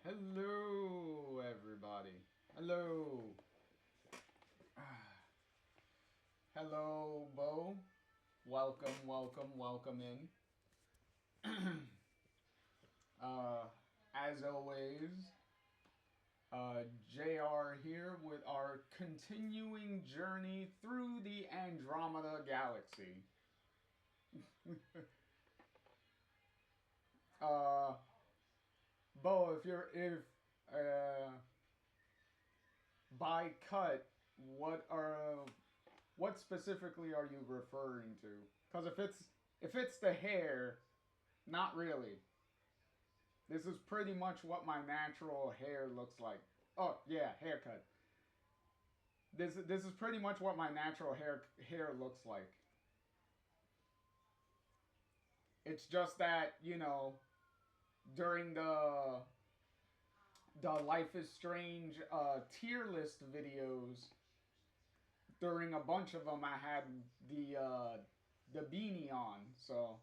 Hello, everybody. Hello. Hello, Bo. Welcome, welcome, welcome in. uh, as always, JR here with our continuing journey through the Andromeda galaxy. uh, Bo, if uh, by cut, what specifically are you referring to? Because if it's the hair, not really. This is pretty much what my natural hair looks like. Oh yeah, haircut. This is pretty much what my natural hair looks like. It's just that during the Life is Strange tier list videos, during a bunch of them I had the beanie on. So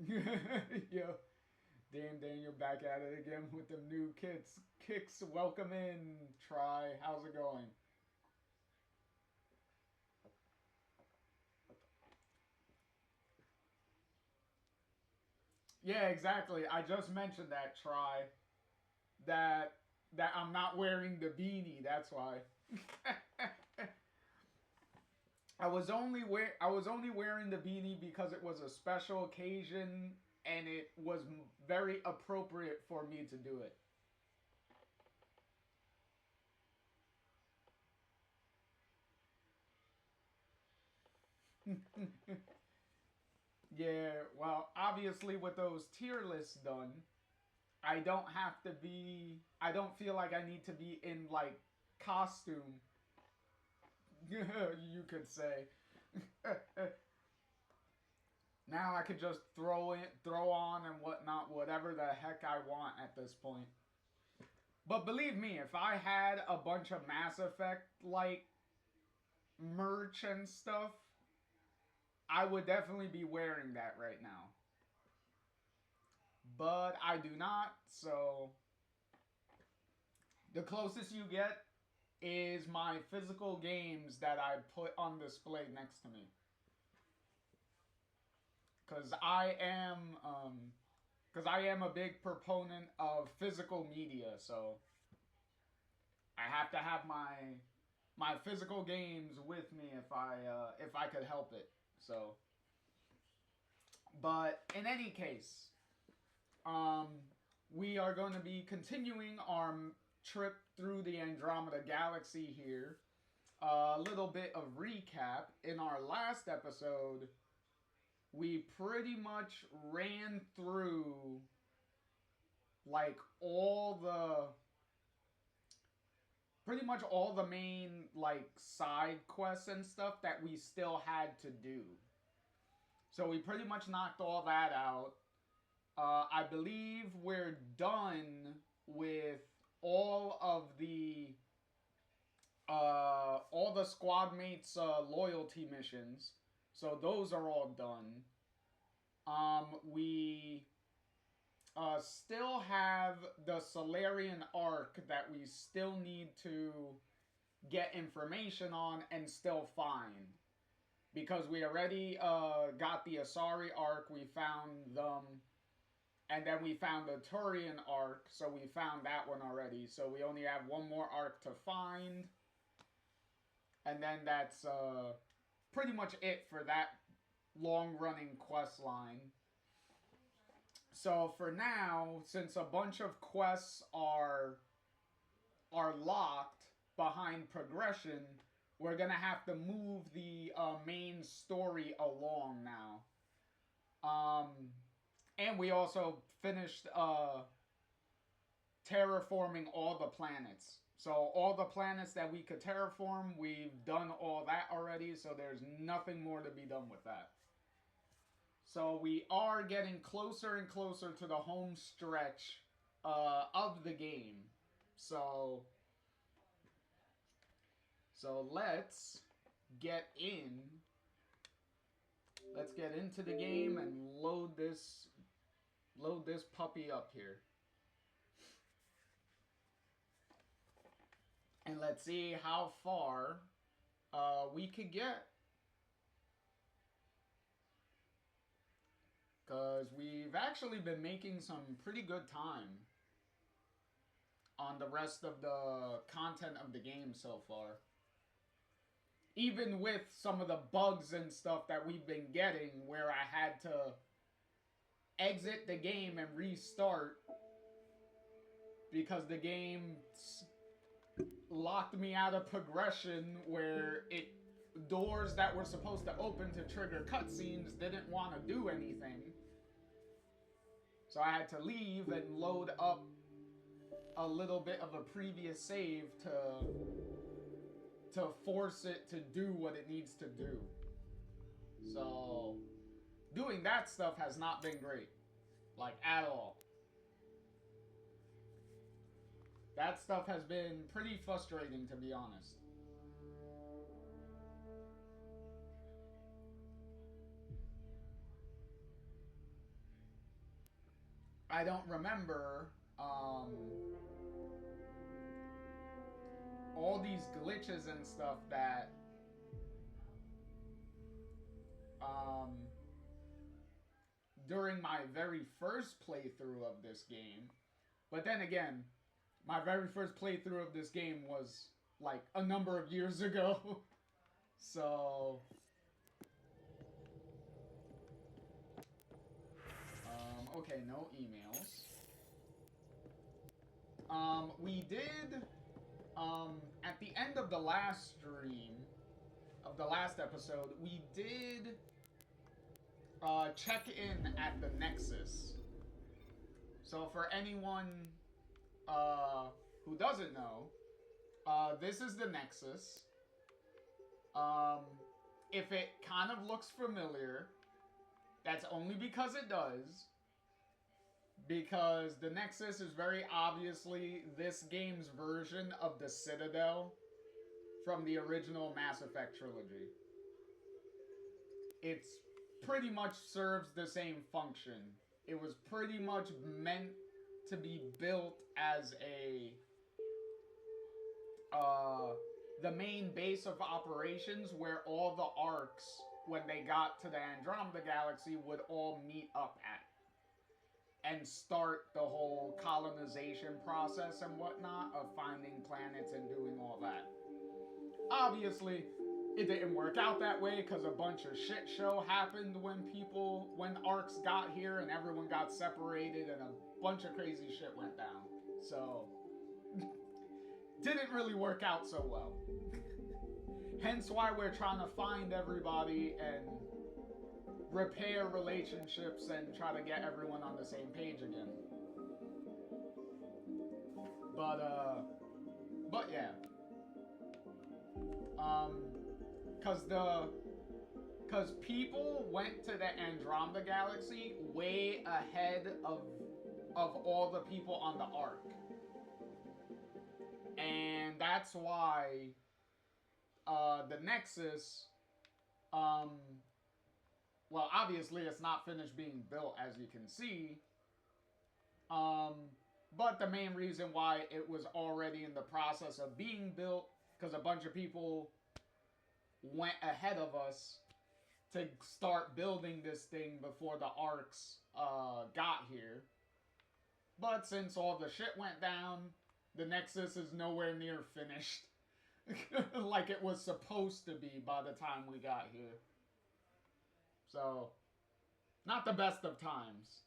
yeah. Damn, Daniel, back at it again with them new kicks. Welcome in, Try. How's it going? Yeah, exactly. I just mentioned that, Try. That that I'm not wearing the beanie. That's why. I was only wearing the beanie because it was a special occasion and it was very appropriate for me to do it. Yeah, well, obviously with those tier lists done, I don't feel like I need to be in like costume, you could say. Now I could just throw on and whatnot, whatever the heck I want at this point. But believe me, if I had a bunch of Mass Effect like merch and stuff, I would definitely be wearing that right now. But I do not, so the closest you get is my physical games that I put on display next to me. Cause I am a big proponent of physical media, so I have to have my physical games with me if I could help it. So, but in any case, um, we are going to be continuing our trip through the Andromeda galaxy here. A little bit of recap. In our last episode, we pretty much ran through like pretty much all the main like side quests and stuff that we still had to do. So we pretty much knocked all that out. I believe we're done with all of the all the squad mates loyalty missions. So those are all done. We still have the Solarian Arc that we still need to get information on and still find. Because we already got the Asari Arc, we found them, and then we found the Turian Arc, so we found that one already. So we only have one more arc to find, and then that's pretty much it for that long-running quest line. So for now, since a bunch of quests are locked behind progression, we're gonna have to move the main story along now. Um, and we also finished terraforming all the planets. So all the planets that we could terraform, we've done all that already. So there's nothing more to be done with that. So we are getting closer and closer to the home stretch of the game. So let's get in Let's get into the game and load this puppy up here. And let's see how far we could get. Because we've actually been making some pretty good time on the rest of the content of the game so far. Even with some of the bugs and stuff that we've been getting, where I had to exit the game and restart because the game locked me out of progression, where doors that were supposed to open to trigger cutscenes didn't want to do anything. So I had to leave and load up a little bit of a previous save to force it to do what it needs to do. So doing that stuff has not been great, like at all. That stuff has been pretty frustrating, to be honest. I don't remember all these glitches and stuff that during my very first playthrough of this game. But then again, my very first playthrough of this game was like a number of years ago. So okay, no emails. We did at the end of the last stream of the last episode, we did check in at the Nexus. So for anyone who doesn't know, this is the Nexus. If it kind of looks familiar, that's only because it does. Because the Nexus is very obviously this game's version of the Citadel from the original Mass Effect trilogy. It's pretty much serves the same function. It was pretty much meant to be built as the main base of operations where all the arcs, when they got to the Andromeda Galaxy, would all meet up at and start the whole colonization process and whatnot of finding planets and doing all that. Obviously, it didn't work out that way because a bunch of shit show happened when arcs got here and everyone got separated and a bunch of crazy shit went down. So, didn't really work out so well. Hence why we're trying to find everybody and repair relationships and try to get everyone on the same page again. But yeah. Cause people went to the Andromeda Galaxy way ahead of all the people on the Ark. And that's why the Nexus, well, obviously it's not finished being built, as you can see. But the main reason why it was already in the process of being built, because a bunch of people went ahead of us to start building this thing before the arcs got here. But since all the shit went down, the Nexus is nowhere near finished. Like it was supposed to be by the time we got here. So, not the best of times.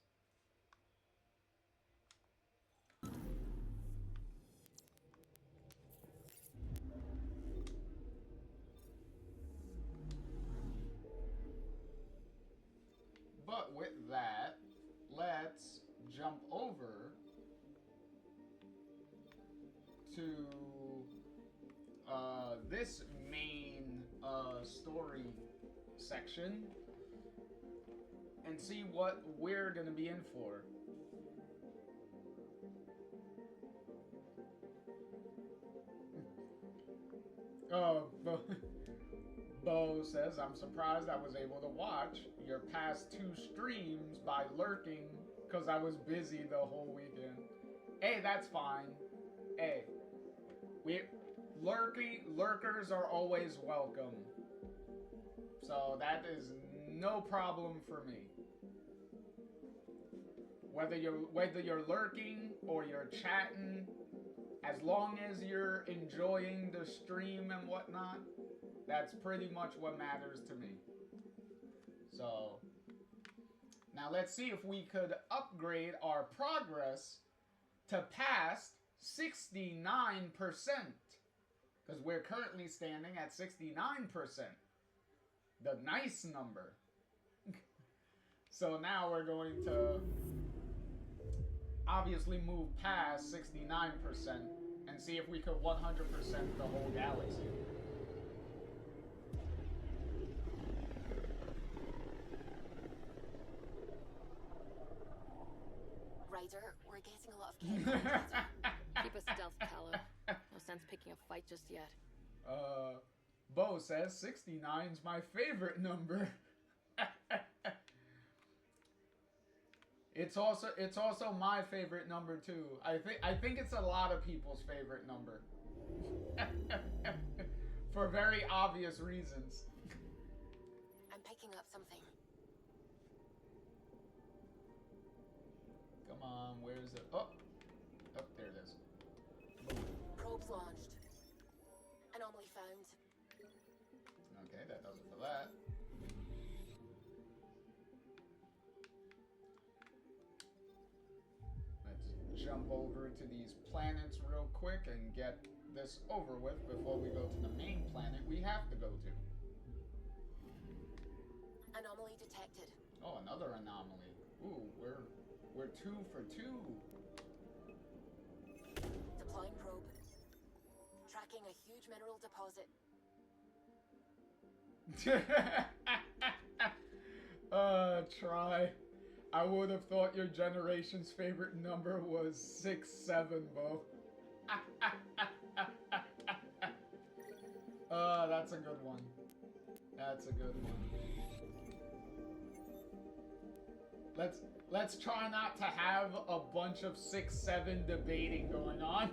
But with that, let's jump over to this main story section and see what we're gonna be in for. Bo says, I'm surprised I was able to watch your past 2 streams by lurking because I was busy the whole weekend. Hey, that's fine. Hey, lurkers are always welcome. So that is no problem for me. Whether you're lurking or you're chatting, as long as you're enjoying the stream and whatnot, that's pretty much what matters to me. So now let's see if we could upgrade our progress to past 69%. Because we're currently standing at 69%. The nice number. So now we're going to obviously move past 69% and see if we could 100% the whole galaxy. Ryder, we're getting a lot of chaos. Keep a stealth, Tallow. No sense picking a fight just yet. Bo says 69's my favorite number. It's also my favorite number too. I think it's a lot of people's favorite number. For very obvious reasons. I'm picking up something. Come on, where is it? Oh, there it is. Boom. Probes launched. Anomaly found. Okay, that does it for that. Let's jump over to these planets real quick and get this over with before we go to the main planet we have to go to. Anomaly detected. Oh, another anomaly. Ooh, we're 2 for 2. Deploying probe. Tracking a huge mineral deposit. Try. I would have thought your generation's favorite number was 6-7, Bo. That's a good one. That's a good one. Let's try not to have a bunch of 6-7 debating going on.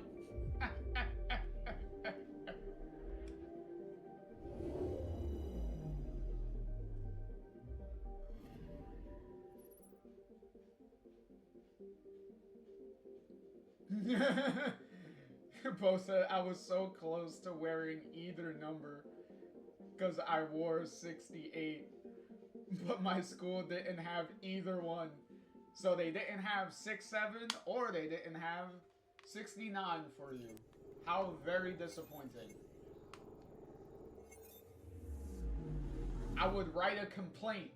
Bo said I was so close to wearing either number because I wore 68, but my school didn't have either one. So they didn't have 6-7 or they didn't have 69 for you. How very disappointing. I would write a complaint.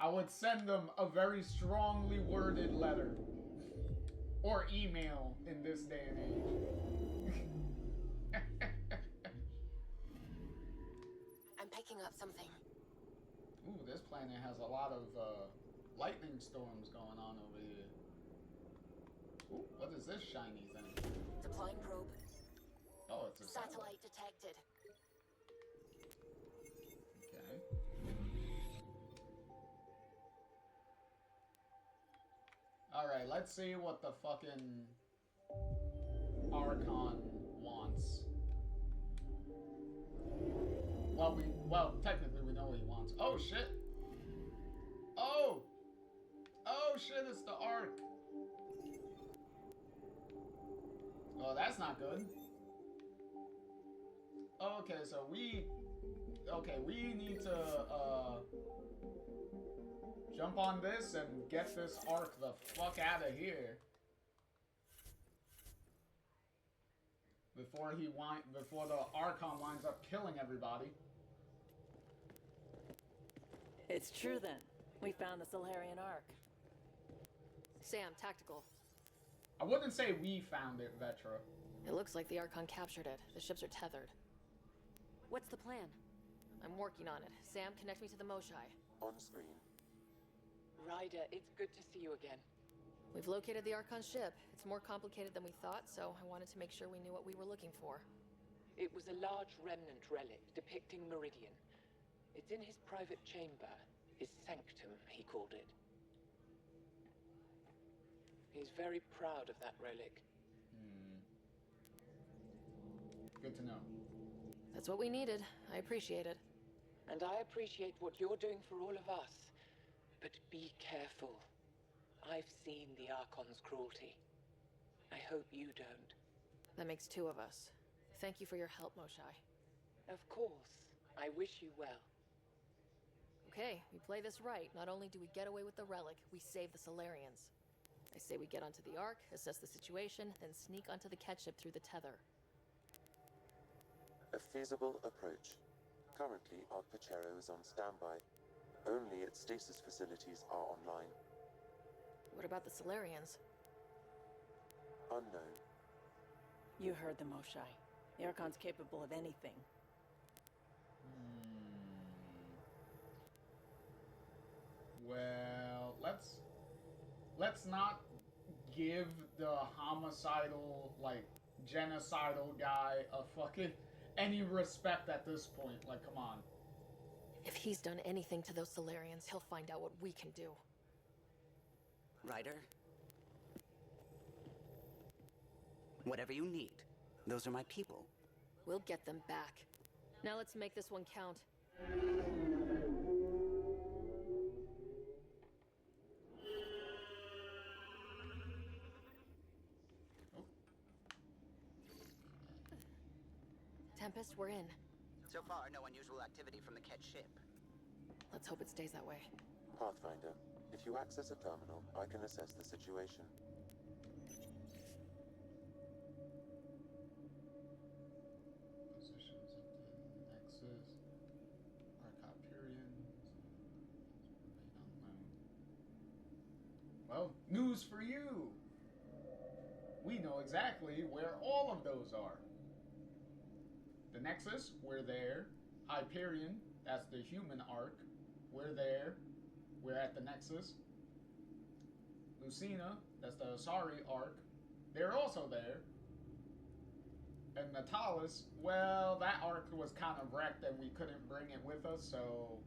I would send them a very strongly worded letter. Or email in this day and age. I'm picking up something. Ooh, this planet has a lot of lightning storms going on over here. Ooh, what is this shiny thing? Deploying probe. Oh, it's a Satellite detected. Okay. Alright, let's see what the fucking Archon wants. Well, technically we know what he wants. Oh, shit! Oh! Oh, shit, it's the Ark! Oh, that's not good. Okay, so we need to, jump on this and get this Ark the fuck out of here. Before the Archon winds up killing everybody. It's true then. We found the Solarian Ark. Sam, tactical. I wouldn't say we found it, Vetra. It looks like the Archon captured it. The ships are tethered. What's the plan? I'm working on it. Sam, connect me to the Moshai. On screen. Ryder, it's good to see you again. We've located the Archon ship. It's more complicated than we thought, so I wanted to make sure we knew what we were looking for. It was a large remnant relic depicting Meridian. It's in his private chamber. His sanctum, he called it. He's very proud of that relic. Good to know. That's what we needed. I appreciate it. And I appreciate what you're doing for all of us. But be careful. I've seen the Archon's cruelty. I hope you don't. That makes two of us. Thank you for your help, Moshai. Of course. I wish you well. Okay, we play this right. Not only do we get away with the relic, we save the Solarians. I say we get onto the Ark, assess the situation, then sneak onto the catship through the tether. A feasible approach. Currently, Ark Pachero is on standby. Only its stasis facilities are online. What about the Solarians? Unknown. You heard the Moshai. The Archon's capable of anything. Well, let's not give the homicidal, like, genocidal guy a fucking any respect at this point. Like, come on. If he's done anything to those Solarians, he'll find out what we can do. Ryder? Whatever you need. Those are my people. We'll get them back. Now let's make this one count. Tempest, we're in. So far, no unusual activity from the Ket ship. Let's hope it stays that way. Pathfinder, if you access a terminal, I can assess the situation. Positions of the Nexus. Hyperion. Remain unknown. Well, news for you! We know exactly where all of those are. The Nexus, we're there. Hyperion, that's the human arc. We're there. We're at the Nexus. Lucina, that's the Asari arc. They're also there. And Natalis, well, that arc was kind of wrecked and we couldn't bring it with us, so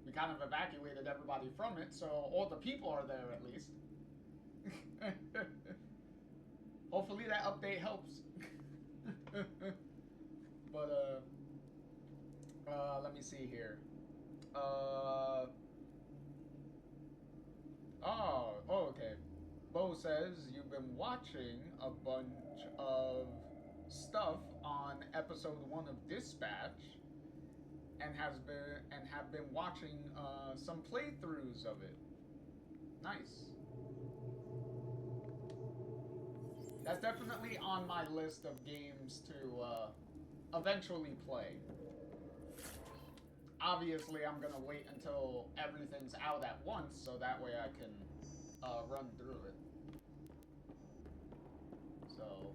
we kind of evacuated everybody from it, so all the people are there at least. Hopefully that update helps. But, let me see here. Okay. Bo says you've been watching a bunch of stuff on episode 1 of Dispatch and have been watching some playthroughs of it. Nice. That's definitely on my list of games to eventually play. Obviously, I'm gonna wait until everything's out at once, so that way I can run through it. So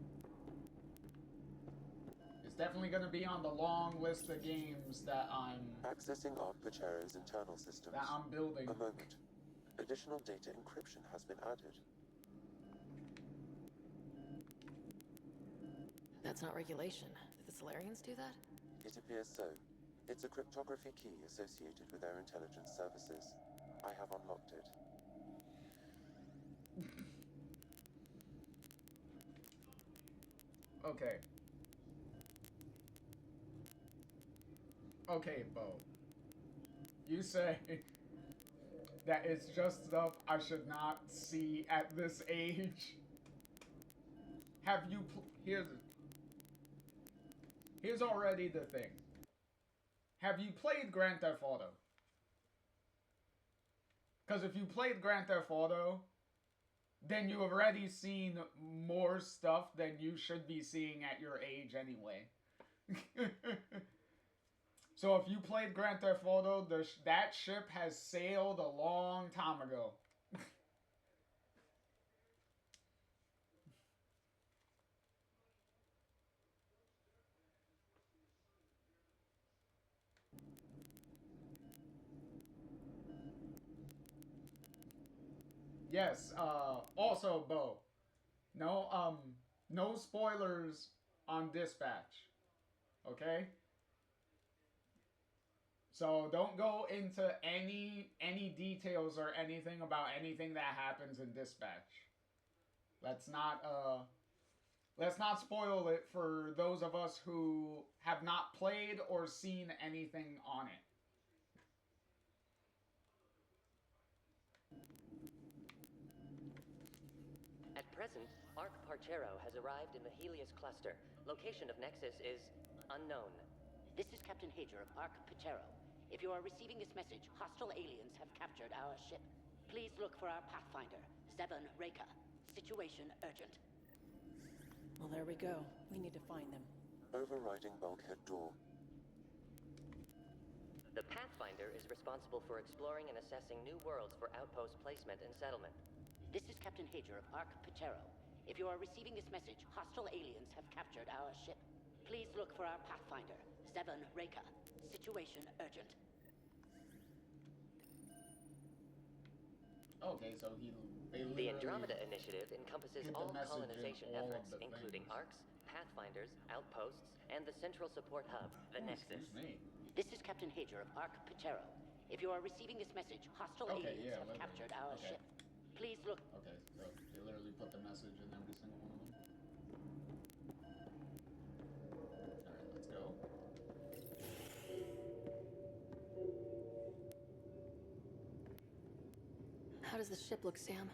it's definitely gonna be on the long list of games that I'm Accessing Ark Pachero's internal systems. that I'm building. A moment. Additional data encryption has been added. That's not regulation. Did the Solarians do that? It appears so. It's a cryptography key associated with their intelligence services. I have unlocked it. Okay. Okay, Bo. You say that it's just stuff I should not see at this age. Have you here's already the thing. Have you played Grand Theft Auto? Because if you played Grand Theft Auto, then you've already seen more stuff than you should be seeing at your age anyway. So if you played Grand Theft Auto, that ship has sailed a long time ago. Yes, also, Bo, no spoilers on Dispatch. Okay? So don't go into any details or anything about anything that happens in dispatch. Let's not spoil it for those of us who have not played or seen anything on it. At present, Arc Parchero has arrived in the Helios cluster. Location of Nexus is unknown. This is Captain Hager of Arc Pachero. If you are receiving this message, hostile aliens have captured our ship. Please look for our Pathfinder, Zevon Reka. Situation urgent. Well, there we go. We need to find them. Overriding bulkhead door. The Pathfinder is responsible for exploring and assessing new worlds for outpost placement and settlement. This is Captain Hager of Arc Pachero. If you are receiving this message, hostile aliens have captured our ship. Please look for our Pathfinder, Zevon Reka. Situation urgent. Okay, so the Andromeda initiative encompasses did the all message in colonization all of efforts, the including things. arcs, pathfinders, outposts, and the central support hub, the Nexus. Excuse me. This is Captain Hager of Arc Pachero. If you are receiving this message, hostile aliens have captured our ship. Please look. Okay, so they literally put the message in every single one of them. Alright, let's go. How does the ship look, Sam?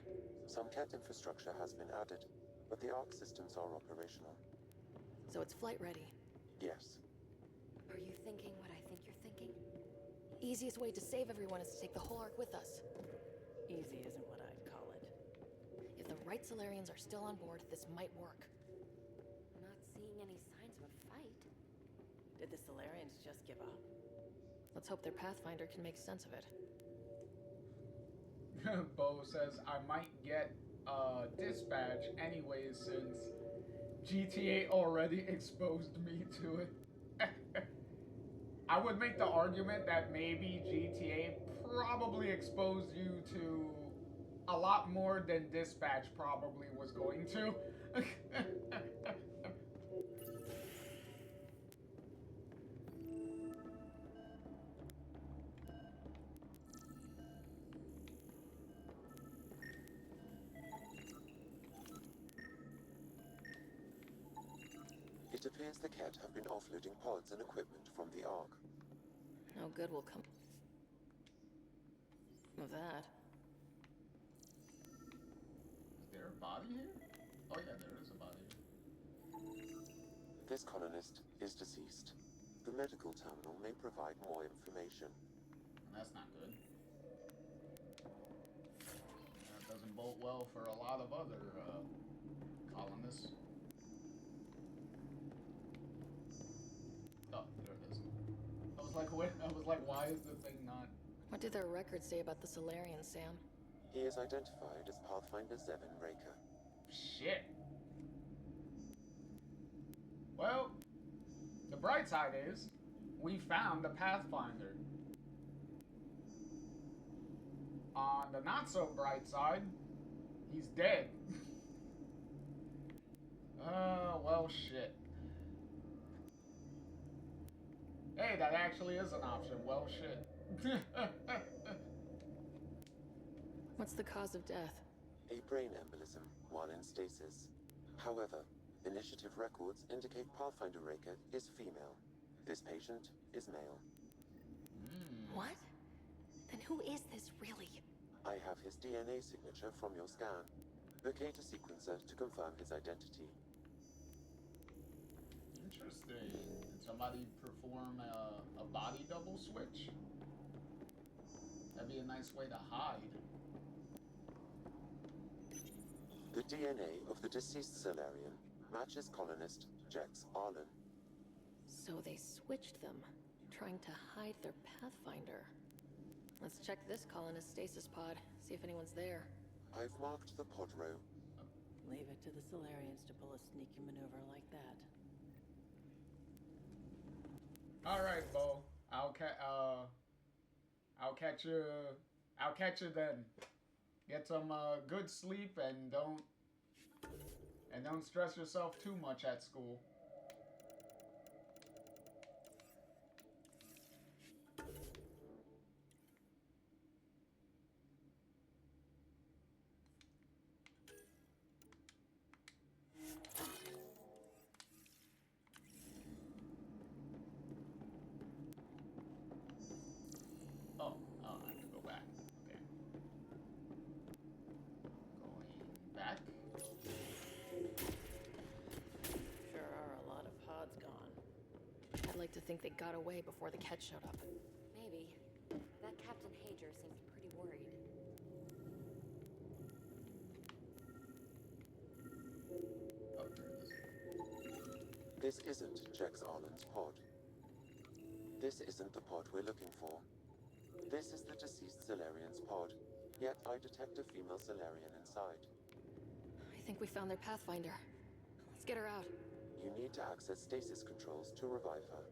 Some CAT infrastructure has been added, but the ARC systems are operational. So it's flight ready. Yes. Are you thinking what I think you're thinking? Easiest way to save everyone is to take the whole arc with us. Easy isn't what I'd call it. If the right Solarians are still on board, this might work. Not seeing any signs of a fight. Did the Solarians just give up? Let's hope their Pathfinder can make sense of it. Bo says, I might get dispatch anyways since GTA already exposed me to it. I would make the argument that maybe GTA probably exposed you to a lot more than dispatch probably was going to. It appears the CAT have been offloading pods and equipment from the ARC. No good will come of that. Is there a body here? Oh yeah, there is a body here. This colonist is deceased. The medical terminal may provide more information. And that's not good. That doesn't bode well for a lot of other colonists. Oh, there it is. I was like, what? I was like, why is the thing not? What do their records say about the Solarians, Sam? He is identified as Pathfinder Zevon Reka. Shit. Well, the bright side is, we found the Pathfinder. On the not so bright side, he's dead. Well, shit. Hey, that actually is an option. Well, shit. What's the cause of death? A brain embolism while in stasis. However, initiative records indicate Pathfinder Reka is female. This patient is male. What? Then who is this really? I have his DNA signature from your scan. Locate a sequencer to confirm his identity. Interesting. Did somebody perform a body double switch? That'd be a nice way to hide. The DNA of the deceased Solarian matches colonist Jex Arlen. So they switched them, trying to hide their Pathfinder. Let's check this colonist stasis pod, see if anyone's there. I've marked the pod row. Leave it to the Solarians to pull a sneaky maneuver like that. All right, Bo. I'll catch you. I'll catch you then. Get some good sleep and don't stress yourself too much at school. like to think they got away before the Ket showed up. Maybe. That Captain Hager seemed pretty worried. Oh, there it is. This isn't Jex Arlen's pod. This isn't the pod we're looking for. This is the deceased Solarian's pod, yet I detect a female Solarian inside. I think we found their Pathfinder. Let's get her out. You need to access stasis controls to revive her.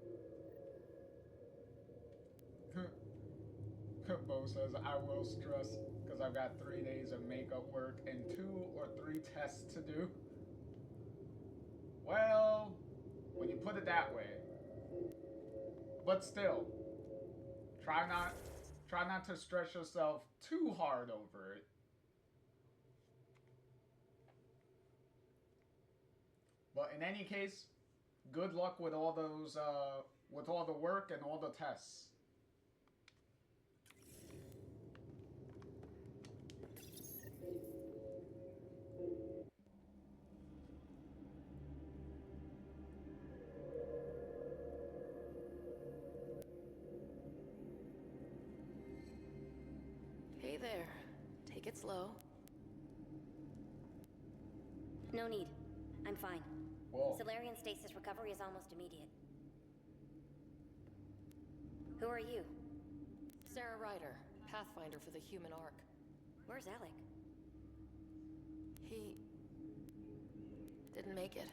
Bo says, I will stress, because I've got 3 days of makeup work and 2 or 3 tests to do. Well, when you put it that way. But still, try not to stress yourself too hard over it. But in any case, good luck with all those, with all the work and all the tests. Hey there. Take it slow. No need. I'm fine. Whoa. Solarian stasis recovery is almost immediate. Who are you? Sarah Ryder, Pathfinder for the human Ark. Where's Alec? He didn't make it.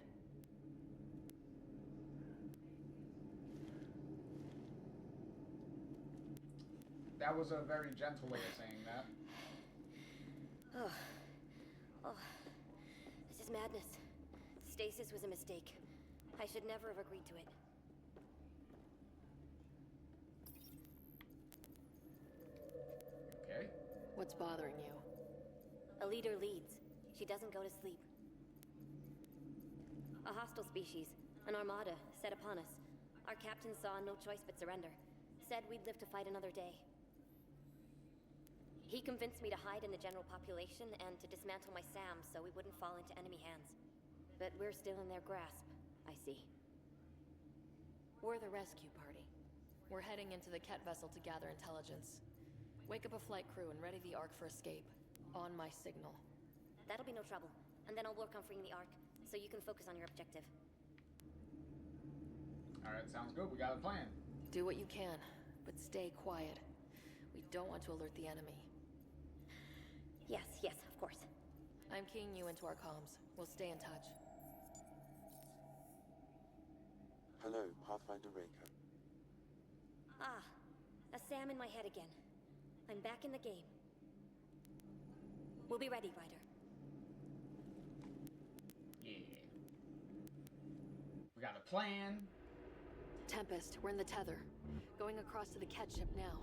That was a very gentle way of saying that. Oh, this is madness. Stasis was a mistake. I should never have agreed to it. Okay. What's bothering you? A leader leads. She doesn't go to sleep. A hostile species, an armada, set upon us. Our captain saw no choice but surrender. Said we'd live to fight another day. He convinced me to hide in the general population and to dismantle my SAM so we wouldn't fall into enemy hands. But we're still in their grasp, I see. We're the rescue party. We're heading into the Ket vessel to gather intelligence. Wake up a flight crew and ready the Ark for escape. On my signal. That'll be no trouble. And then I'll work on freeing the Ark, so you can focus on your objective. Alright, sounds good. We got a plan. Do what you can, but stay quiet. We don't want to alert the enemy. Yes, of course. I'm keying you into our comms. We'll stay in touch. Hello, Pathfinder Raker. Ah, a SAM in my head again. I'm back in the game. We'll be ready, Ryder. Yeah. We got a plan. Tempest, we're in the tether. Going across to the Ket ship now.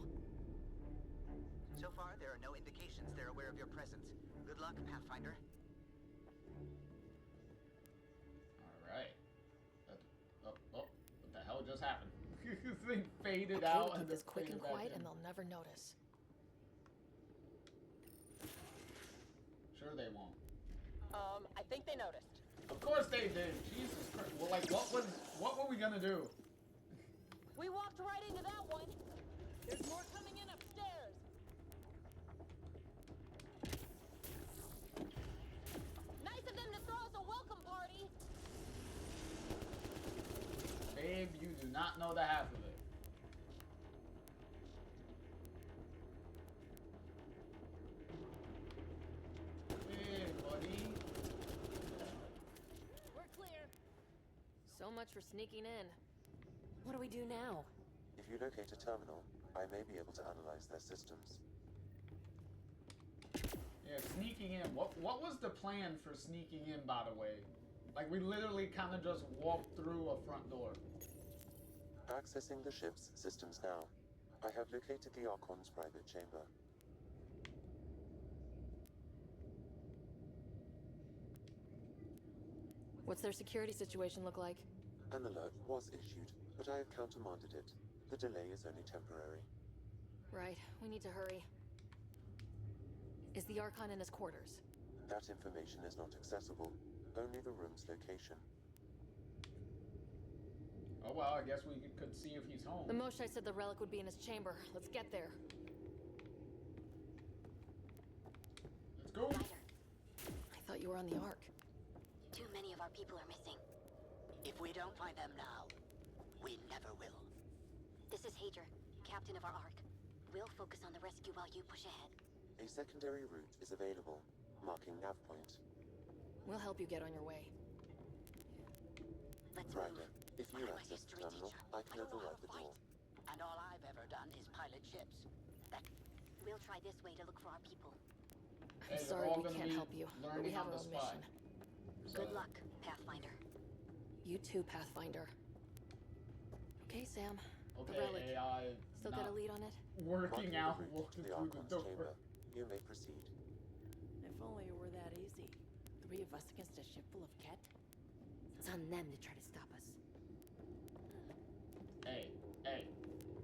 So far, there are no indications they're aware of your presence. Good luck, Pathfinder. Alright. What the hell just happened? Thing faded Okay, out we'll and keep this then quick faded and back quiet in. and they'll never notice. Sure they won't. I think they noticed. Of course they did. Jesus Christ. Well, like, what were we gonna do? We walked right into that one. There's more coming in upstairs. Nice of them to throw us a welcome party. Babe, you do not know the half of it. Hey, buddy. We're clear. So much for sneaking in. What do we do now? If you locate a terminal, I may be able to analyze their systems. Yeah, sneaking in. What was the plan for sneaking in, by the way? Like, we literally kind of just walked through a front door. Accessing the ship's systems now. I have located the Archon's private chamber. What's their security situation look like? An alert was issued, but I have countermanded it. The delay is only temporary. Right, we need to hurry. Is the Archon in his quarters? That information is not accessible. Only the room's location. Oh well, I guess we could see if he's home. The Moshai said the relic would be in his chamber. Let's get there. Let's go. Ryder, I thought you were on the Ark. too many of our people are missing. If we don't find them now, we never will. This is Hager, captain of our Ark. We'll focus on the rescue while you push ahead. A secondary route is available, marking nav point. We'll help you get on your way. Let's Ryder, move. if you What about access the history, terminal, teacher? I can don't know how override to the fight. door. And all I've ever done is pilot ships. That We'll try this way to look for our people. I'm Hey, sorry they're all we gonna can't be help you, but we learning have on our the own spot. mission. So, Good luck, Pathfinder. You too, Pathfinder. Okay, Sam. Okay, the relic. AI Still not got a lead on it? working Marking out, the route to walking the through the Archon's door. chamber. You may proceed. If only it were that easy. 3 of us against a ship full of Ket? It's on them to try to stop us. Hey,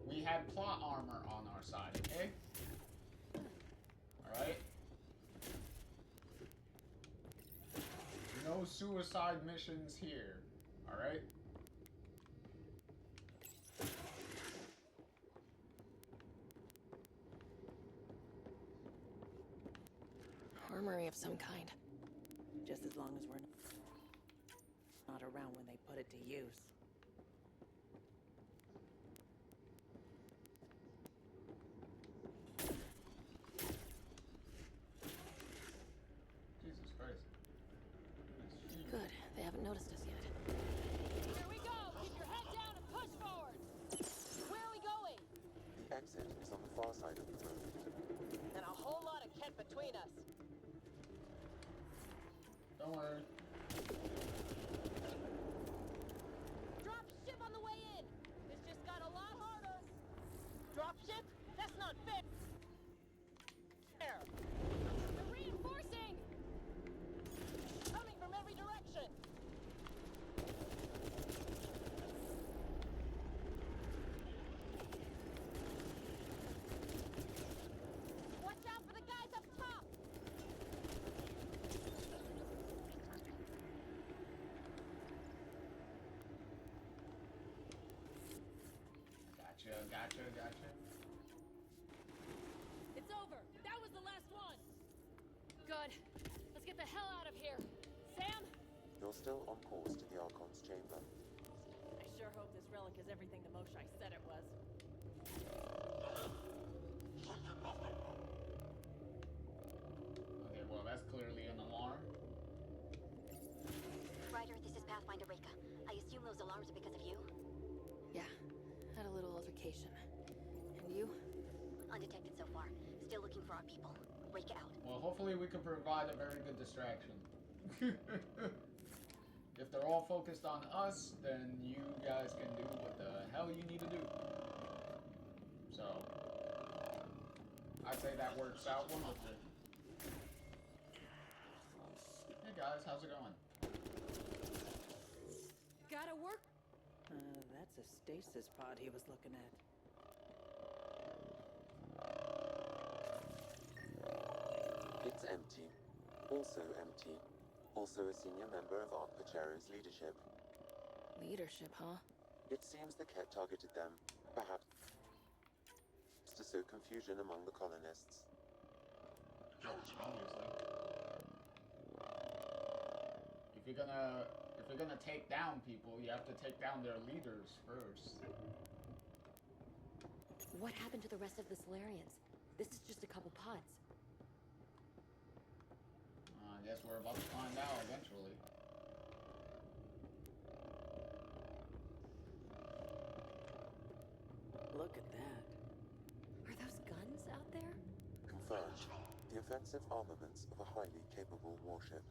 we had plot armor on our side, okay? Alright? No suicide missions here, alright? Armory of some kind. Just as long as we're not around when they put it to use. Jesus Christ. Good. They haven't noticed us yet. Here we go! Keep your head down and push forward! Where are we going? The exit is on the far side of the room. And a whole lot of Ket between us. Don't worry. Drop ship on the way in! This just got a lot harder! Drop ship? That's not fair! They're reinforcing! Coming from every direction! Watch out for the guys up top! Gotcha. It's over! That was the last one! Good. Let's get the hell out of here. Sam? You're still on course to the Archon's chamber. I sure hope this relic is everything the Moshai said it was. Okay, well, that's clearly an alarm. Ryder, this is Pathfinder Reka. I assume those alarms are because of you? Yeah. Had a little altercation. And you? Undetected so far. Still looking for our people. Reka out. Well, hopefully we can provide a very good distraction. If they're all focused on us, then you guys can do what the hell you need to do. So, I'd say that works out wonderfully. Hey guys, how's it going? Gotta work. That's a stasis pod he was looking at. It's empty. Also empty. Also a senior member of Ark Pachero's leadership. Leadership, huh? It seems the Ket targeted them, perhaps to sow confusion among the colonists. Obviously. If you're gonna take down people, you have to take down their leaders first. What happened to the rest of the Solarians? This is just a couple pods. I guess we're about to find out eventually. Look at that. Are those guns out there? Confirmed. The offensive armaments of a highly capable warship.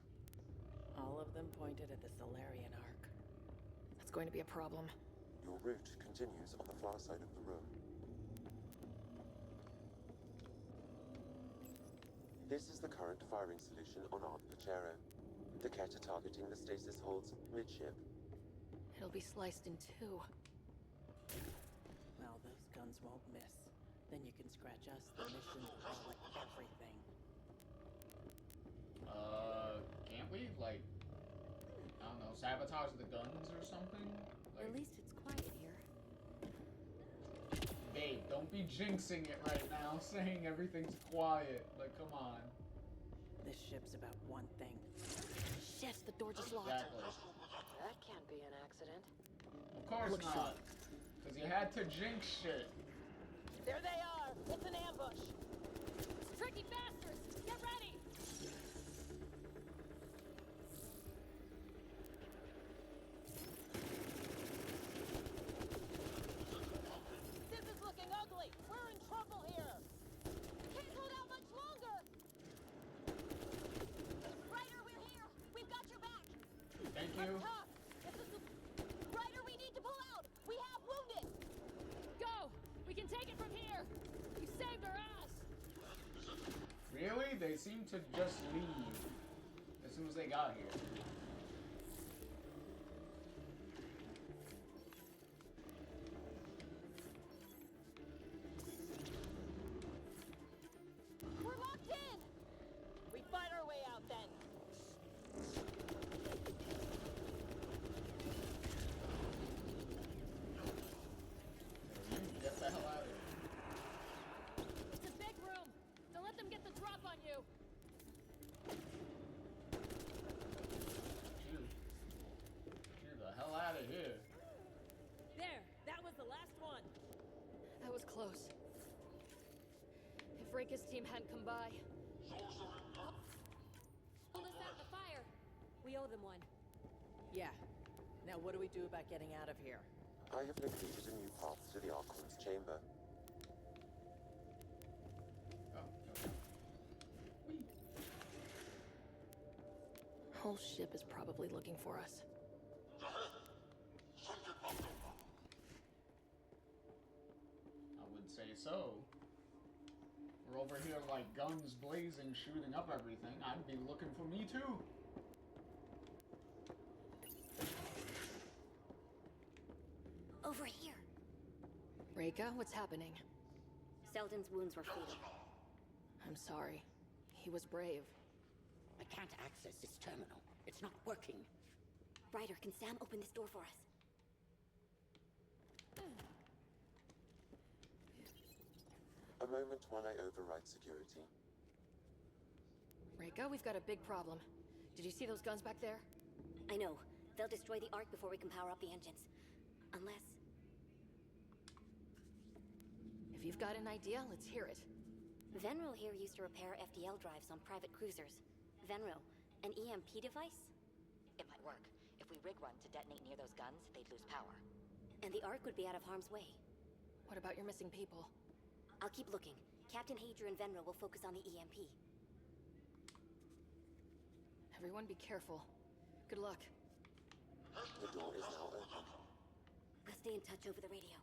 All of them pointed at the Solarian Ark. That's going to be a problem. Your route continues on the far side of the room. This is the current firing solution on Ark Pachero. The Ket are targeting the stasis holds midship. It'll be sliced in two. Well, those guns won't miss. Then you can scratch us, the mission, the relic, everything. Can't we, like, I don't know, sabotage the guns or something? Like, At least it's quiet here. Babe, don't be jinxing it right now, saying everything's quiet. Like, come on. This ship's about one thing. Shit, the door just locked. Exactly. That can't be an accident. Of course not. Because you had to jinx shit. There they are! It's an ambush! Tricky bastards! Get ready! This is looking ugly! We're in trouble here! Can't hold out much longer! Ryder, we're here! We've got your back! Thank you. Talk! Ryder, we need to pull out! We have wounded! Go! We can take it from here! You saved our ass! Really? They seem to just leave as soon as they got here. We're locked in! We fight our way out then! Get the hell out of here. It's a big room! Don't let them get the drop on you! Get the hell out of here. There! That was the last one! That was close. If Reika's team hadn't come by... Pulled us out of the fire. We owe them one. Yeah. Now what do we do about getting out of here? I have located a new path to the Archon's chamber. Oh, okay. Whole ship is probably looking for us. I would say so. We're over here like guns blazing, shooting up everything. I'd be looking for me too. Over here. Reika, what's happening? Selden's wounds were fatal. I'm sorry. He was brave. I can't access this terminal. It's not working. Ryder, can Sam open this door for us? A moment while I override security. Reika, we've got a big problem. Did you see those guns back there? I know. They'll destroy the Ark before we can power up the engines. Unless... If you've got an idea, let's hear it. Venro here used to repair FDL drives on private cruisers. Venro, an EMP device? It might work. If we rig one to detonate near those guns, they'd lose power. And the Ark would be out of harm's way. What about your missing people? I'll keep looking. Captain Hager and Venro will focus on the EMP. Everyone be careful. Good luck. The door is now open. We'll stay in touch over the radio.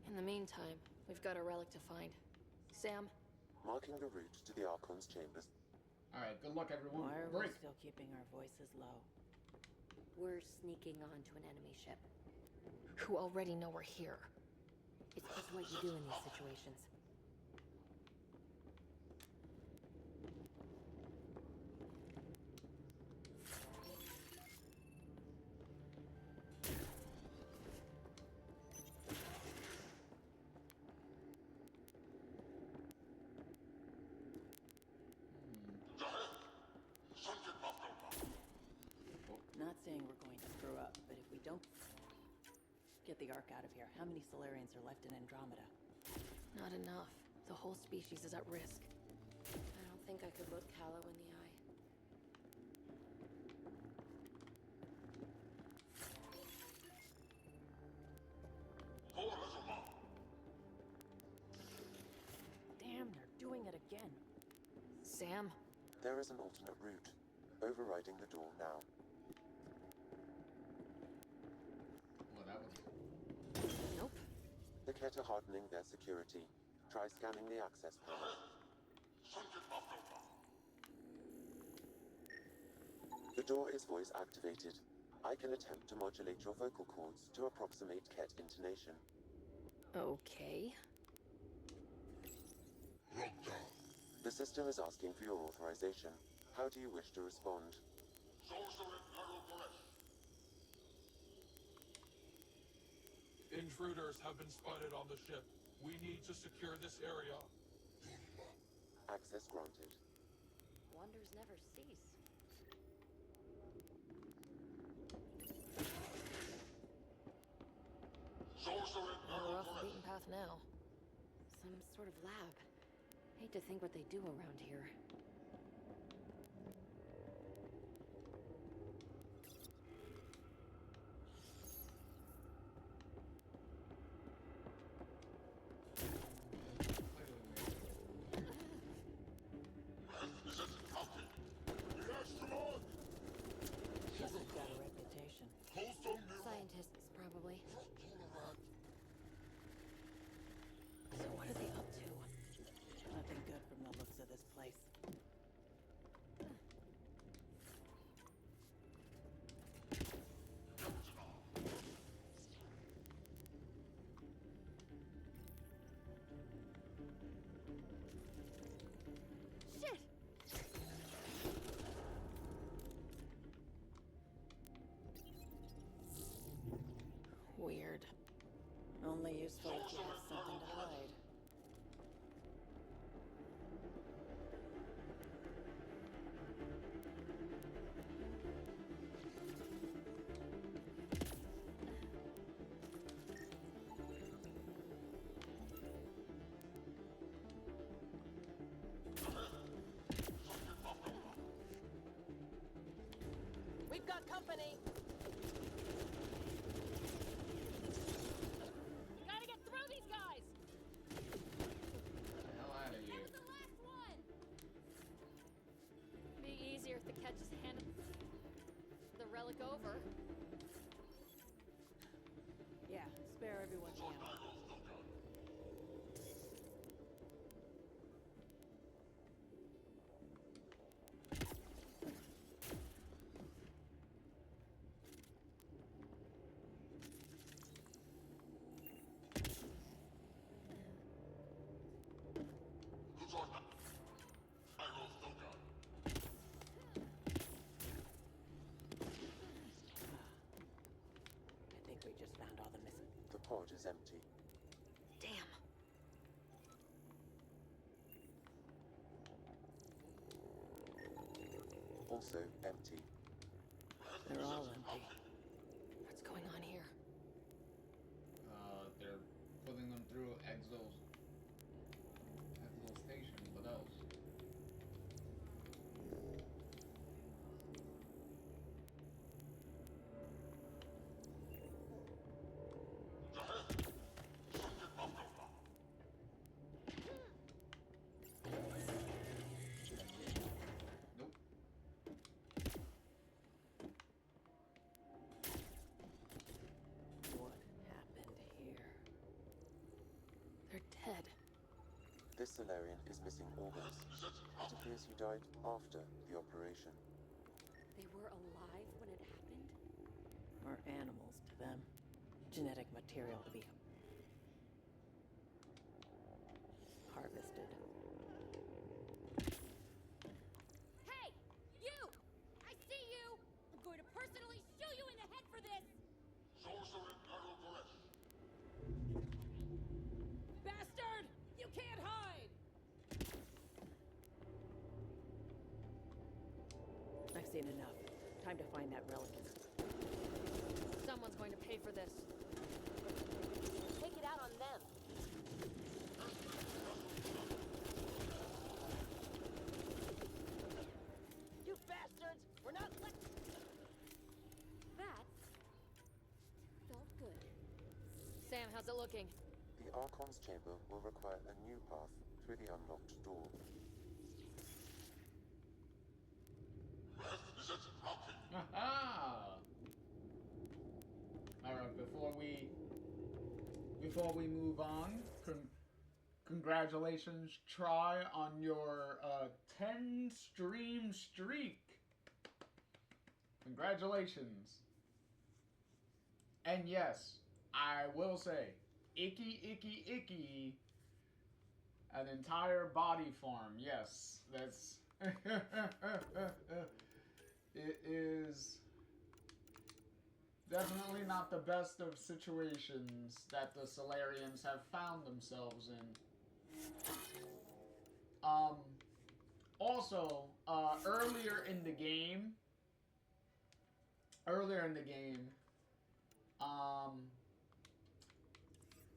In the meantime, we've got a relic to find. Sam? Marking the route to the Archon's chambers. Alright, good luck everyone. Why are Break. we still keeping our voices low? We're sneaking onto an enemy ship. Who already know we're here. It's just what you do in these situations. Not saying we're going to screw up, but if we don't get the Ark out of here, how many Solarians are left in Andromeda? Not enough. The whole species is at risk. I don't think I could look Callow in the eye. Damn, they're doing it again. Sam? There is an alternate route. Overriding the door now. Well, that was... Nope. The Ket are hardening their security. Try scanning the access panel. The door is voice activated. I can attempt to modulate your vocal cords to approximate Ket intonation. Okay. The system is asking for your authorization. How do you wish to respond? Intruders have been spotted on the ship. We need to secure this area. Access granted. Wonders never cease. We're off the beaten path now. Some sort of lab. Hate to think what they do around here. Guess they've got a reputation. Scientists, probably. So what are they up to? Nothing good from the looks of this place. Shit! Weird. Only useful if you have something to hide. We've got company. Gotta get through these guys. The hell out of here. That was the last one. Be easier if the catch is handed the relic over. Yeah, spare everyone's ammo. I think we just found all the missing. The pod is empty. Damn. Also empty. They're all empty. What's going on here? They're putting them through Exo Station. What else? Nope. What happened here? They're dead. This Solarian is missing organs. It appears he died after the operation. They were alive when it happened? Or animals to them. Genetic material to be harvested. Hey, you! I see you! I'm going to personally shoot you in the head for this! Bastard! You can't hide! I've seen enough. Time to find that relic. Someone's going to pay for this. Take it out on them. You bastards! We're not let... That felt good. Sam, how's it looking? The Archon's chamber will require a new path through the unlocked door. Aha! Alright, before we move on, congratulations, Try, on your 10 stream streak. Congratulations. And yes, I will say, icky, icky, icky, an entire body farm. Yes, that's... It is definitely not the best of situations that the Solarians have found themselves in. Also, earlier in the game,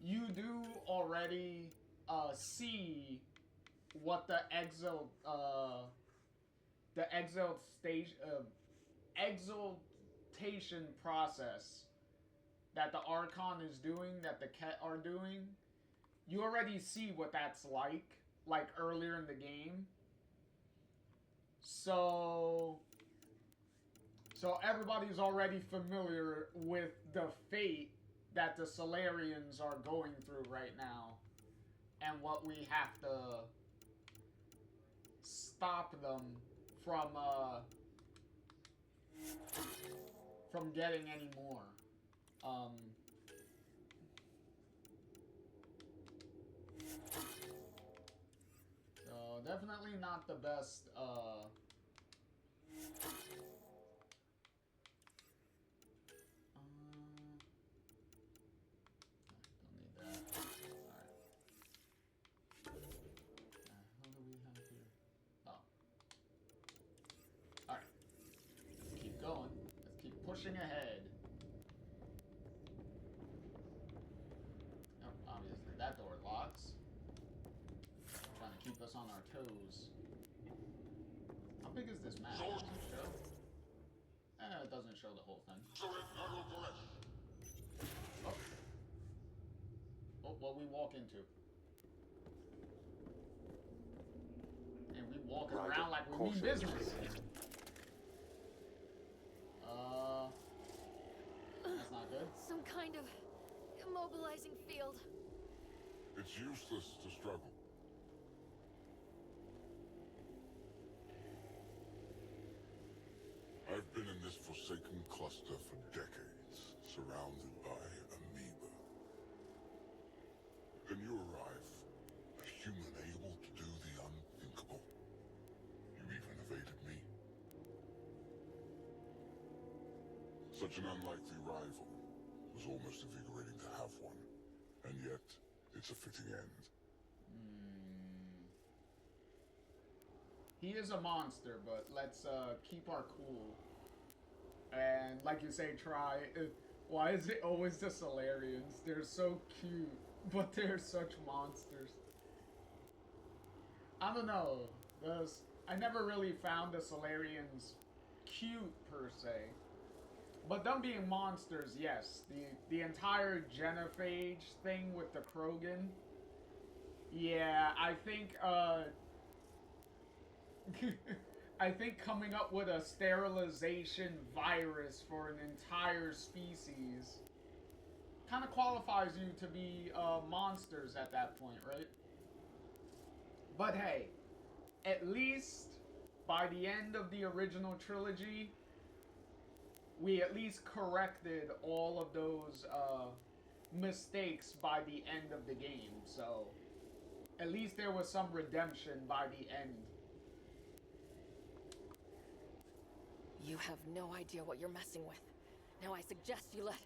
you do already see what the exaltation process that the Archon is doing, that the Ket are doing. You already see what that's like earlier in the game. So everybody's already familiar with the fate that the Solarians are going through right now, and what we have to stop them from getting any more. So definitely not the best. Don't need that. Alright. What do we have here? Oh. Alright. Let's keep going. Let's keep pushing ahead. Oh, obviously that door locks. Trying to keep us on our toes. How big is this map? Does it show? It doesn't show the whole thing. Oh. Oh, what we walk into. And we walking around like we mean business. That's not good. Some kind of immobilizing field. It's useless to struggle. I've been in this forsaken cluster for decades, surrounded by amoeba. Then you arrive, a human able to do the unthinkable. You even evaded me. Such an unlikely rival. It was almost invigorating to have one. And yet, it's a fitting end. He is a monster, but let's keep our cool. And like you say, why is it always the Solarians? They're so cute, but they're such monsters. I don't know. I never really found the Solarians cute per se. But them being monsters, yes. The entire genophage thing with the Krogan. Yeah, I think I think coming up with a sterilization virus for an entire species kind of qualifies you to be monsters at that point, right? But hey, at least by the end of the original trilogy, we at least corrected all of those mistakes by the end of the game. So at least there was some redemption by the end. You have no idea what you're messing with. Now I suggest you let...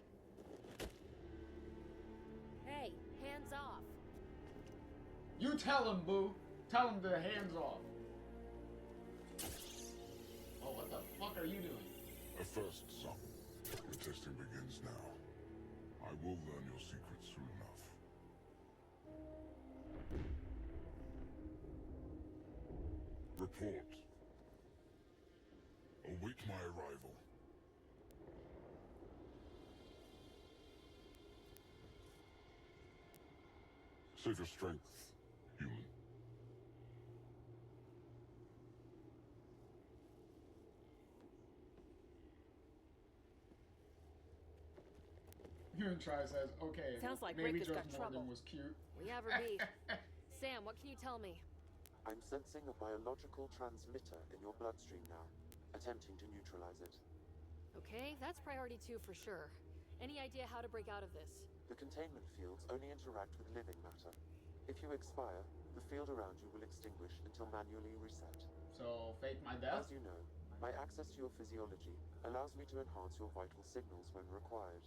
Hey, hands off. You tell him, boo. Tell him to hands off. Oh, what the fuck are you doing? A first, son. The testing begins now. I will learn your secrets soon enough. Report. Await my arrival. Save your strength, human. Try says, okay, sounds like maybe Rick has just got trouble. Morgan was cute. We have her beat. Sam, what can you tell me? I'm sensing a biological transmitter in your bloodstream now, attempting to neutralize it. Okay, that's priority 2 for sure. Any idea how to break out of this? The containment fields only interact with living matter. If you expire, the field around you will extinguish until manually reset. So, fake my death? As you know, My access to your physiology allows me to enhance your vital signals when required.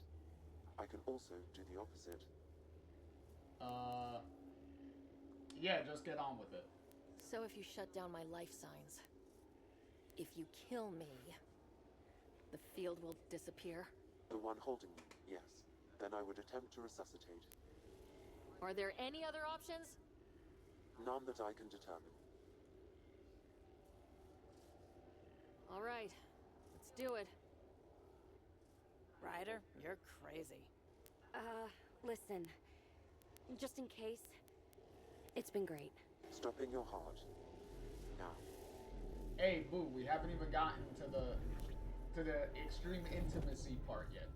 I can also do the opposite. Yeah, just get on with it. So if you shut down my life signs, if you kill me, the field will disappear? The one holding me, yes. Then I would attempt to resuscitate. Are there any other options? None that I can determine. All right, let's do it. Ryder, you're crazy. Listen. Just in case, it's been great. Stopping your heart. Now. Hey, boo, we haven't even gotten to the extreme intimacy part yet.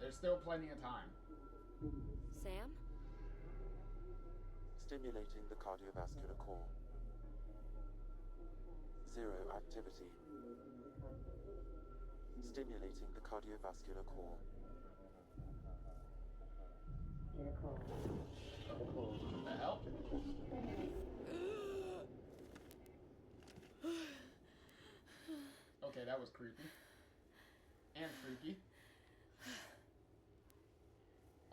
There's still plenty of time. Sam? Stimulating the cardiovascular core. 0 activity. Stimulating the cardiovascular core. What the hell? Okay, that was creepy. And freaky.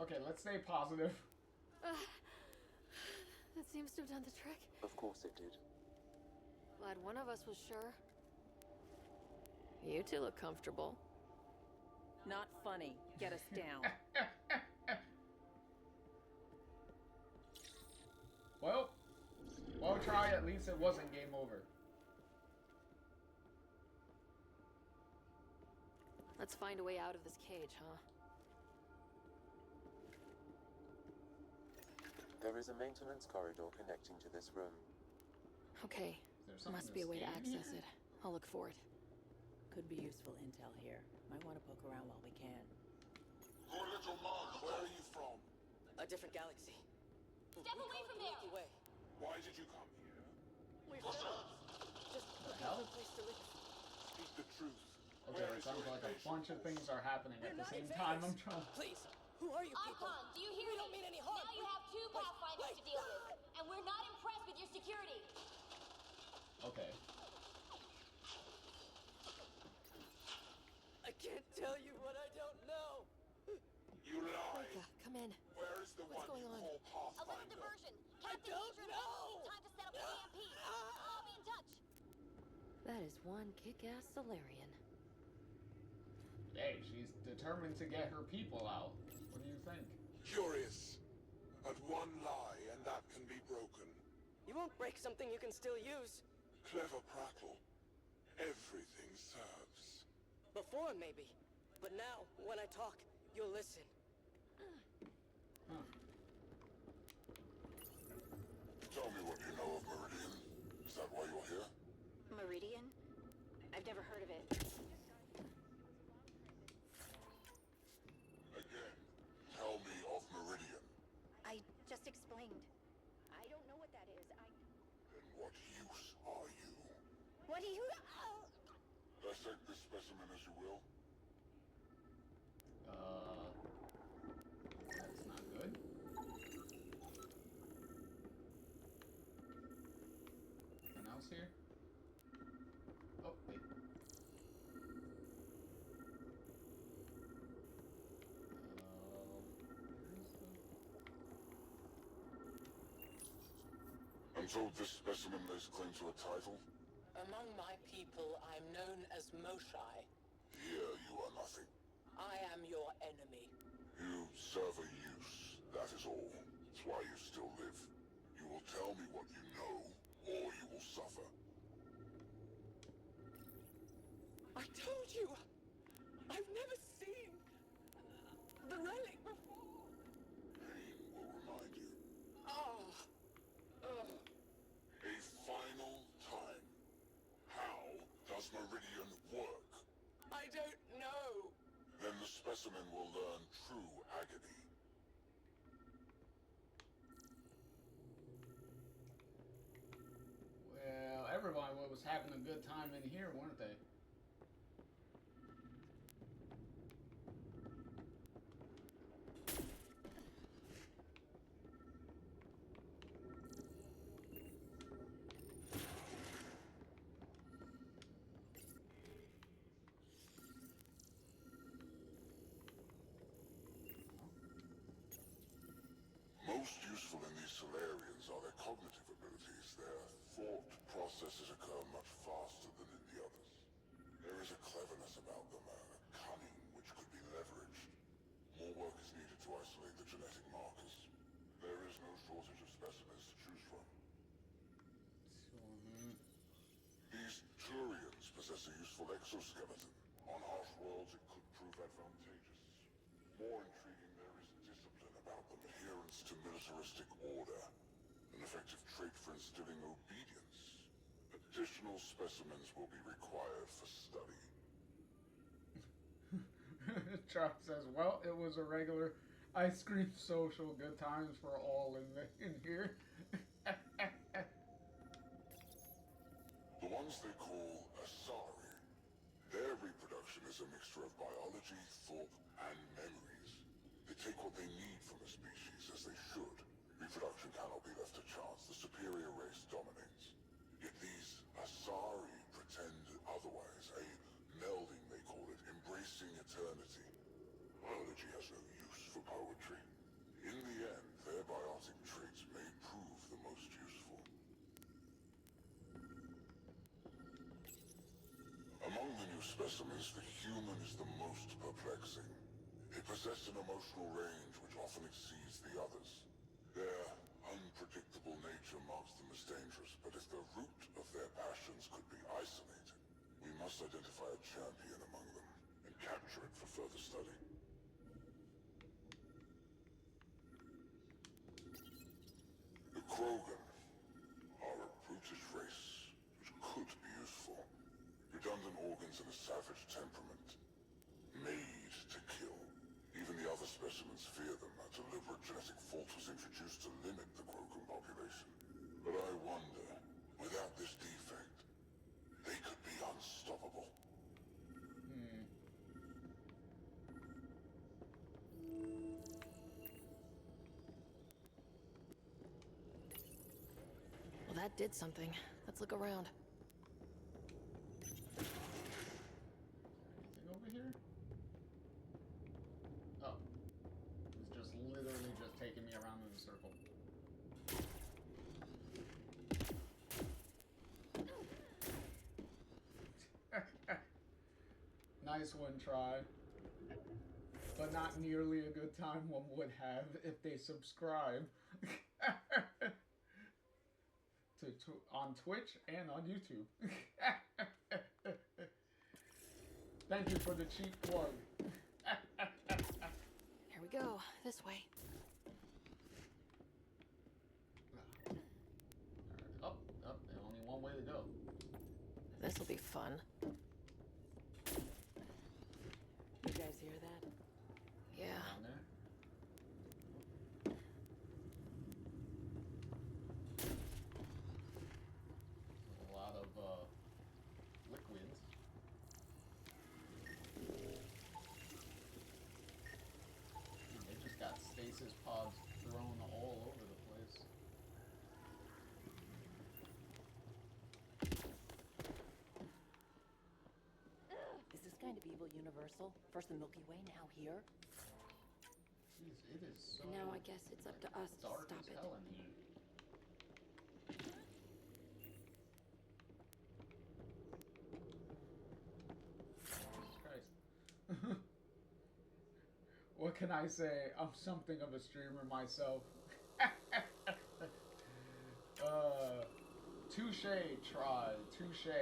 Okay, let's stay positive. That seems to have done the trick. Of course it did. Glad one of us was sure. You two look comfortable. Not funny. Get us down. Well, try. At least it wasn't game over. Let's find a way out of this cage, huh? There is a maintenance corridor connecting to this room. Okay. There must be a way to access it. I'll look for it. Could be useful intel here. Might want to poke around while we can. Good little mug, where are you from? A different galaxy. Step away from there! Milky Way. Why did you come here? We're friends. Just looking for a place to live. Speak the truth. Okay, it sounds like a bunch of things are happening at the same time. I'm trying. Please, who are you people? Archon, do you hear We me? don't mean any harm. Now you have 2 Pathfinders to deal with, and we're not impressed with your security. Okay. I can't tell you what I don't know. You lie. Rika, come in. Where is the What's one going you on? call A little Pathfinder? diversion. I Captain don't Major know. Time to set up an EMP. I'll be in touch. That is one kick-ass Solarian. Hey, she's determined to get her people out. What do you think? Curious. But one lie and that can be broken. You won't break something you can still use. Clever prattle. Everything serves. Before, maybe. But now, when I talk, you'll listen. Tell me what you know of Meridian. Is that why you're here? Meridian? I've never heard of it. Again, tell me of Meridian. I just explained. I don't know what that is. Then what use are you? What do you... Dissect this specimen as you will. That's not good. Anything else here? Oh, wait. I'm told this specimen lays claim to a title. Among my people, I'm known as Moshai. Here you are nothing. I am your enemy. You serve a use, that is all. It's why you still live. You will tell me what you know, or you will suffer. I told you! I've never seen the relic before! Pain will remind you. Oh. A final time. How does Meridian work? I don't know. Then the specimen will learn true agony. Well, everyone was having a good time in here, weren't they? Most useful in these Solarians are their cognitive abilities. Their thought processes occur much faster than in the others. There is a cleverness about them, a cunning which could be leveraged. More work is needed to isolate the genetic markers. There is no shortage of specimens to choose from. These Turians possess a useful exoskeleton. On harsh worlds, it could prove advantageous. More intriguing, there is discipline about them, adherence to militaristic order, an effective trait for instilling obedience. Additional specimens will be required for study. Chuck says, well, it was a regular ice cream social, good times for all in here. The ones they call Asari. Their reproduction is a mixture of biology, thought, and memories. They take what they need from a species, as they should. Reproduction cannot be left to chance. The superior race dominates. Yet these Asari pretend otherwise. A melding, they call it, embracing eternity. Biology has no use for poetry. In the end, their biotic traits may prove the most useful. Among the new specimens, the human is the most perplexing. They possess an emotional range which often exceeds the others. Their unpredictable nature marks them as dangerous, but if the root of their passions could be isolated, we must identify a champion among them and capture it for further study. The Krogan are a brutish race which could be useful. Redundant organs and a savage temperament. Made to kill. Even the other specimens fear them. A deliberate genetic fault was introduced to limit the Krogan population. But I wonder, without this defect, they could be unstoppable. Well, that did something. Let's look around. Anything over here? Oh. It's just literally just taking me around in a circle. Nice one, try. But not nearly a good time one would have if they subscribe. On Twitch and on YouTube. Thank you for the cheap plug. Here we go. This way. Up, up. Only one way to go. This'll be fun. You guys hear that? Yeah. Down there. A lot of liquids. They just got stasis pods thrown all over the place. Is this kind of evil universal? First the Milky Way, now here? Jeez, it is so Now I guess it's up to us to dark stop as it. hell in here. Jesus Christ. What can I say? I'm something of a streamer myself. Touche, try. Touche.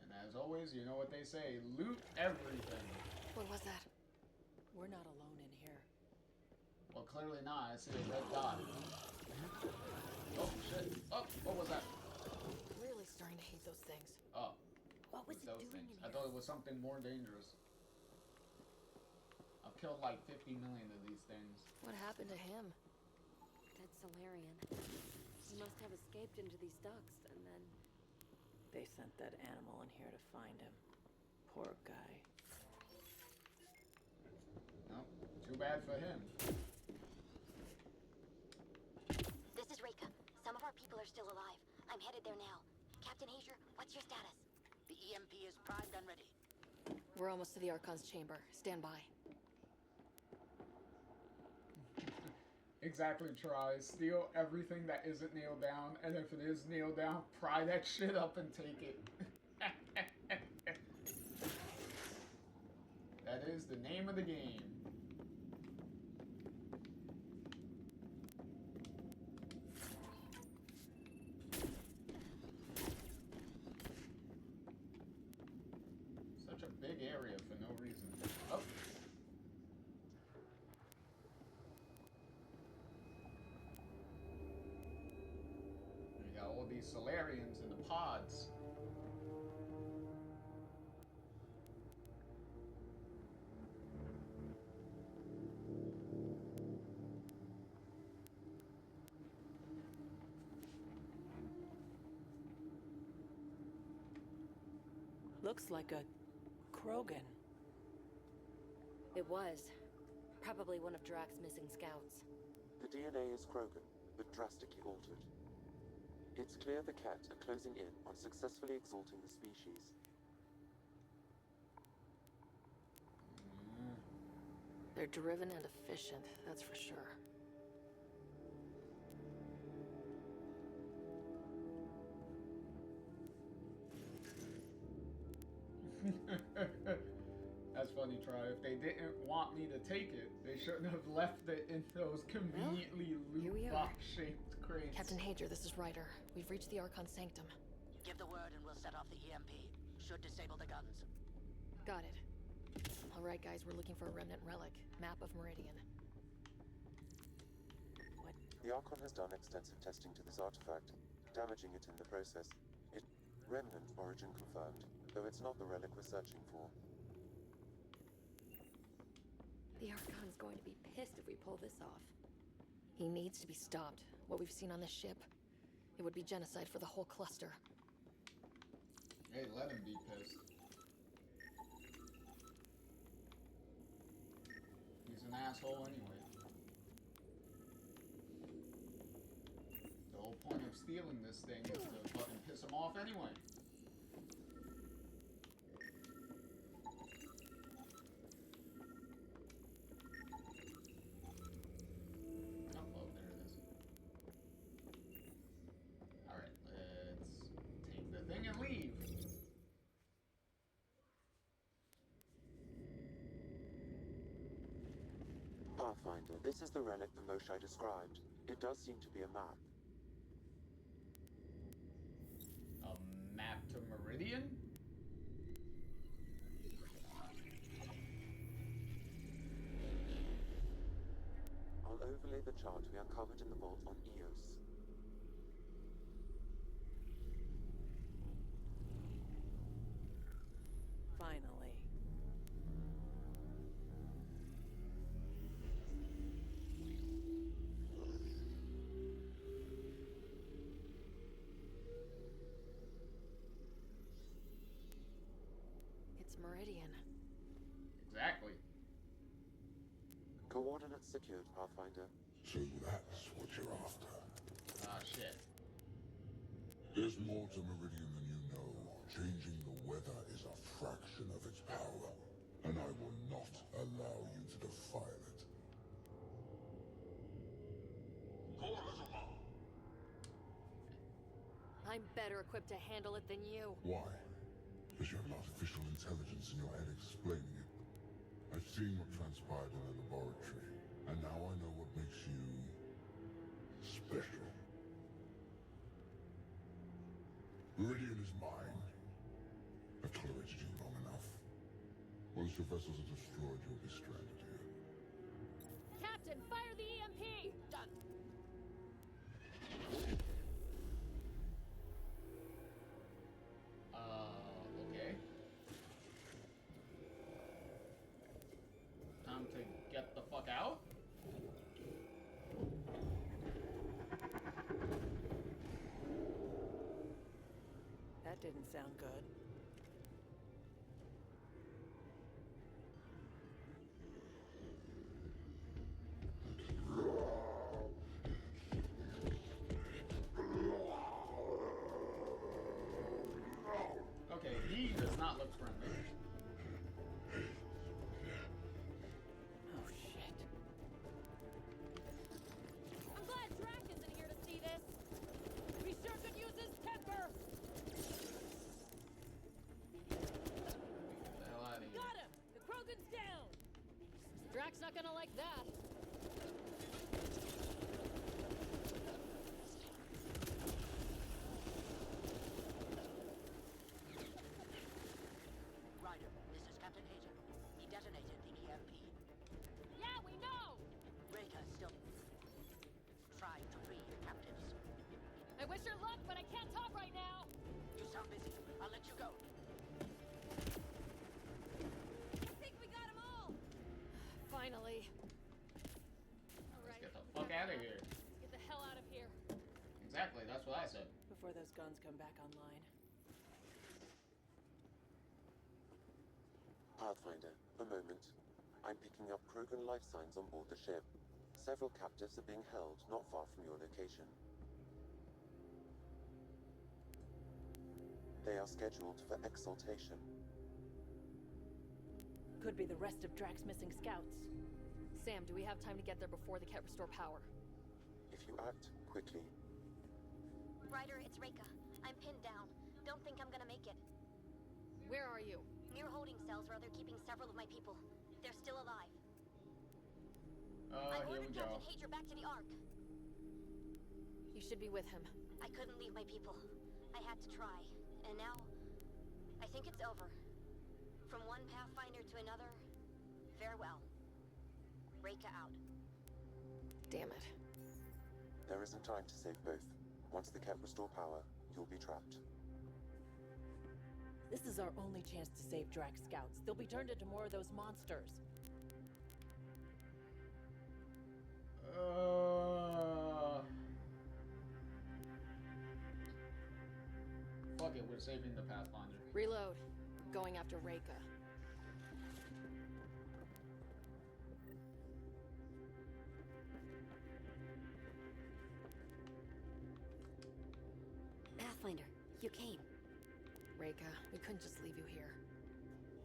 And as always, you know what they say, loot everything. What was that? We're not alone in here. Well, clearly not. I see a red dot. Oh, shit. Oh, what was that? Really starting to hate those things. Oh. What was it Those doing things. in I here? thought it was something more dangerous. I've killed like 50 million of these things. What happened to him? That Solarian. He must have escaped into these ducts, and then... They sent that animal in here to find him. Poor guy. No, too bad for him. This is Reika. Some of our people people are still alive. I'm headed there now. Captain Hager, what's your status? The EMP is primed and ready. We're almost to the Archon's chamber. Stand by. Exactly, try. Steal everything that isn't nailed down, and if it is nailed down, pry that shit up and take it. That is the name of the game. Such a big area for no reason. Oh. We got all these Solarians in the pods. Looks like a Krogan. It was. Probably one of Drax's missing scouts. The DNA is Krogan, but drastically altered. It's clear the Cat are closing in on successfully exalting the species. They're driven and efficient, that's for sure. That's funny, Try. If they didn't want me to take it, they shouldn't have left it in those conveniently loot box-shaped crates. Captain Hager, this is Ryder. We've reached the Archon Sanctum. Give the word and we'll set off the EMP. Should disable the guns. Got it. All right, guys, we're looking for a remnant relic. Map of Meridian. What? The Archon has done extensive testing to this artifact, damaging it in the process. Remnant origin confirmed, though it's not the relic we're searching for. The Archon's going to be pissed if we pull this off. He needs to be stopped. What we've seen on this ship, it would be genocide for the whole cluster. Hey, let him be pissed. He's an asshole anyway. The whole point of stealing this thing is to fucking piss him off anyway. Pathfinder, this is the relic the Moshai described. It does seem to be a map. A map to Meridian? I'll overlay the chart we uncovered in the vault on Eos. Finally. It's Meridian. Exactly. Coordinates secured, Pathfinder. So that's what you're after. Ah, shit. There's more to Meridian than you know. Changing the weather is a fraction of its power, and I will not allow you to defile it. I'm better equipped to handle it than you. Why? Because you have an artificial intelligence in your head explaining it. I've seen what transpired in the laboratory, and now I know what makes you special. Meridian is mine. I've tolerated you long enough. Once your vessels are destroyed, you'll be stranded here. Captain, fire the EMP! Done. Okay. Time to get the fuck out? That didn't sound good. Wish her luck, but I can't talk right now. You sound busy. I'll let you go. I think we got them all. Finally. Let's get the fuck out of here. Let's get the hell out of here. Exactly, that's what I said. Before those guns come back online. Pathfinder, a moment. I'm picking up Krogan life signs on board the ship. Several captives are being held not far from your location. They are scheduled for exaltation. Could be the rest of Drax's missing scouts. Sam, do we have time to get there before the Ket restore power? If you act quickly. Ryder, it's Reika. I'm pinned down. Don't think I'm gonna make it. Where are you? Near holding cells where they're keeping several of my people. They're still alive. I Here we ordered go. Captain Hager back to the Ark. You should be with him. I couldn't leave my people. I had to try. And now, I think it's over. From one Pathfinder to another, farewell. Reika out. Damn it. There isn't time to save both. Once the Ket restore power, you'll be trapped. This is our only chance to save Drax scouts. They'll be turned into more of those monsters. Fuck it, we're saving the Pathfinder. Reload. Going after Reika. Pathfinder, you came. Reika, we couldn't just leave you here.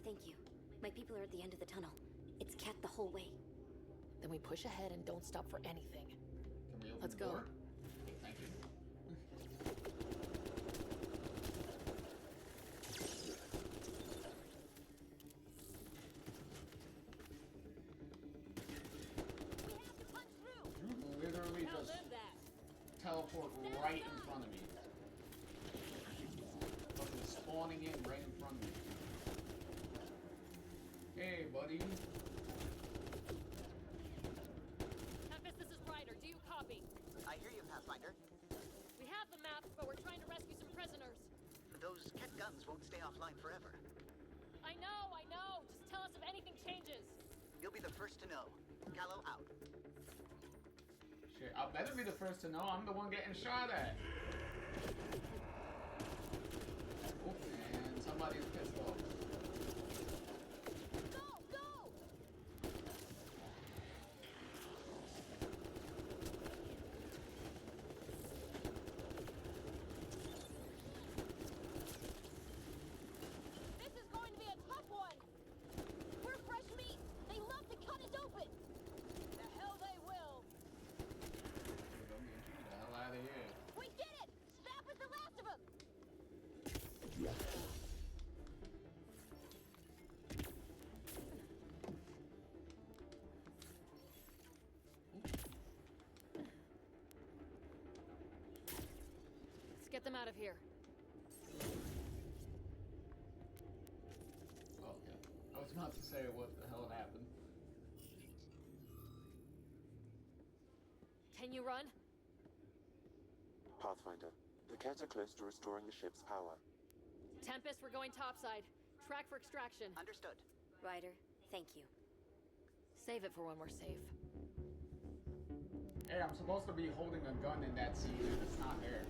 Thank you. My people are at the end of the tunnel. It's Ket the whole way. Then we push ahead and don't stop for anything. Can we open Let's the go. door? Thank you. We have to punch through. You literally Tell just them that. teleport right in front of me. Fucking spawning in right in front of me. Hey, buddy. Tempest, this is Ryder. Do you copy? I hear you, Pathfinder. We have the map, but we're trying to rescue some prisoners. Those Ket guns won't stay offline forever. I know, I know. Just tell us if anything changes. You'll be the first to know. Callow out. Shit, I better be the first to know. I'm the one getting shot at. Oh, and somebody's pissed off. Go, go! This is going to be a tough one. We're fresh meat. They love to cut us open. The hell they will. Don't get you the hell out of here. We did it! Snap is the last of them! Let's get them out of here. Okay. I was about to say what the hell happened. Can you run? Pathfinder, the Ket are close to restoring the ship's power. Tempest, we're going topside. Track for extraction. Understood. Ryder, thank you. Save it for when we're safe. Hey, I'm supposed to be holding a gun in that scene and it's not there.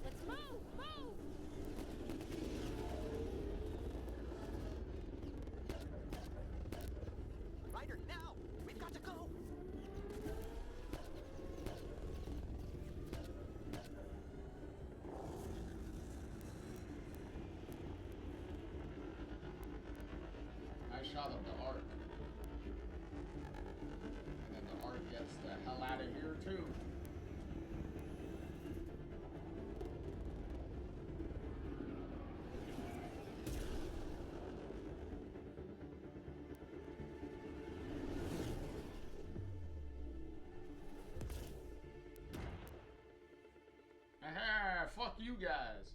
Let's move! Move! Ryder, now! We've got to go! I shot up the Ark. And then the Ark gets the hell out of here too. you guys.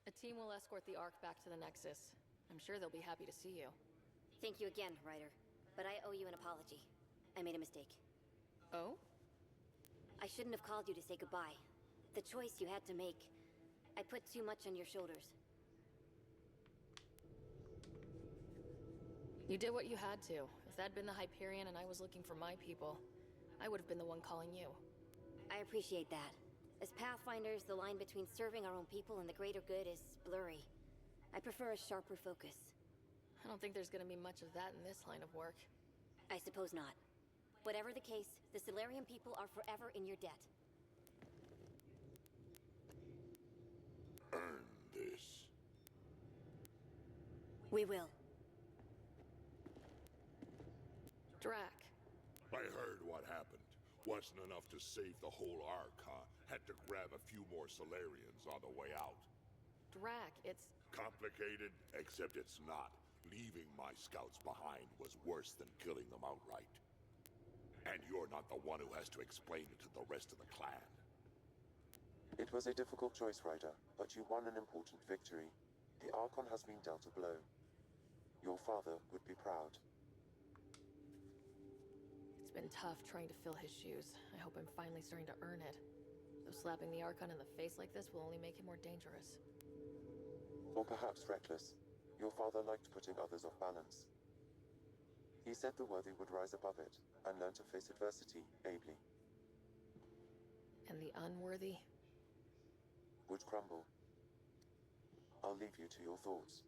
A team will escort the Ark back to the Nexus. I'm sure they'll be happy to see you. Thank you again, Ryder. But I owe you an apology. I made a mistake. Oh? I shouldn't have called you to say goodbye. The choice you had to make. I put too much on your shoulders. You did what you had to. If that'd been the Hyperion and I was looking for my people, I would have been the one calling you. I appreciate that. As Pathfinders, the line between serving our own people and the greater good is blurry. I prefer a sharper focus. I don't think there's gonna be much of that in this line of work. I suppose not. Whatever the case, the Solarian people are forever in your debt. Earn this. We will. Drac. I heard what happened. Wasn't enough to save the whole Ark, huh? Had to grab a few more Solarians on the way out. Drac, it's... Complicated, except it's not. Leaving my scouts behind was worse than killing them outright. And you're not the one who has to explain it to the rest of the clan. It was a difficult choice, Ryder, but you won an important victory. The Archon has been dealt a blow. Your father would be proud. It's been tough trying to fill his shoes. I hope I'm finally starting to earn it. Though slapping the Archon in the face like this will only make him more dangerous. Or perhaps reckless. Your father liked putting others off balance. He said the worthy would rise above it and learn to face adversity ably. And the unworthy? Would crumble. I'll leave you to your thoughts.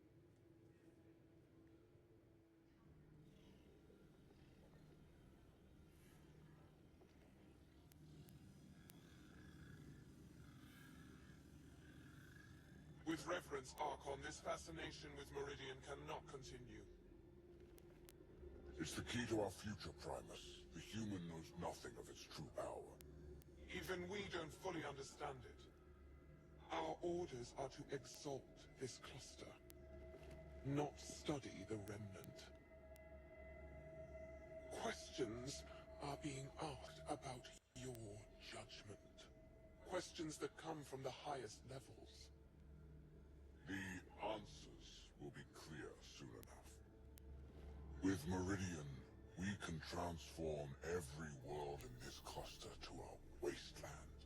With reverence, Archon, this fascination with Meridian cannot continue. It's the key to our future, Primus. The human knows nothing of its true power. Even we don't fully understand it. Our orders are to exalt this cluster, not study the remnant. Questions are being asked about your judgment. Questions that come from the highest levels. The answers will be clear soon enough. With Meridian, we can transform every world in this cluster to a wasteland.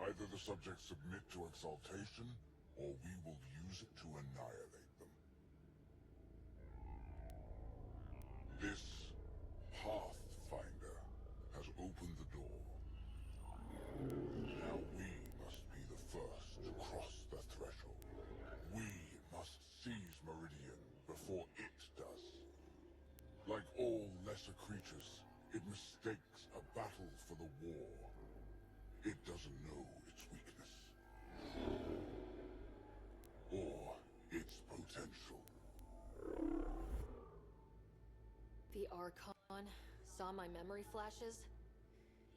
Either the subjects submit to exaltation, or we will use it to annihilate them. This Pathfinder has opened the door. Now we must be the first to cross the threshold. We must seize Meridian before it does. Like all lesser creatures, it mistakes a battle for the war. It doesn't know its weakness. Or its potential. The Archon saw my memory flashes?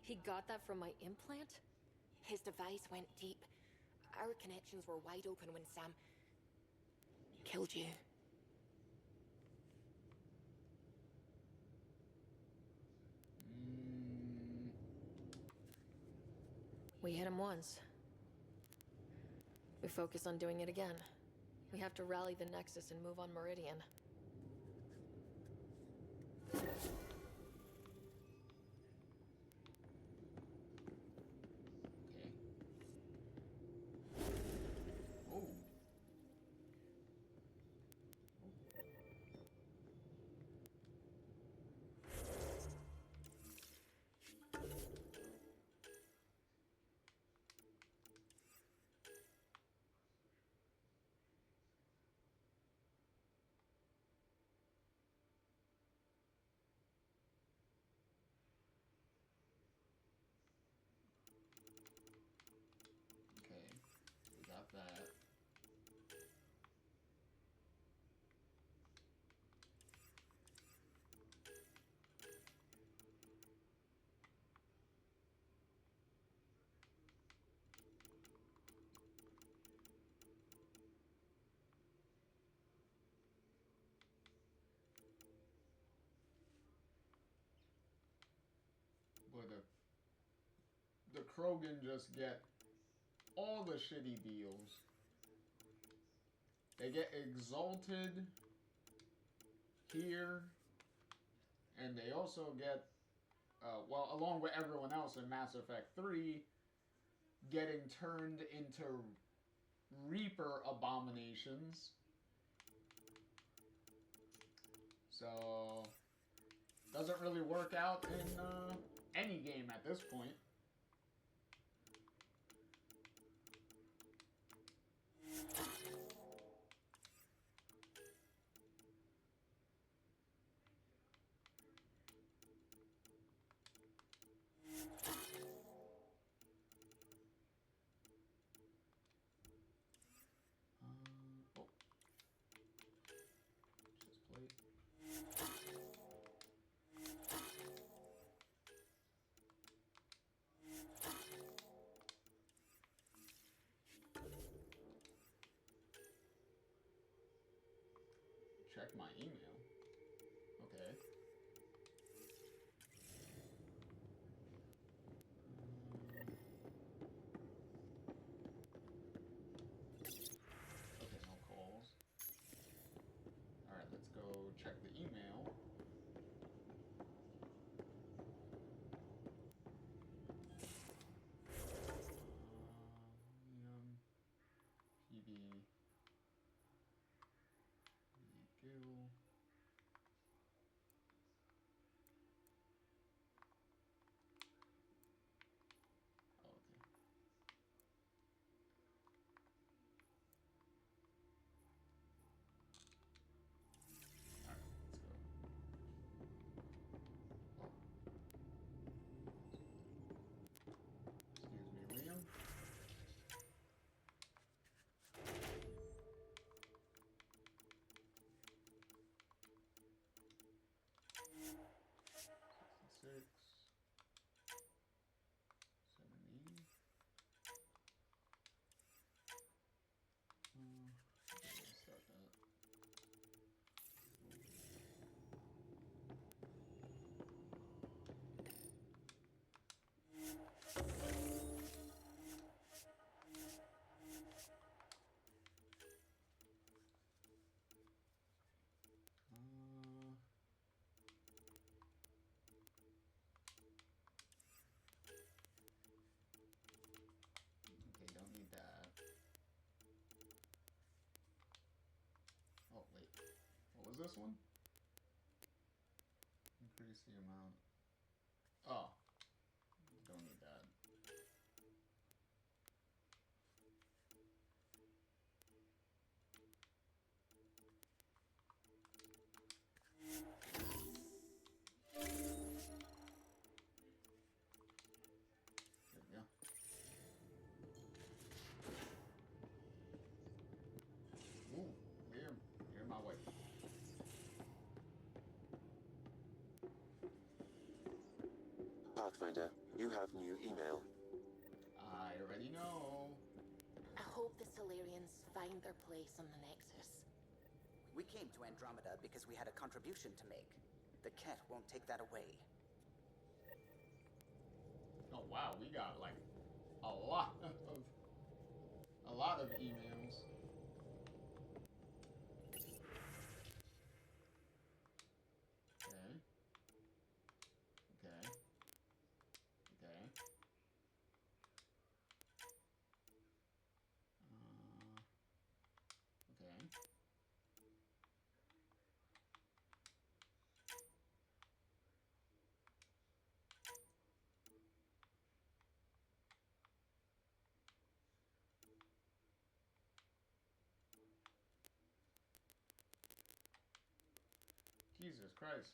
He got that from my implant? His device went deep. Our connections were wide open when Sam... killed you. We hit him once. We focus on doing it again. We have to rally the Nexus and move on Meridian. That. the Krogan just get all the shitty deals. They get exalted here, and they also get, well, along with everyone else in Mass Effect 3, getting turned into Reaper abominations. So, doesn't really work out in any game at this point. Oh. Just plate. Check my email. Okay. Okay, no calls. Alright, let's go check the email. PB. Gill. Oh, okay. Alright, let's go. Excuse me, Liam. Six, 70. Start that. Okay, don't need that. Oh, wait. What was this one? Increase the amount. Oh. Don't need that. There we go. Ooh, Liam, you're in my way. Pathfinder, you have new email. I already know. I hope the Solarians find their place on the Nexus. We came to Andromeda because we had a contribution to make. The Ket won't take that away. Oh wow, we got like a lot of emails. Okay. Okay. Okay. Okay. Jesus Christ.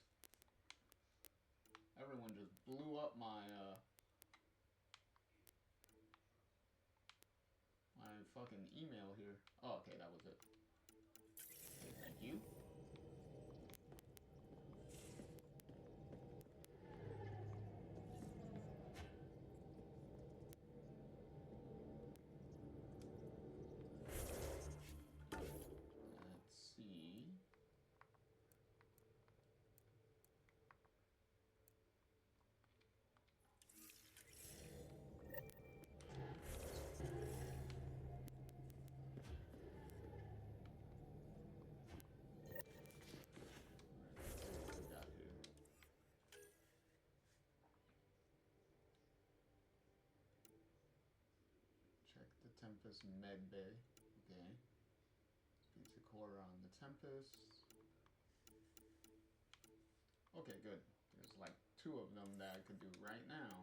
Everyone just blew up my my fucking email here. Oh, okay, that was it. Okay, thank you. Let's see. Tempest med bay. Okay. Pizza core on the Tempest. Okay, good. There's like 2 of them that I could do right now.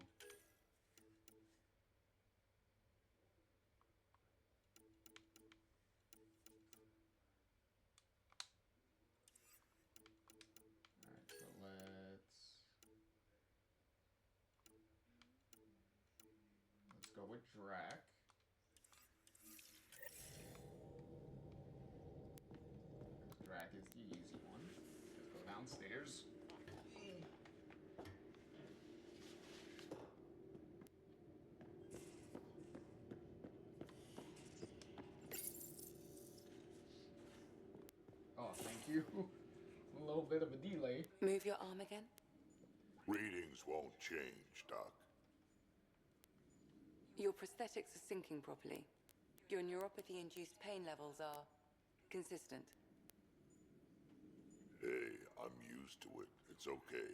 Alright, so let's go with Drac. Drac is the easy one. Let's go downstairs. Oh, thank you. A little bit of a delay. Move your arm again. Readings won't change, Doc. Your prosthetics are syncing properly. Your neuropathy-induced pain levels are consistent. Hey, I'm used to it. It's okay.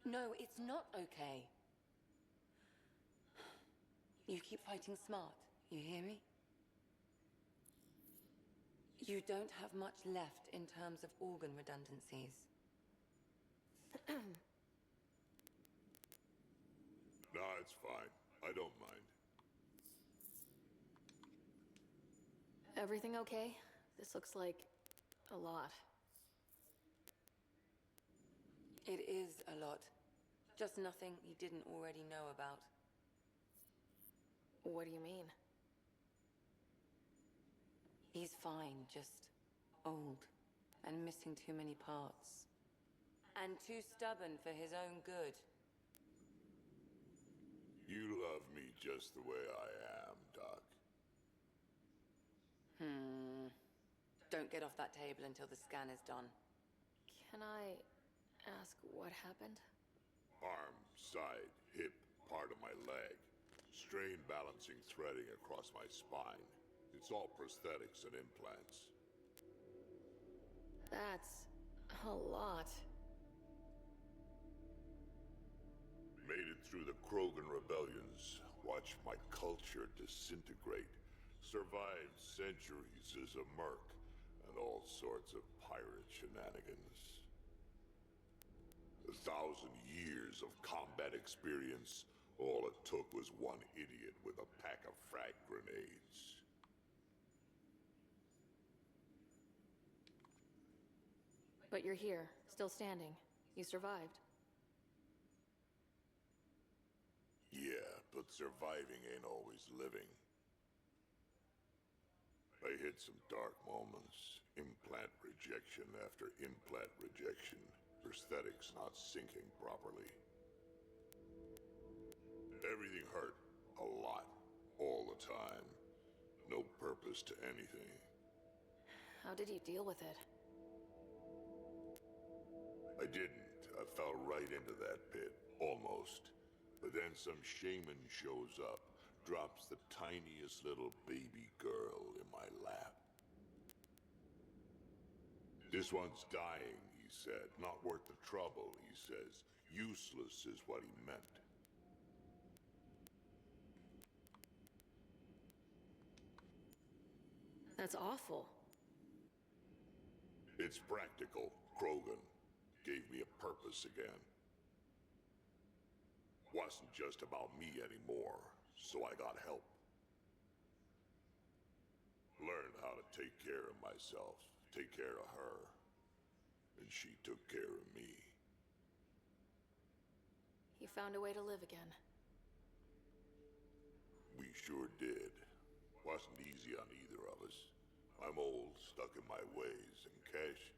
No, it's not okay. You keep fighting smart, you hear me? You don't have much left in terms of organ redundancies. Nah, it's fine. I don't mind. Everything okay? This looks like a lot. It is a lot. Just nothing you didn't already know about. What do you mean? He's fine, just old and missing too many parts. And too stubborn for his own good. You love me just the way I am, Doc. Don't get off that table until the scan is done. Can I ask what happened? Arm, side, hip, part of my leg. Strain balancing threading across my spine. It's all prosthetics and implants. That's a lot. Made it through the Krogan rebellions. Watched my culture disintegrate. Survived centuries as a merc. And all sorts of pirate shenanigans. 1,000 years of combat experience. All it took was one idiot with a pack of frag grenades. But you're here, still standing. You survived. Yeah, but surviving ain't always living. I hit some dark moments. Implant rejection after implant rejection. Prosthetics not syncing properly. Everything hurt. A lot. All the time. No purpose to anything. How did you deal with it? I didn't. I fell right into that pit. Almost. But then some shaman shows up. Drops the tiniest little baby girl in my lap. This one's dying, he said. Not worth the trouble, he says. Useless is what he meant. That's awful. It's practical. Krogan gave me a purpose again. Wasn't just about me anymore, so I got help. Learned how to take care of myself, take care of her. And she took care of me. You found a way to live again. We sure did. Wasn't easy on either of us. I'm old, stuck in my ways, and Cash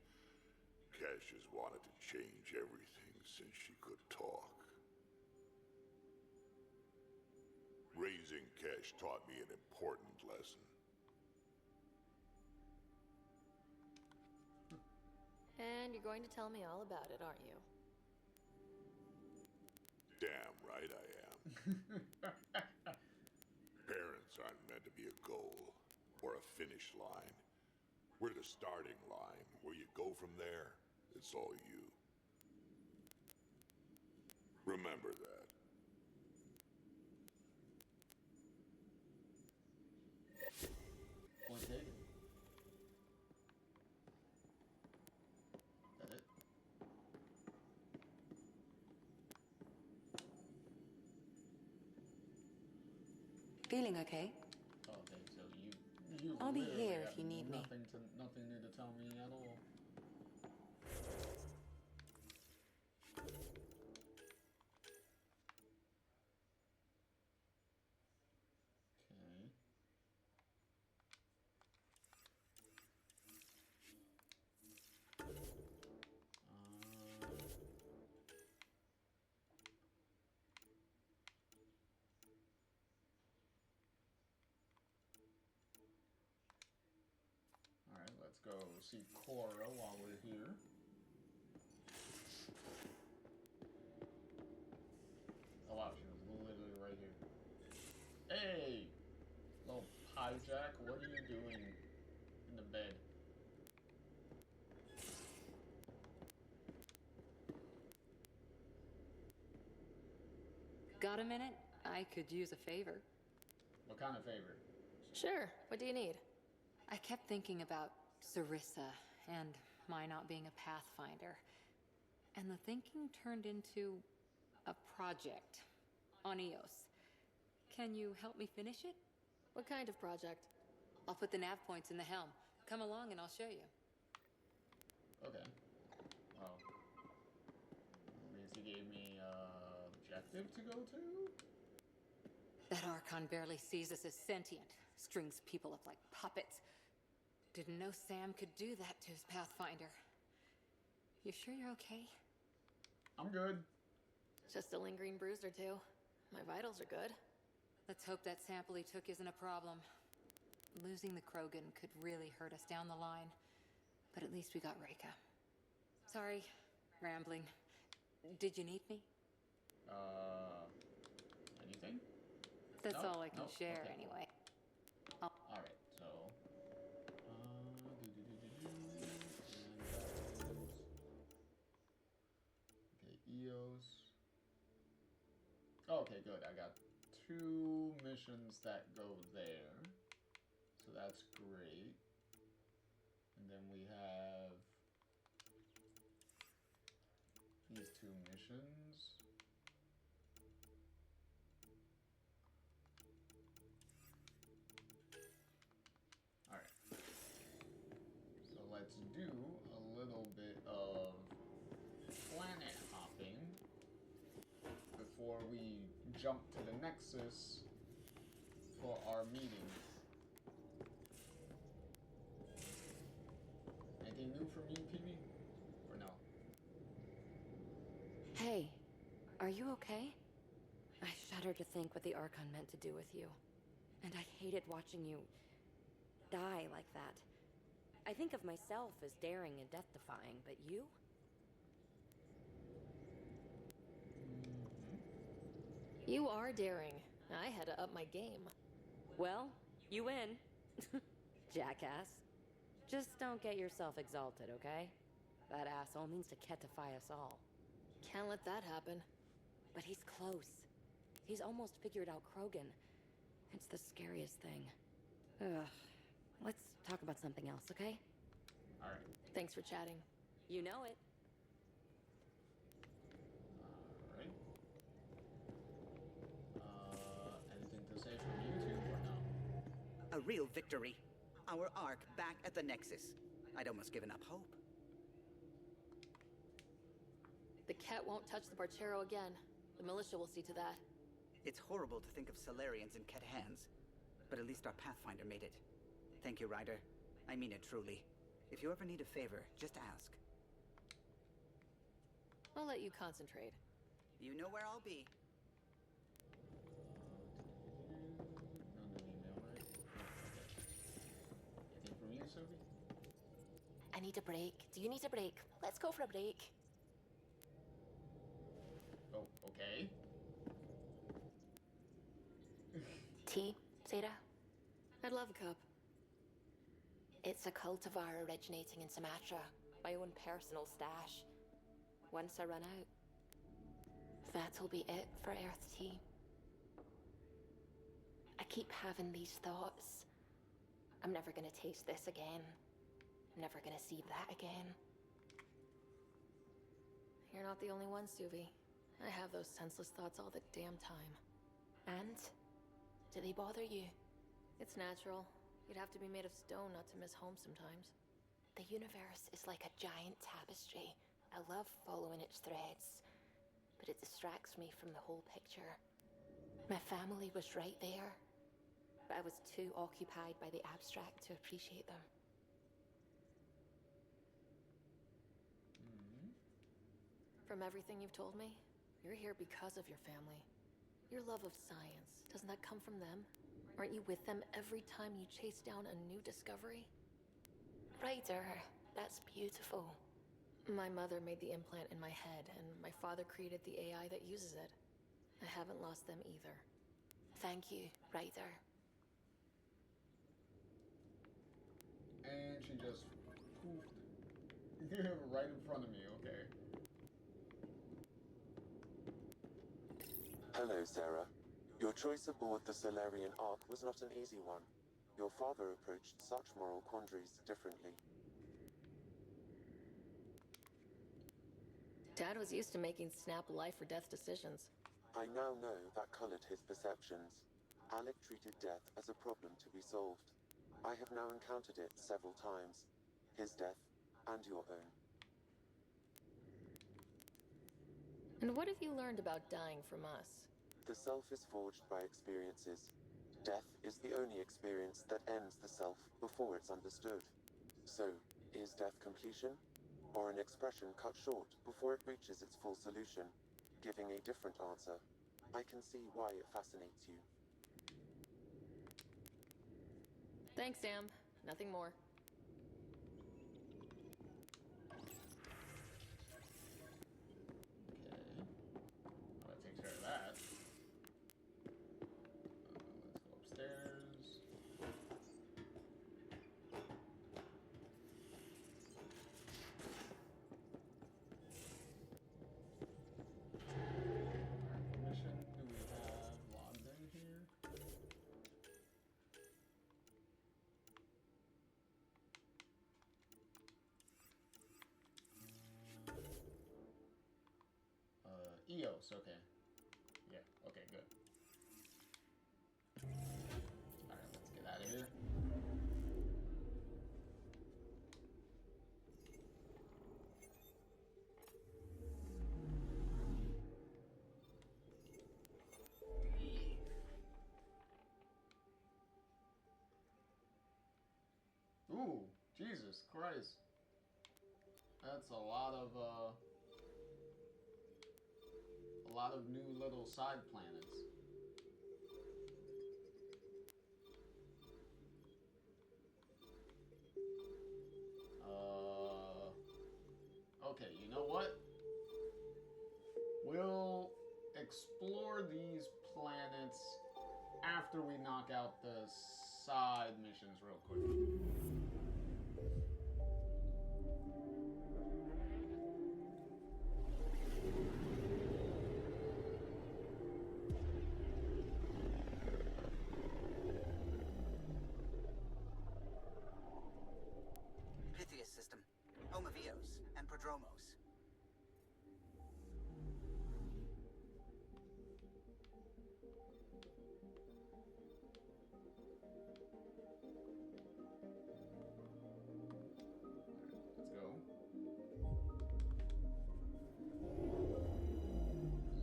has wanted to change everything since she could talk. Raising Cash taught me an important lesson. And you're going to tell me all about it, aren't you? Damn right I am. Parents aren't meant to be a goal or a finish line. We're the starting line. Where you go from there, it's all you. Remember that. Feeling okay? Okay, so you I'll be literally here have if you need me. nothing new to tell me at all. Okay. Alright, let's go see Cora while we're here. Oh wow, she was literally right here. Hey! Little pie jack, what are you doing in the bed? Got a minute? I could use a favor. What kind of favor? Sure, what do you need? I kept thinking about Sarissa and my not being a Pathfinder. And the thinking turned into a project on Eos. Can you help me finish it? What kind of project? I'll put the nav points in the helm. Come along and I'll show you. Okay. Well, at least he gave me objective to go to? That Archon barely sees us as sentient. Strings people up like puppets. Didn't know Sam could do that to his Pathfinder. You sure you're okay? I'm good. Just a lingering bruise or two. My vitals are good. Let's hope that sample he took isn't a problem. Losing the Krogan could really hurt us down the line. But at least we got Reika. Sorry, rambling. Did you need me? Anything? That's No? all I can Nope. share Okay, cool. anyway. Alright, so... Okay, EOS. Okay, good. I got 2 missions that go there. So that's great. And then we have these 2 missions. Alright. So let's do a little bit of planet hopping before we jump to the Nexus for our meeting. Anything new from you, PB? Or no? Hey, are you okay? I shudder to think what the Archon meant to do with you. And I hated watching you die like that. I think of myself as daring and death-defying, but you? You are daring. I had to up my game. Well, you win. Jackass. Just don't get yourself exalted, okay? That asshole means to ketify us all. Can't let that happen. But he's close. He's almost figured out Krogan. It's the scariest thing. Ugh. Let's talk about something else, okay? Alright. Thanks for chatting. You know it. Alright. Anything to say from you two or no? A real victory. Our Ark back at the Nexus. I'd almost given up hope. The Ket won't touch the Parchero again. The militia will see to that. It's horrible to think of Solarians in Ket hands, but at least our Pathfinder made it. Thank you, Ryder. I mean it truly. If you ever need a favor, just ask. I'll let you concentrate. You know where I'll be. None email, right? Anything from you, Sophie? I need a break. Do you need a break? Let's go for a break. Oh, okay. Tea, Zeta? I'd love a cup. It's a cultivar originating in Sumatra. My own personal stash. Once I run out, that'll be it for Earth tea. I keep having these thoughts. I'm never gonna taste this again. I'm never gonna see that again. You're not the only one, Suvi. I have those senseless thoughts all the damn time. And Do they bother you? It's natural. You'd have to be made of stone not to miss home sometimes. The universe is like a giant tapestry. I love following its threads, but it distracts me from the whole picture. My family was right there, but I was too occupied by the abstract to appreciate them. From everything you've told me, you're here because of your family. Your love of science, doesn't that come from them? Aren't you with them every time you chase down a new discovery? Ryder, that's beautiful. My mother made the implant in my head, and my father created the AI that uses it. I haven't lost them either. Thank you, Ryder. And she just poofed right in front of me, okay. Hello, Sarah. Your choice aboard the Solarian Ark was not an easy one. Your father approached such moral quandaries differently. Dad was used to making snap life or death decisions. I now know that colored his perceptions. Alec treated death as a problem to be solved. I have now encountered it several times. His death and your own. And what have you learned about dying from us? The self is forged by experiences. Death is the only experience that ends the self before it's understood. So, is death completion? Or an expression cut short before it reaches its full solution, giving a different answer? I can see why it fascinates you. Thanks, Sam. Nothing more. Okay. Well, that takes care of that. Let's go upstairs. What mission do we have logged in here? EOS, okay. Yeah, okay, good. Alright, let's get out of here. Ooh, Jesus Christ. That's a lot of new little side planets. Okay, you know what? We'll explore these planets after we knock out the side missions real quick. Pythias system, home of Eos and Prodromos. Let's go.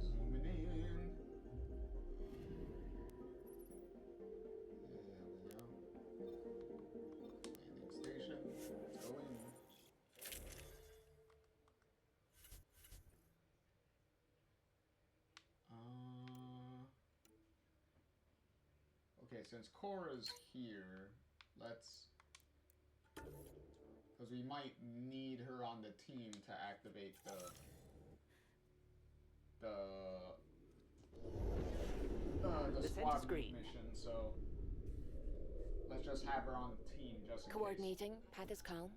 Zooming in. There we go. Landing station. Let's go in. Okay, since Cora's here, let's... Because we might need her on the team to activate the squad meet mission, so let's just have her on the team just in case. Coordinating. Path is calm.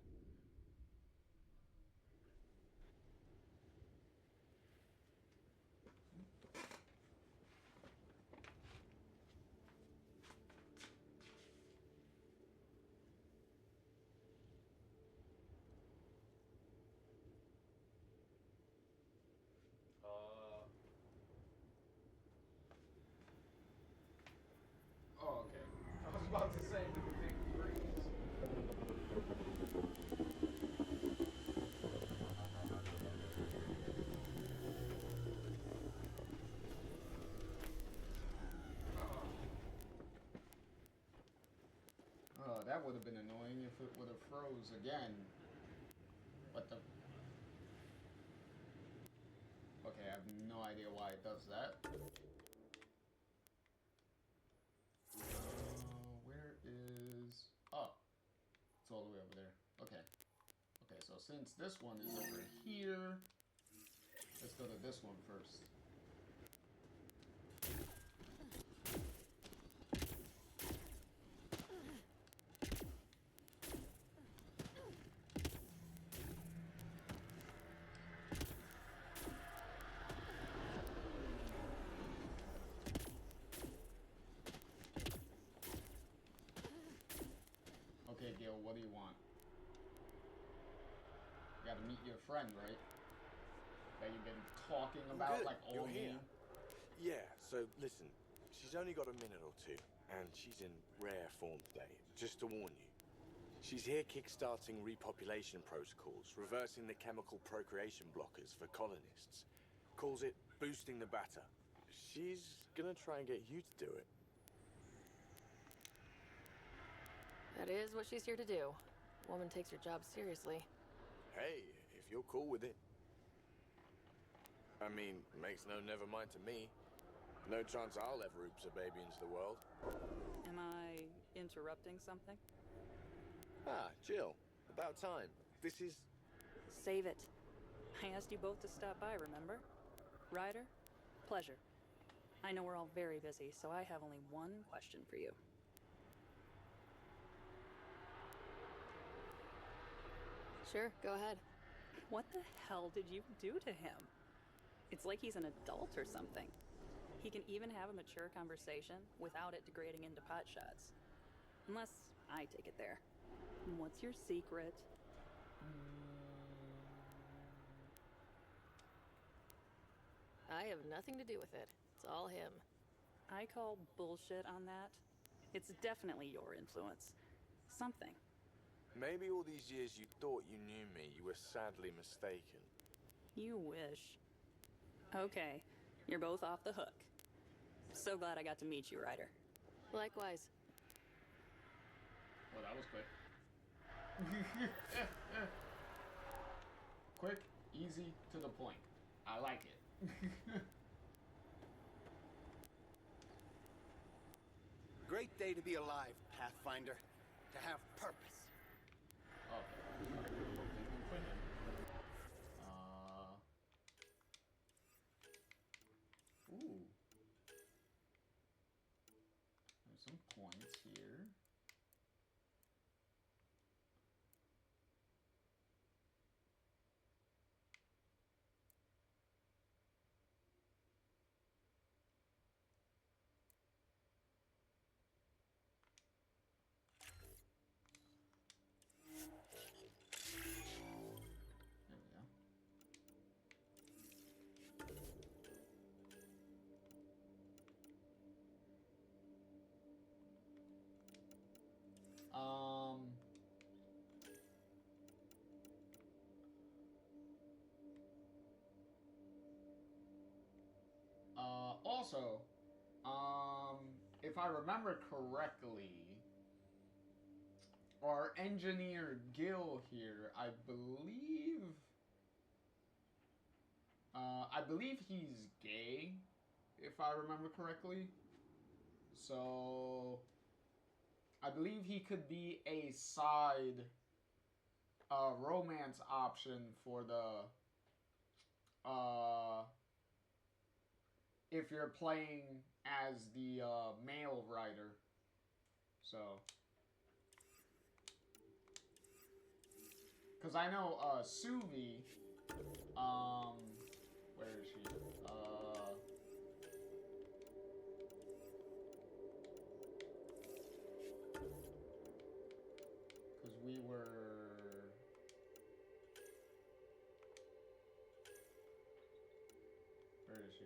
would have been annoying if it would have froze again. What the... Okay, I have no idea why it does that. Where is... Oh. It's all the way over there. Okay. Okay, so since this one is over here, let's go to this one first. Okay, Gil, what do you want? You gotta meet your friend, right? That you've been talking about Good. like all You're here. game. Yeah, so listen, she's only got a minute or two, and she's in rare form today. Just to warn you. She's here kickstarting repopulation protocols, reversing the chemical procreation blockers for colonists. Calls it boosting the batter. She's gonna try and get you to do it. That is what she's here to do. Woman takes her job seriously. Hey, if you're cool with it. I mean, makes no never mind to me. No chance I'll ever oops a baby into the world. Am I interrupting something? Ah, Jill. About time. This is... Save it. I asked you both to stop by, remember? Ryder, pleasure. I know we're all very busy, so I have only one question for you. Sure, go ahead. What the hell did you do to him? It's like he's an adult or something. He can even have a mature conversation without it degrading into pot shots. Unless I take it there. What's your secret? I have nothing to do with it. It's all him. I call bullshit on that. It's definitely your influence. Something. Maybe all these years you thought you knew me, you were sadly mistaken. You wish. Okay, you're both off the hook. So glad I got to meet you, Ryder. Likewise. Well, that was quick. Quick, easy, to the point. I like it. Great day to be alive, Pathfinder. To have purpose. Okay. Ooh. There's some points here. Also, if I remember correctly, our engineer Gil here, I believe he's gay, if I remember correctly. So, I believe he could be a side romance option for the if you're playing as the male writer. So, because I know Suvi, where is she? Because we were... Where is she?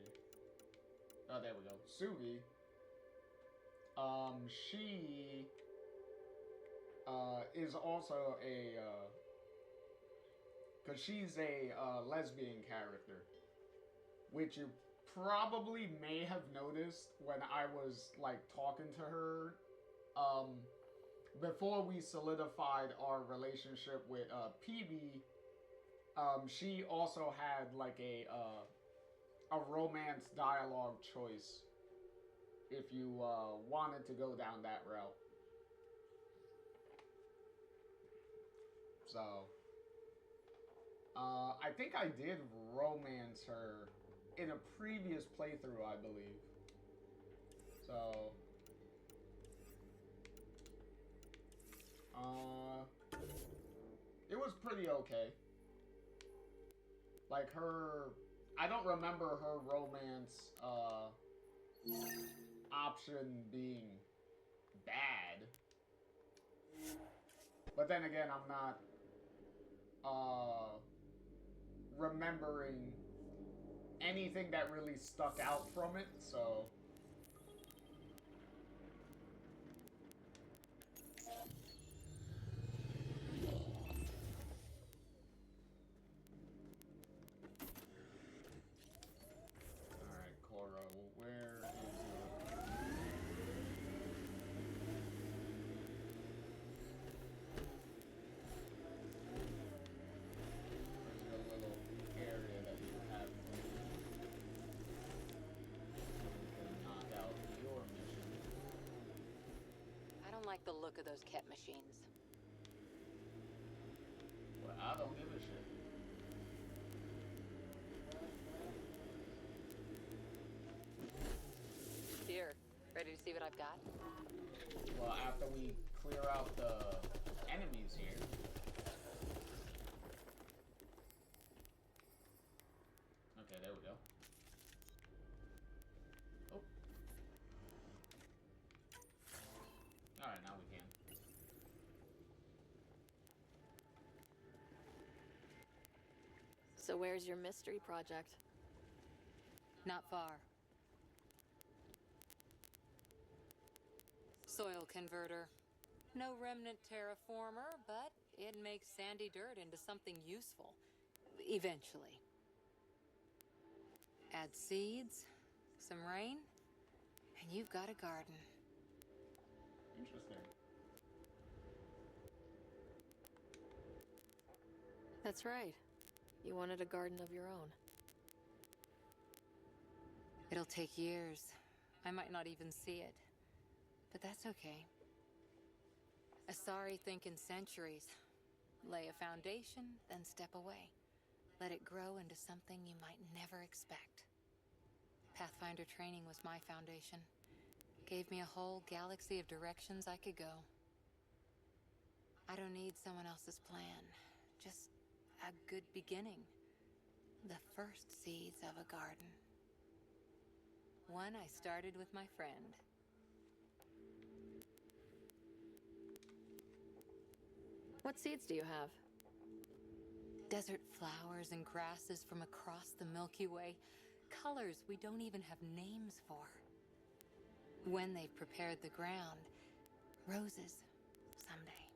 Oh, there we go. Suvi. She is also a because she's a lesbian character, which you probably may have noticed when I was like talking to her before we solidified our relationship with PB, she also had like a romance dialogue choice if you wanted to go down that route. So, I think I did romance her in a previous playthrough, I believe. So, it was pretty okay. Like her, I don't remember her romance option being bad. But then again, I'm not remembering anything that really stuck out from it, so. Alright, Cora, where is your... Where's the little area that you have for me? To knock out your mission. I don't like the look of those Ket machines. Well, I don't give a shit. Here, ready to see what I've got? Well, after we clear out the enemies here. Okay, there we go. Oh. Alright, now we can. So where's your mystery project? Not far. Soil converter. No remnant terraformer, but it makes sandy dirt into something useful. Eventually. Add seeds, some rain, and you've got a garden. Interesting. That's right. You wanted a garden of your own. It'll take years. I might not even see it. But that's okay. Asari think in centuries. Lay a foundation, then step away. Let it grow into something you might never expect. Pathfinder training was my foundation. Gave me a whole galaxy of directions I could go. I don't need someone else's plan. Just a good beginning. The first seeds of a garden. One I started with my friend. What seeds do you have? Desert flowers and grasses from across the Milky Way. Colors we don't even have names for. When they've prepared the ground, roses someday.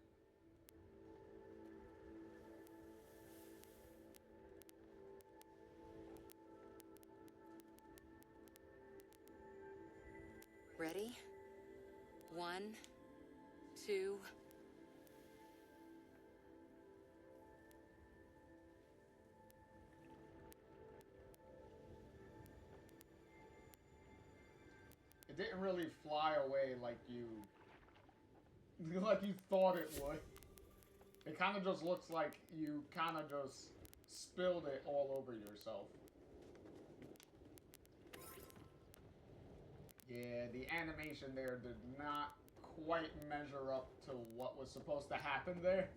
Ready? 1, 2... It didn't really fly away like you thought it would. It kind of just looks like you kind of just spilled it all over yourself. Yeah, the animation there did not quite measure up to what was supposed to happen there.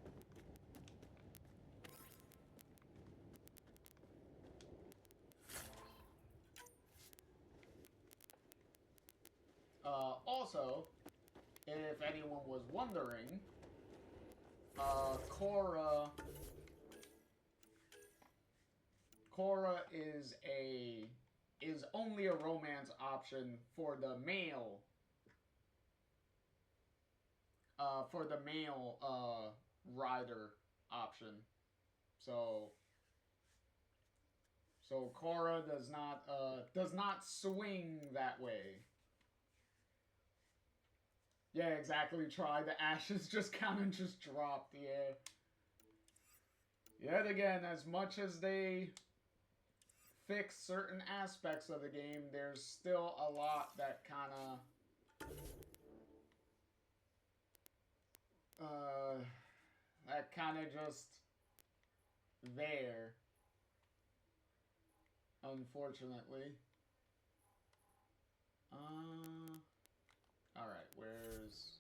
Also, if anyone was wondering, Cora is only a romance option for the male rider option. So Cora does not swing that way. Yeah, exactly. Try. The ashes just kind of just dropped. Yeah. Yet again, as much as they fix certain aspects of the game, there's still a lot that kind of just there, unfortunately. All right, where's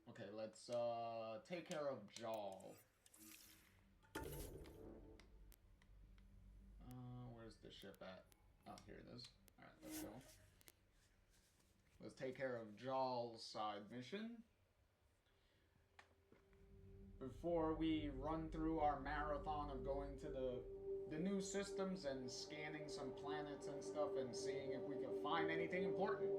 okay, let's take care of Jaw. Where's the ship at? Oh, here it is. All right, let's go. Let's take care of Jaw's side mission before we run through our marathon of going to the new systems and scanning some planets and stuff and seeing if we can find anything important.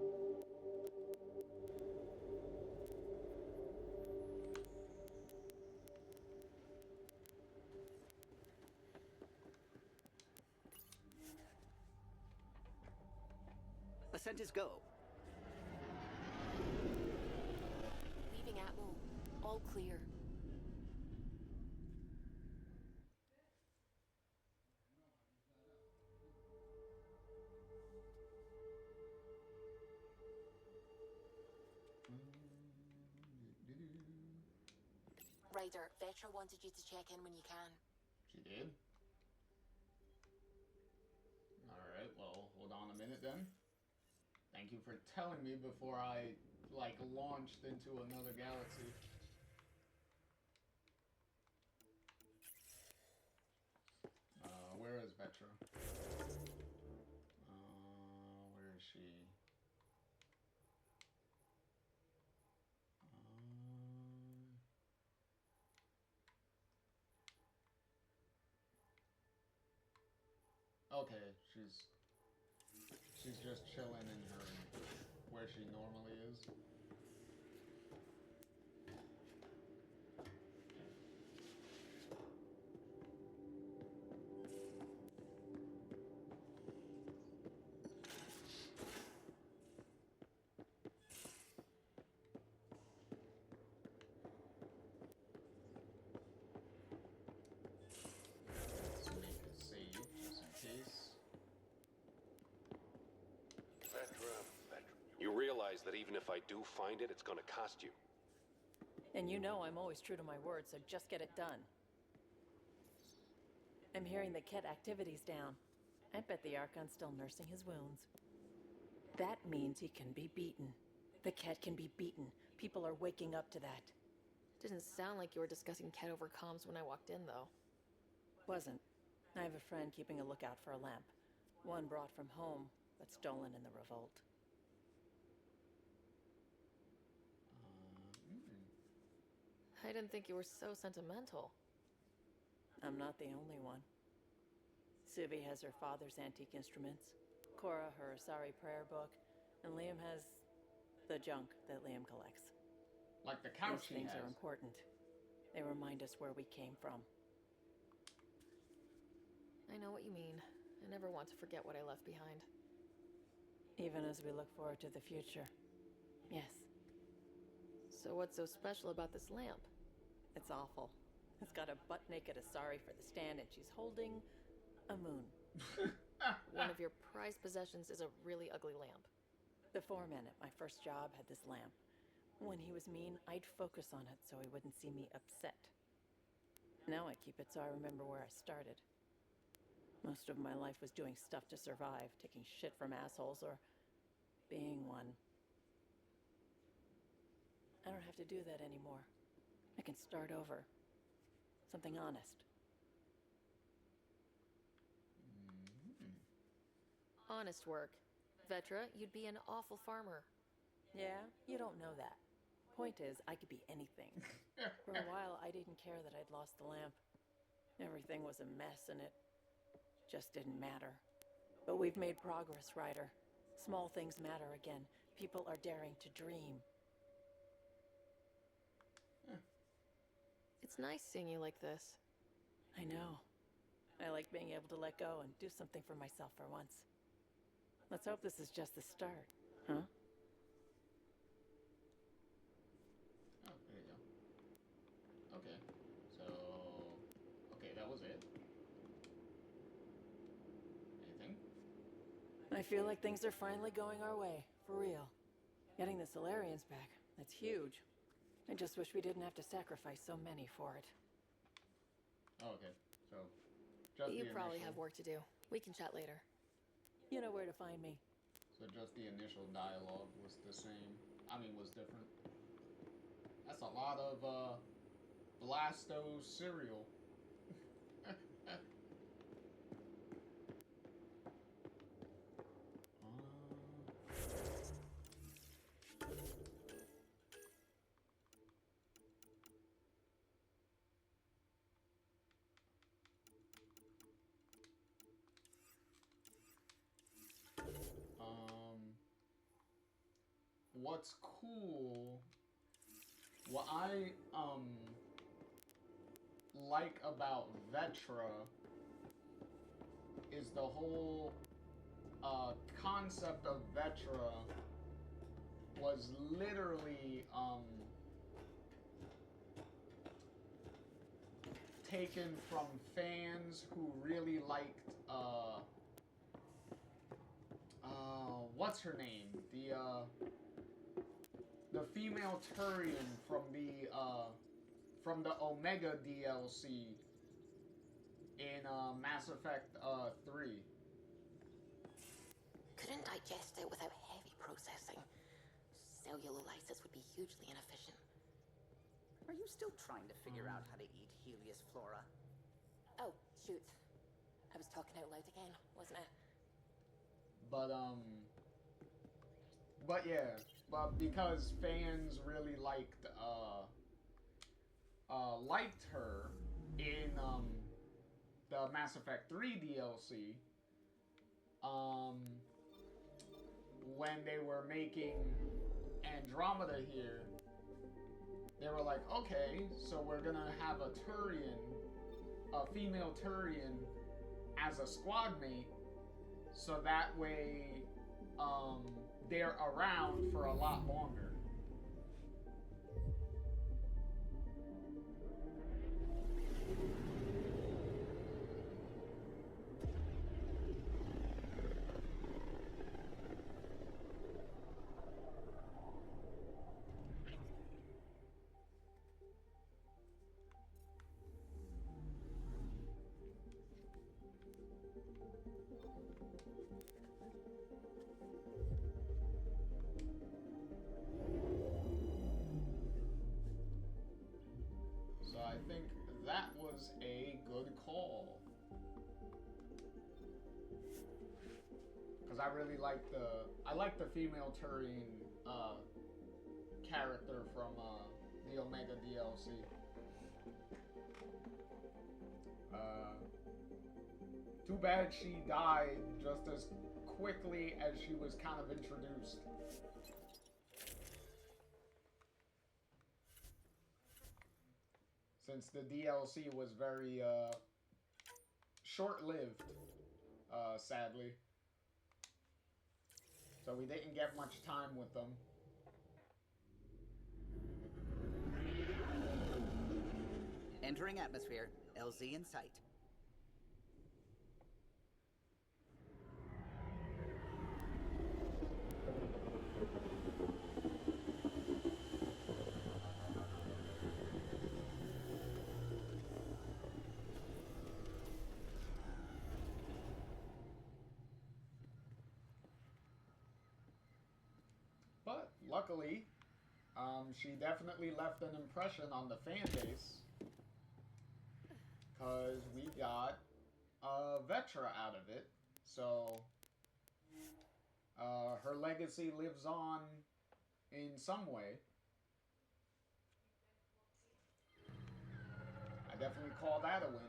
Ascent is go. Leaving Atmo. All clear. Ryder, Vetra wanted you to check in when you can. She did? Alright, well, hold on a minute then. Thank you for telling me before I, like, launched into another galaxy. Where is Vetra? Where is she? Okay, she's just chilling in her where she normally is. Let's make a save just in case. You realize that even if I do find it, it's gonna cost you. And you know I'm always true to my word, so just get it done. I'm hearing the Ket activity's down. I bet the Archon's still nursing his wounds. That means he can be beaten. The Ket can be beaten. People are waking up to that. Didn't sound like you were discussing Ket over comms when I walked in, though. Wasn't. I have a friend keeping a lookout for a lamp. One brought from home, but stolen in the revolt. I didn't think you were so sentimental. I'm not the only one. Subi has her father's antique instruments, Cora her Asari prayer book, and Liam has the junk that Liam collects. Like the couch These things are important. They remind us where we came from. I know what you mean. I never want to forget what I left behind. Even as we look forward to the future. Yes. So what's so special about this lamp? It's awful. It's got a butt-naked Asari for the stand, and she's holding a moon. One of your prized possessions is a really ugly lamp. The foreman at my first job had this lamp. When he was mean, I'd focus on it so he wouldn't see me upset. Now I keep it so I remember where I started. Most of my life was doing stuff to survive, taking shit from assholes or being one. I don't have to do that anymore. I can start over. Something honest. Honest work. Vetra, you'd be an awful farmer. Yeah? You don't know that. Point is, I could be anything. For a while, I didn't care that I'd lost the lamp. Everything was a mess, and it just didn't matter. But we've made progress, Ryder. Small things matter again. People are daring to dream. It's nice seeing you like this. I know. I like being able to let go and do something for myself for once. Let's hope this is just the start, huh? Oh, there you go. Okay, so... Okay, that was it. Anything? I feel like things are finally going our way, for real. Getting the Solarians back, that's huge. I just wish we didn't have to sacrifice so many for it. Oh, okay, so... Just You the probably initial... have work to do. We can chat later. You know where to find me. So just the initial dialogue was the same. I mean, was different. That's a lot of, Blasto cereal. What's cool, what I like about Vetra is the whole concept of Vetra was literally taken from fans who really liked what's her name, the female Turian from the Omega DLC in Mass Effect 3. Couldn't digest it without heavy processing. Cellulolysis would be hugely inefficient. Are you still trying to figure out how to eat Helios flora? Oh, shoot. I was talking out loud again, wasn't I? But yeah, but because fans really liked her in the Mass Effect 3 DLC, when they were making Andromeda here, they were like, okay, so we're gonna have a Turian, a female Turian, as a squad mate, so that way they're around for a lot longer. So I think that was a good call. Because I really like the female Turian character from the Omega DLC. Too bad she died just as quickly as she was kind of introduced. Since the DLC was very short-lived, sadly. So we didn't get much time with them. Entering atmosphere. LZ in sight. But luckily, she definitely left an impression on the fan base, because we got Vetra out of it. So her legacy lives on in some way. I definitely call that a win.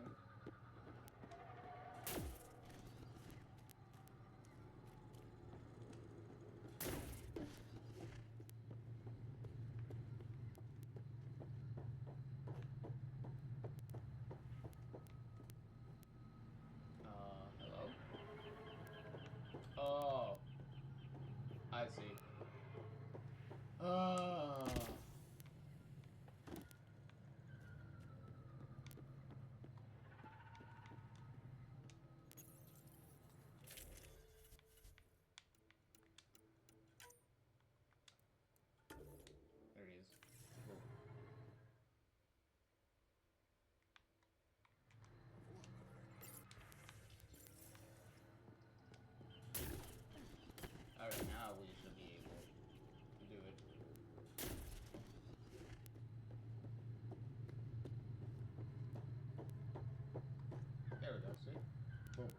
Boom.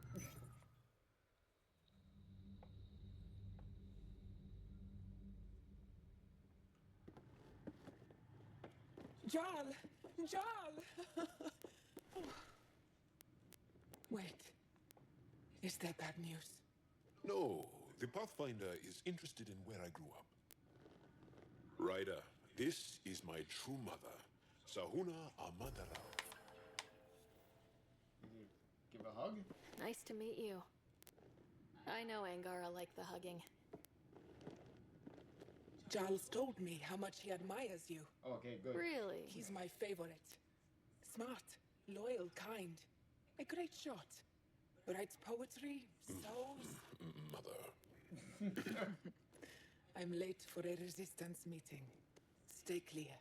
Jarl! Jarl! Wait. Is that bad news? No, the Pathfinder is interested in where I grew up. Ryder, this is my true mother, Sahuna Amadara. Give a hug? Nice to meet you. I know Angara liked the hugging. Giles told me how much he admires you. Okay, good. Really? He's my favorite. Smart, loyal, kind. A great shot. Writes poetry, so... Mother. I'm late for a resistance meeting. Stay clear.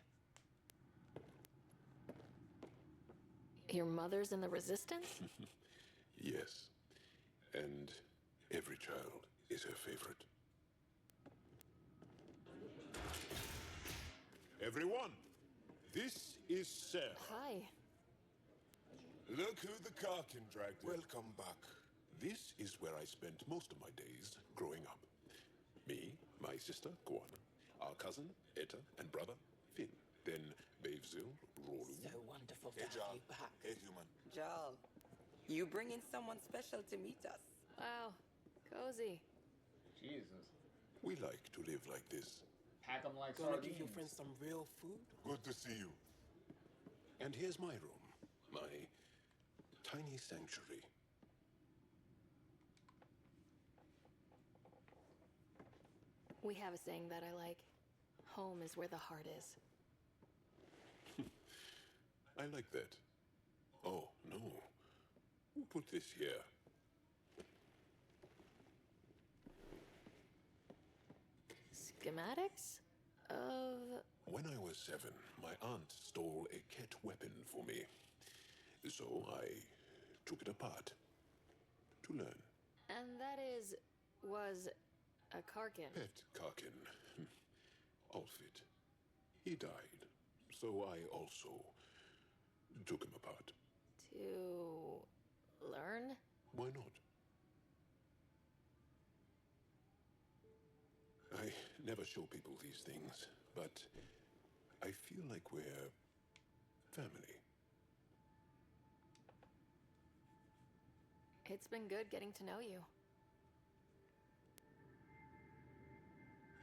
Your mother's in the Resistance? Yes. And every child is her favorite. Everyone, this is Sarah. Hi. Look who the Karkin dragged in. Welcome back. This is where I spent most of my days growing up. Me, my sister, Guana, our cousin, Etta, and brother, Finn. Then Bavzil, Rolu. So wonderful to Hey, have Jarl. you back. Hey, human. Jarl, you bring in someone special to meet us. Wow. Cozy. Jesus. We like to live like this. Pack them like Gonna sardines. give your friends some real food? Good to see you. And here's my room. My tiny sanctuary. We have a saying that I like. Home is where the heart is. I like that. Oh, no. Who put this here? Schematics? Of... When I was 7, my aunt stole a Ket weapon for me. So I took it apart to learn. And that was a Karkin. Pet Karkin. Alfit. He died. So I also took him apart. To learn? Why not? I never show people these things, but I feel like we're family. It's been good getting to know you.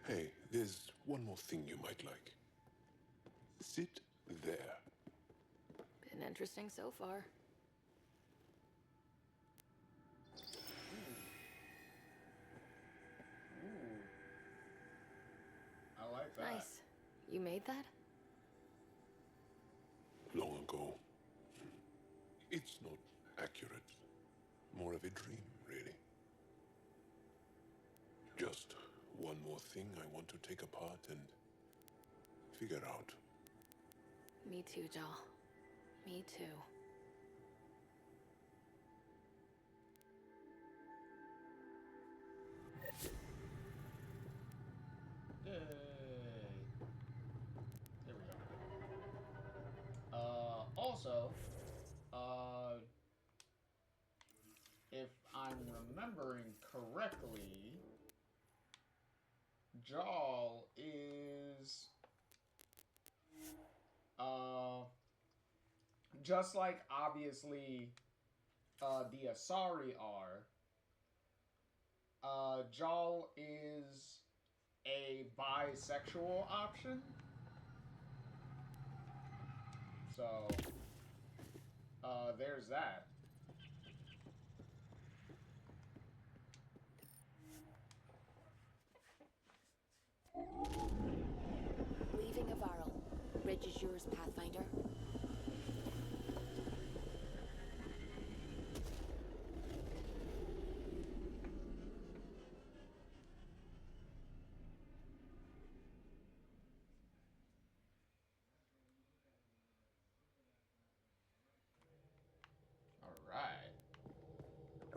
Hey, there's one more thing you might like. Sit there. Been interesting so far. Ooh. I like that. Nice. You made that? Long ago. It's not accurate. More of a dream, really. Just one more thing I want to take apart and figure out. Me too, Jal. Me too. Yay. There we go. Also, if I'm remembering correctly, Jal is just like obviously the Asari are, Jal is a bisexual option. So there's that. Leaving Avaril. Bridge is yours, Pathfinder.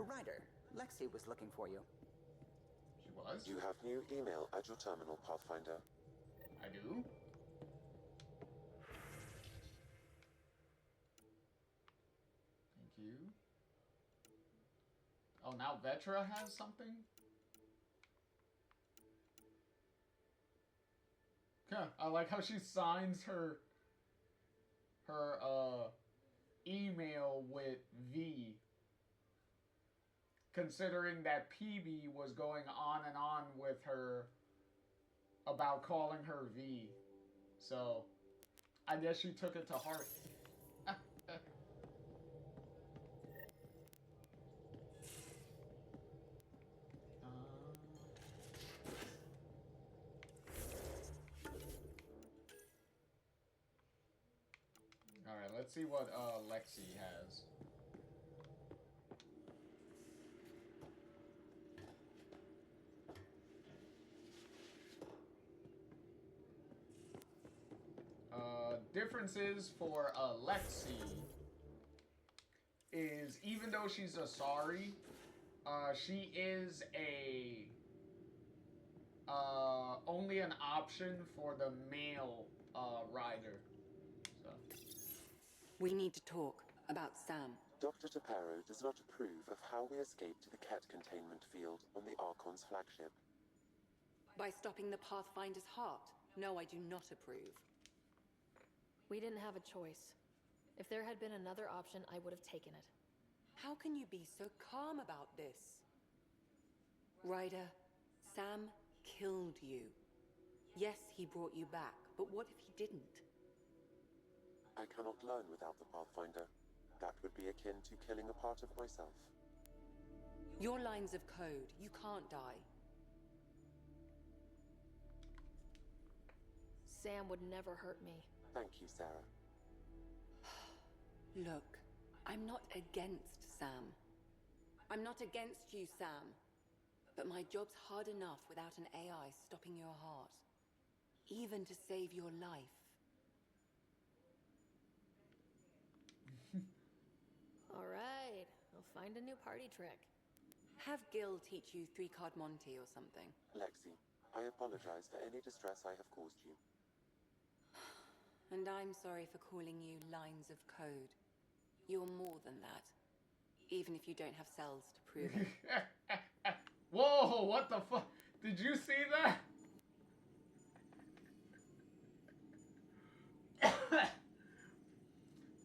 Ryder, Lexi was looking for you. She was? You have new email at your terminal, Pathfinder. I do? Thank you. Oh, now Vetra has something? Yeah, I like how she signs her email with V. Considering that PB was going on and on with her about calling her V. So, I guess she took it to heart. Alright, let's see what Lexi has. Differences for Lexi is, even though she's a Asari, she is a only an option for the male rider. So. We need to talk about Sam. Dr. Taparo does not approve of how we escaped to the Ket containment field on the Archon's flagship. By stopping the Pathfinder's heart? No, I do not approve. We didn't have a choice. If there had been another option, I would have taken it. How can you be so calm about this? Ryder, Sam killed you. Yes, he brought you back, but what if he didn't? I cannot learn without the Pathfinder. That would be akin to killing a part of myself. Your lines of code, you can't die. Sam would never hurt me. Thank you, Sarah. Look, I'm not against Sam. I'm not against you, Sam. But my job's hard enough without an AI stopping your heart. Even to save your life. Alright, I'll find a new party trick. Have Gil teach you 3-card Monty or something. Lexi, I apologize for any distress I have caused you. And I'm sorry for calling you lines of code. You're more than that. Even if you don't have cells to prove it. Whoa, what the fuck? Did you see that?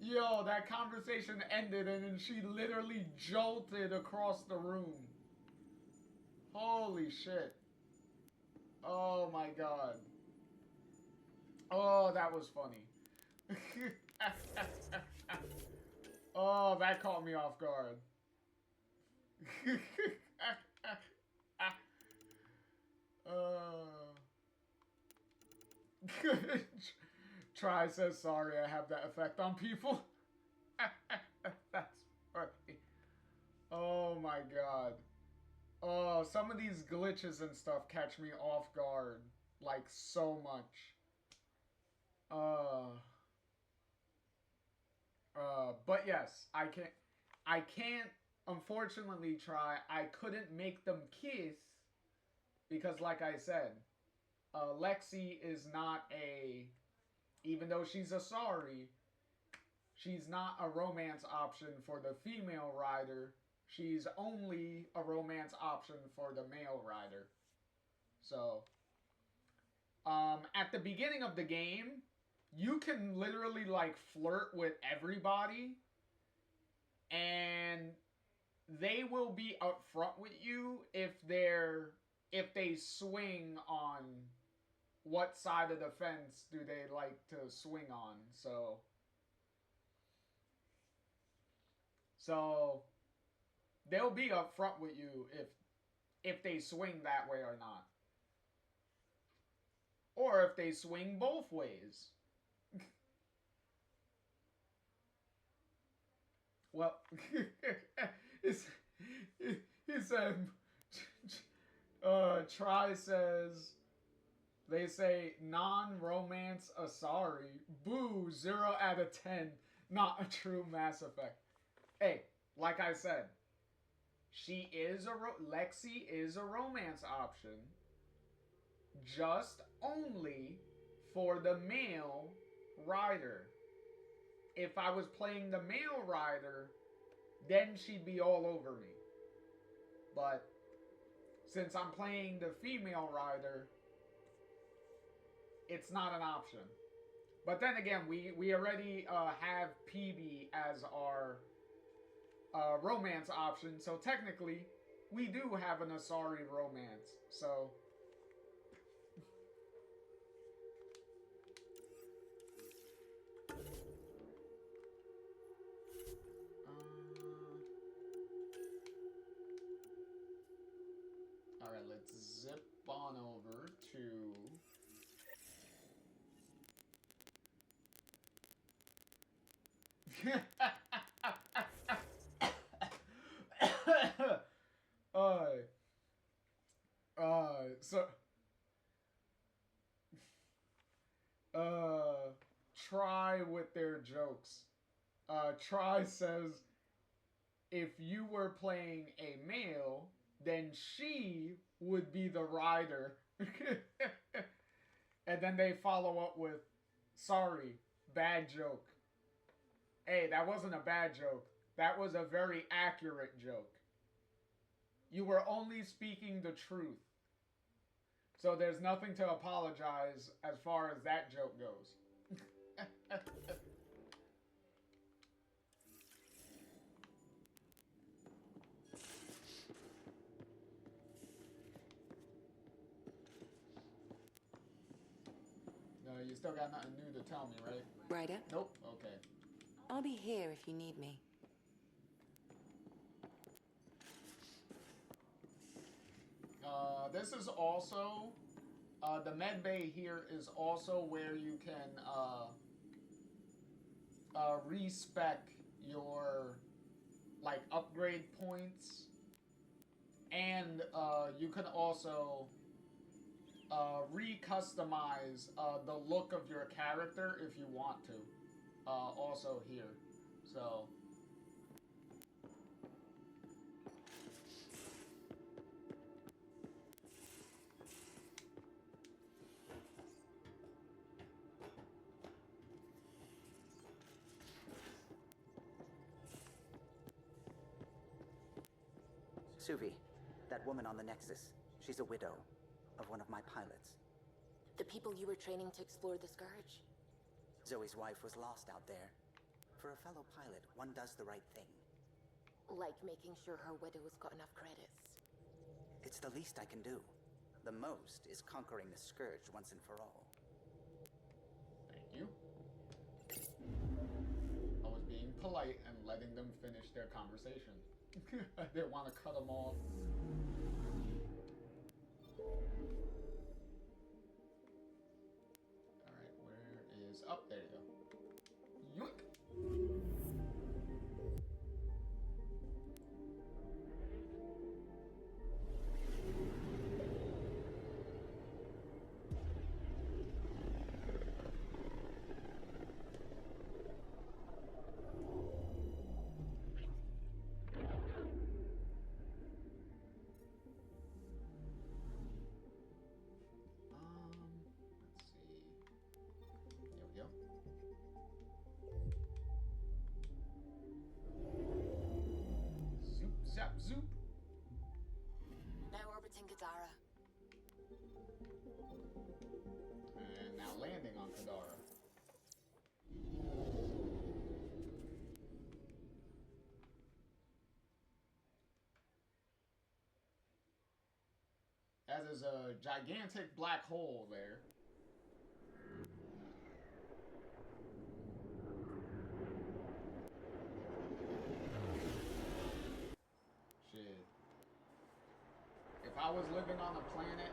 Yo, that conversation ended and then she literally jolted across the room. Holy shit. Oh my god. Oh, that was funny. Oh, that caught me off guard. Try says sorry, I have that effect on people. That's funny. Oh my god. Oh, some of these glitches and stuff catch me off guard. Like, so much. But yes, I can't unfortunately try. I couldn't make them kiss because, like I said, Lexi is not even though she's a Asari, she's not a romance option for the female rider. She's only a romance option for the male rider. So, at the beginning of the game, you can literally like flirt with everybody and they will be upfront with you if they swing on what side of the fence do they like to swing on. So they'll be upfront with you if they swing that way or not. Or if they swing both ways. Well, he said, Try says, they say non-romance Asari. Boo, 0 out of 10. Not a true Mass Effect. Hey, like I said, Lexi is a romance option. Just only for the male rider. If I was playing the male rider, then she'd be all over me. But since I'm playing the female rider, it's not an option. But then again, we already have PB as our romance option, so technically we do have an Asari romance. So all right, let's zip on over to so try with their jokes. Try says, if you were playing a male, then she would be the rider. And then they follow up with, sorry, bad joke. Hey, that wasn't a bad joke. That was a very accurate joke. You were only speaking the truth. So there's nothing to apologize as far as that joke goes. No, you still got nothing new to tell me, right? Ryder? Nope. Okay. I'll be here if you need me. This is also, the med bay here is also where you can respec your like upgrade points, and you can also recustomize the look of your character if you want to. Also here, so. Suvi, that woman on the Nexus, she's a widow of one of my pilots. The people you were training to explore the Scourge? Zoe's wife was lost out there. For a fellow pilot, one does the right thing. Like making sure her widow's got enough credits. It's the least I can do. The most is conquering the Scourge once and for all. Thank you. I was being polite and letting them finish their conversation. I didn't want to cut them off. Alright, where is... Up, there you go. Yoink! Zap zoop. Now orbiting Kadara. And now landing on Kadara. As is a gigantic black hole there. Shit. If I was living on a planet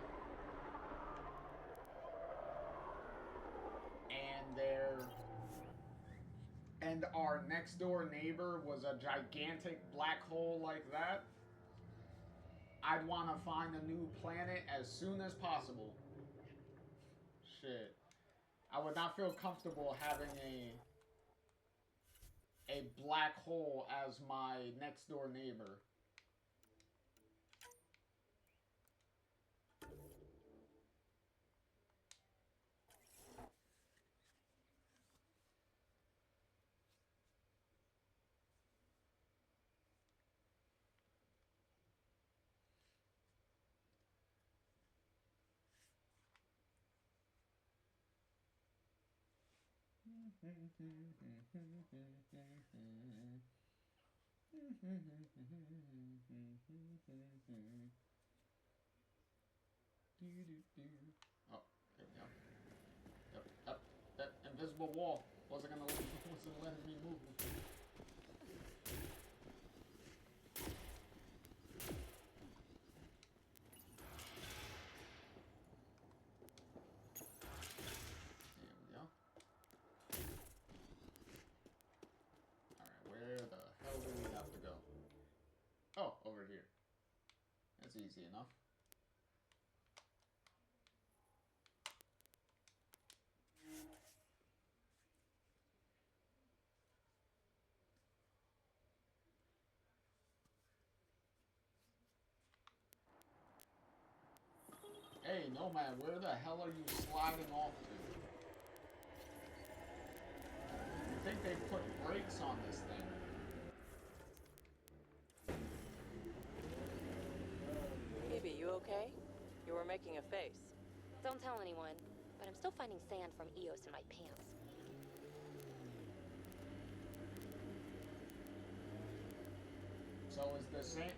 and our next door neighbor was a gigantic black hole like that, I'd want to find a new planet as soon as possible. Shit. I would not feel comfortable having a black hole as my next door neighbor. Oh, there we go. Yep. That invisible wall wasn't letting me move. Where the hell do we have to go? Oh, over here. That's easy enough. Hey, Nomad, where the hell are you sliding off to? You think they put brakes on this thing? Phoebe, you okay? You were making a face. Don't tell anyone, but I'm still finding sand from Eos in my pants. So is the sand...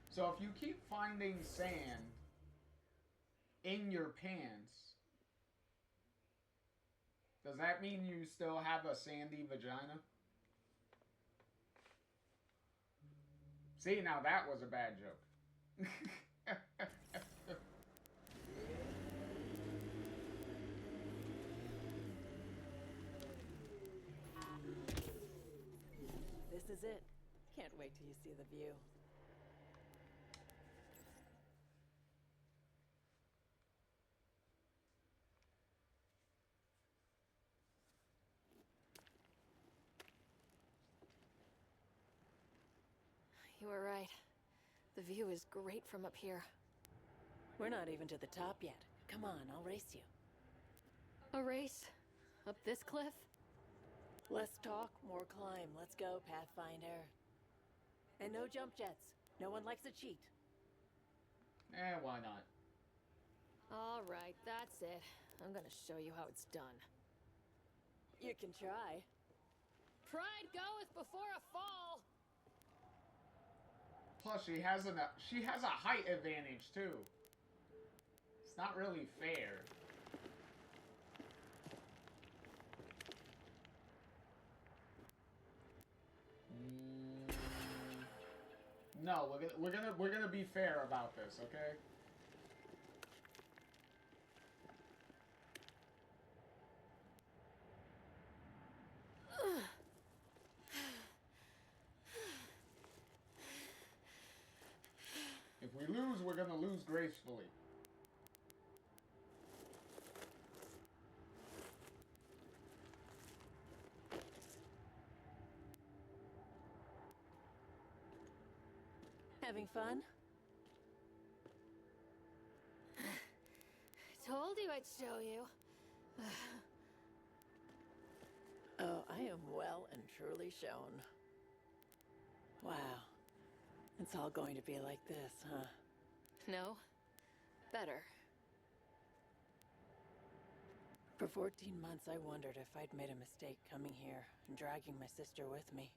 So if you keep finding sand in your pants, does that mean you still have a sandy vagina? See, now that was a bad joke. This is it. Can't wait till you see the view. You were right. The view is great from up here. We're not even to the top yet. Come on, I'll race you. A race? Up this cliff? Less talk, more climb. Let's go, Pathfinder. And no jump jets. No one likes a cheat. Why not? All right, that's it. I'm gonna show you how it's done. You can try. Pride goeth before a fall! Plus, she has a height advantage too. It's not really fair. No, we're gonna be fair about this, okay? If we lose, we're gonna lose gracefully. Having fun? Told you I'd show you. Oh, I am well and truly shown. Wow. It's all going to be like this, huh? No. Better. For 14 months, I wondered if I'd made a mistake coming here and dragging my sister with me.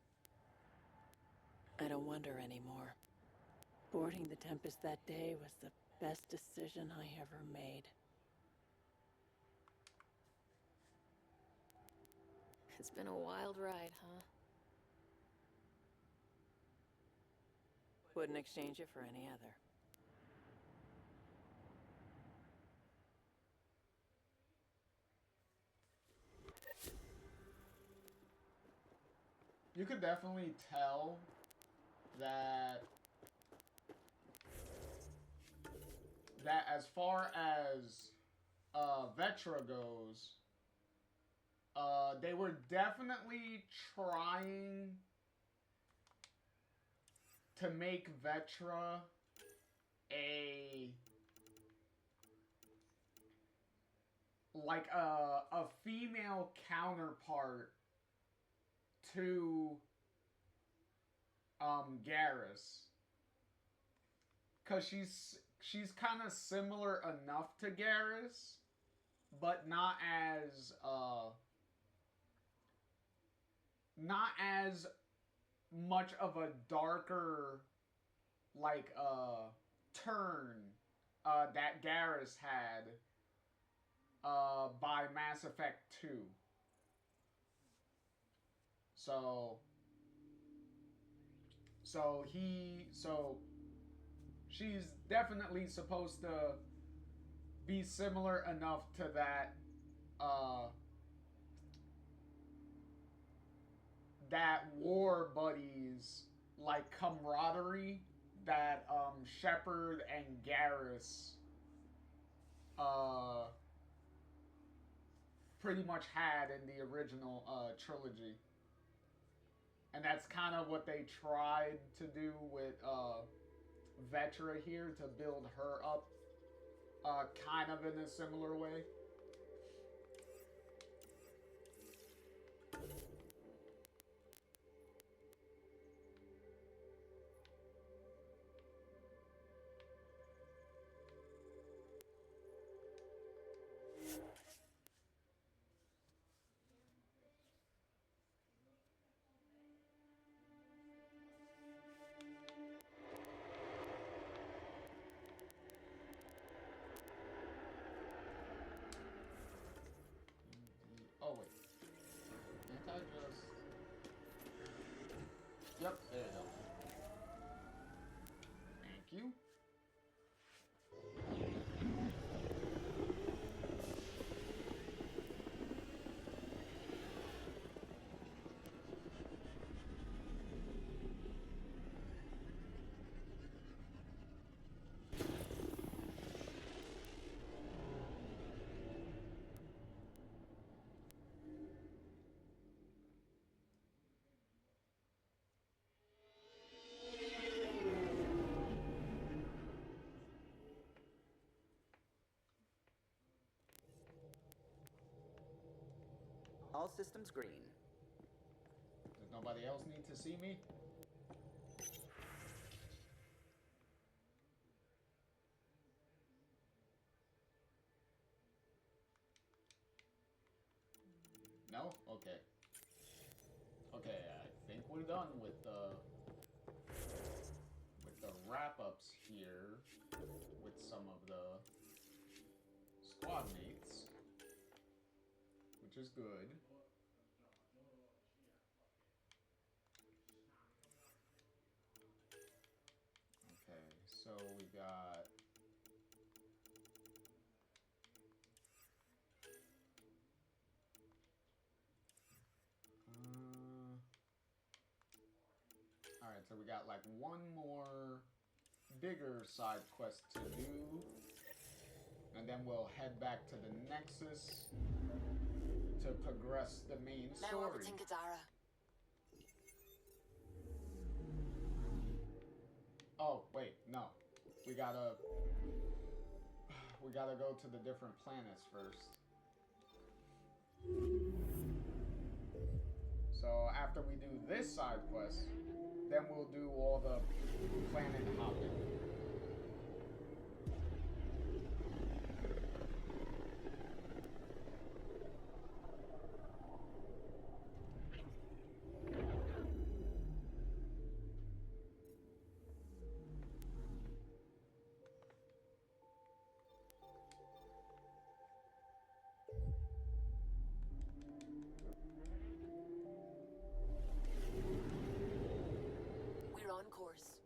I don't wonder anymore. Boarding the Tempest that day was the best decision I ever made. It's been a wild ride, huh? Wouldn't exchange it for any other. You could definitely tell that as far as Vetra goes, they were definitely trying to make Vetra a female counterpart to Garrus, cause she's kind of similar enough to Garrus, but not as not as much of a darker like turn that Garrus had by Mass Effect 2. So she's definitely supposed to be similar enough to that war buddies like camaraderie that Shepard and Garrus pretty much had in the original trilogy. And that's kind of what they tried to do with Vetra here, to build her up kind of in a similar way. Oh wait, can't I just? Yep, there you go. Thank you. All systems green. Does nobody else need to see me? No? Okay. Okay, I think we're done with the wrap-ups here with some of the squad mates, which is good. Okay, so we got all right, so we got like one more bigger side quest to do, and then we'll head back to the Nexus to progress the main Now story. orbiting Gadara. Oh, wait, no. We gotta go to the different planets first. So after we do this side quest, then we'll do all the planet hopping. We're on course.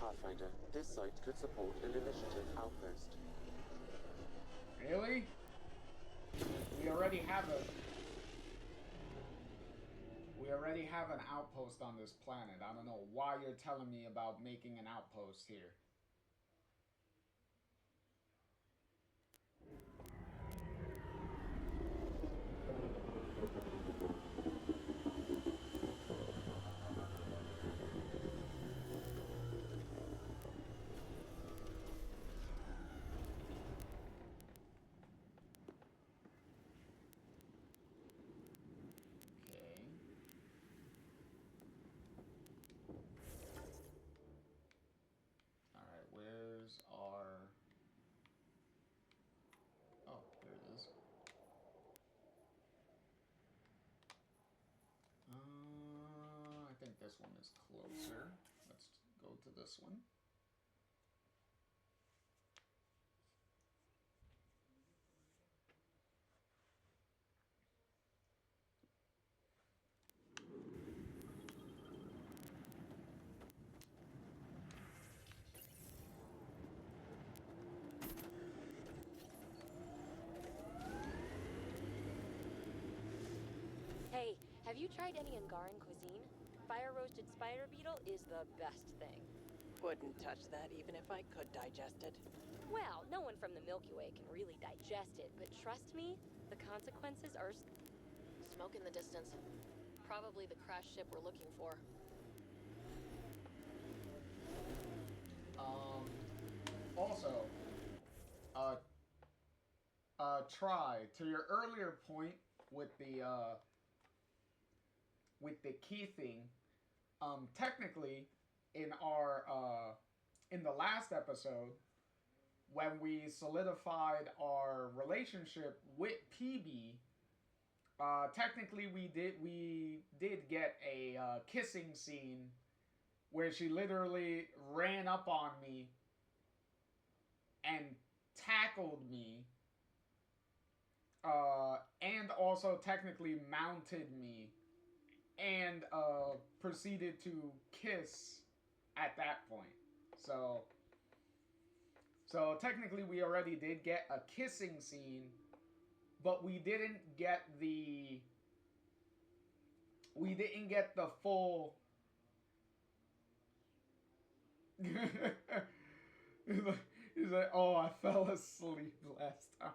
Pathfinder, this site could support an initiative outpost. Really? We already have an outpost on this planet. I don't know why you're telling me about making an outpost here. this one is closer. Let's go to this one. Hey, have you tried any Angaran cuisine? Fire-roasted spider beetle is the best thing. Wouldn't touch that even if I could digest it. Well, no one from the Milky Way can really digest it, but trust me, the consequences are... Smoke in the distance. Probably the crash ship we're looking for. Also, try to your earlier point with the key thing. Technically, in our in the last episode, when we solidified our relationship with PB, technically we did get a kissing scene where she literally ran up on me and tackled me, and also technically mounted me, and proceeded to kiss at that point. So technically we already did get a kissing scene, but we didn't get the full He's like, oh, I fell asleep last time.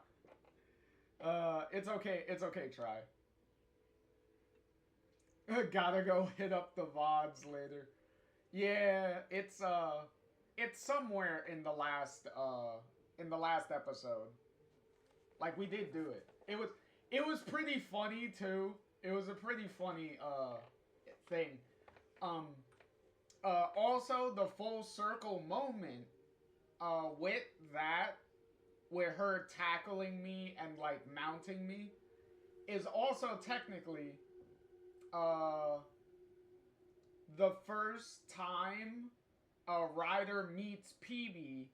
It's okay, try. Gotta go hit up the VODs later. Yeah, it's somewhere in the last episode. Like, we did do it. It was pretty funny too. It was a pretty funny thing. Also the full circle moment with that, with her tackling me and like mounting me, is also technically the first time a rider meets PB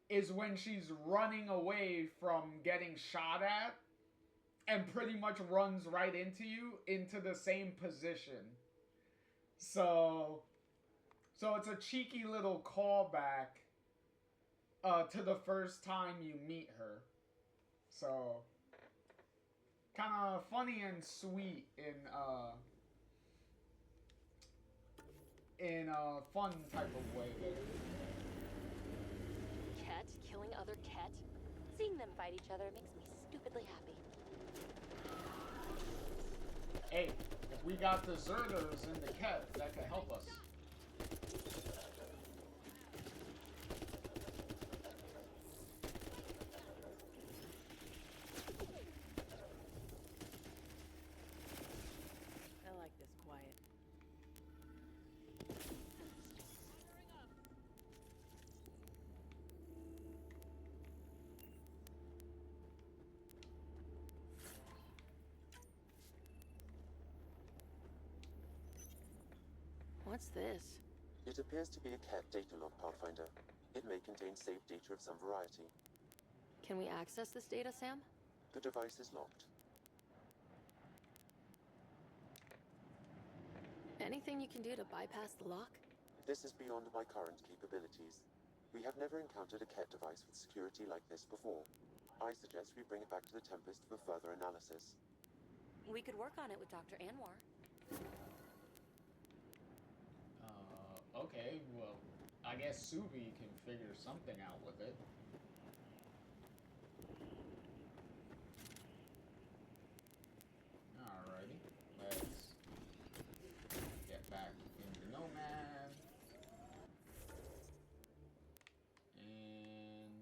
is when she's running away from getting shot at and pretty much runs right into you into the same position. So it's a cheeky little callback to the first time you meet her. So kind of funny and sweet in a fun type of way there. Ket killing other Ket? Seeing them fight each other makes me stupidly happy. Hey, if we got deserters in the Ket, that could help us. I like this quiet. What's this? It appears to be a Cat data log, Pathfinder. It may contain saved data of some variety. Can we access this data, Sam? The device is locked. Anything you can do to bypass the lock? This is beyond my current capabilities. We have never encountered a Cat device with security like this before. I suggest we bring it back to the Tempest for further analysis. We could work on it with Dr. Anwar. Okay, well, I guess Subi can figure something out with it. Alrighty, let's get back into Nomad. And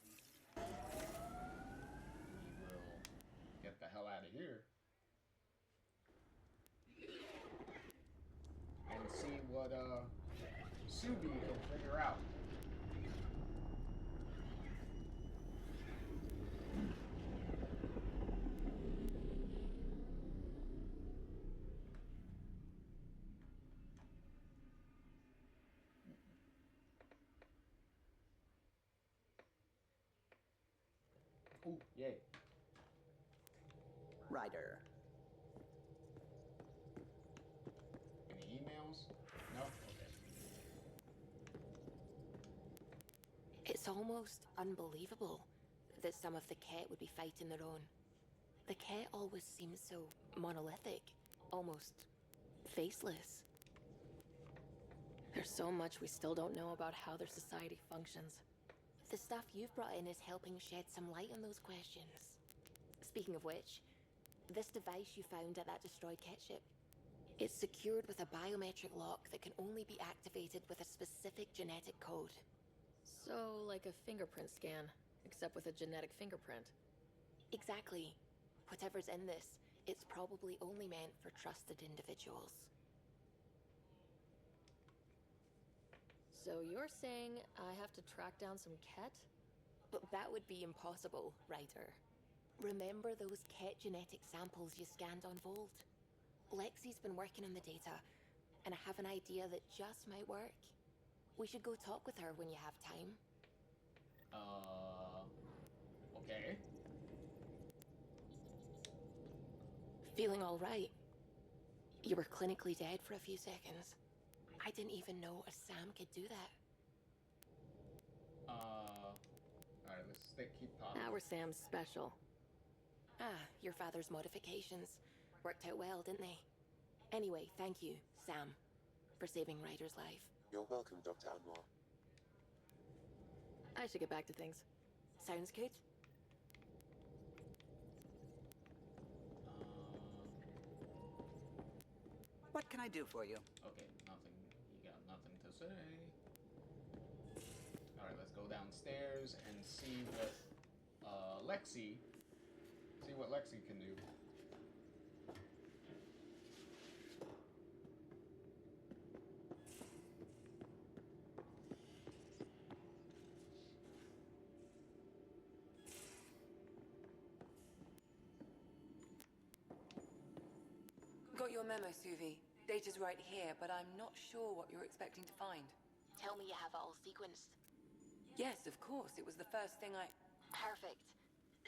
we will get the hell out of here. And see what Subi can figure out. Ooh, yay. Ryder. Any emails? No? Okay. It's almost unbelievable that some of the Ket would be fighting their own. The Ket always seems so monolithic, almost faceless. There's so much we still don't know about how their society functions. The stuff you've brought in is helping shed some light on those questions. Speaking of which, this device you found at that destroyed Ket ship, it's secured with a biometric lock that can only be activated with a specific genetic code. So, like a fingerprint scan, except with a genetic fingerprint. Exactly. Whatever's in this, it's probably only meant for trusted individuals. So you're saying I have to track down some Ket? But that would be impossible, Ryder. Remember those Ket genetic samples you scanned on Volt? Lexi's been working on the data, and I have an idea that just might work. We should go talk with her when you have time. Okay. Feeling all right? You were clinically dead for a few seconds. I didn't even know a Sam could do that. Alright, let's keep talking. Our Sam's special. Your father's modifications. Worked out well, didn't they? Anyway, thank you, Sam, for saving Ryder's life. You're welcome, Dr. Anwar. I should get back to things. Sounds good. What can I do for you? Okay, nothing. You got nothing to say. Alright, let's go downstairs and see what Lexi can do. Got your memo, Suvi. Data's right here, but I'm not sure what you're expecting to find. Tell me you have it all sequenced. Yes, of course. It was the first thing I... Perfect.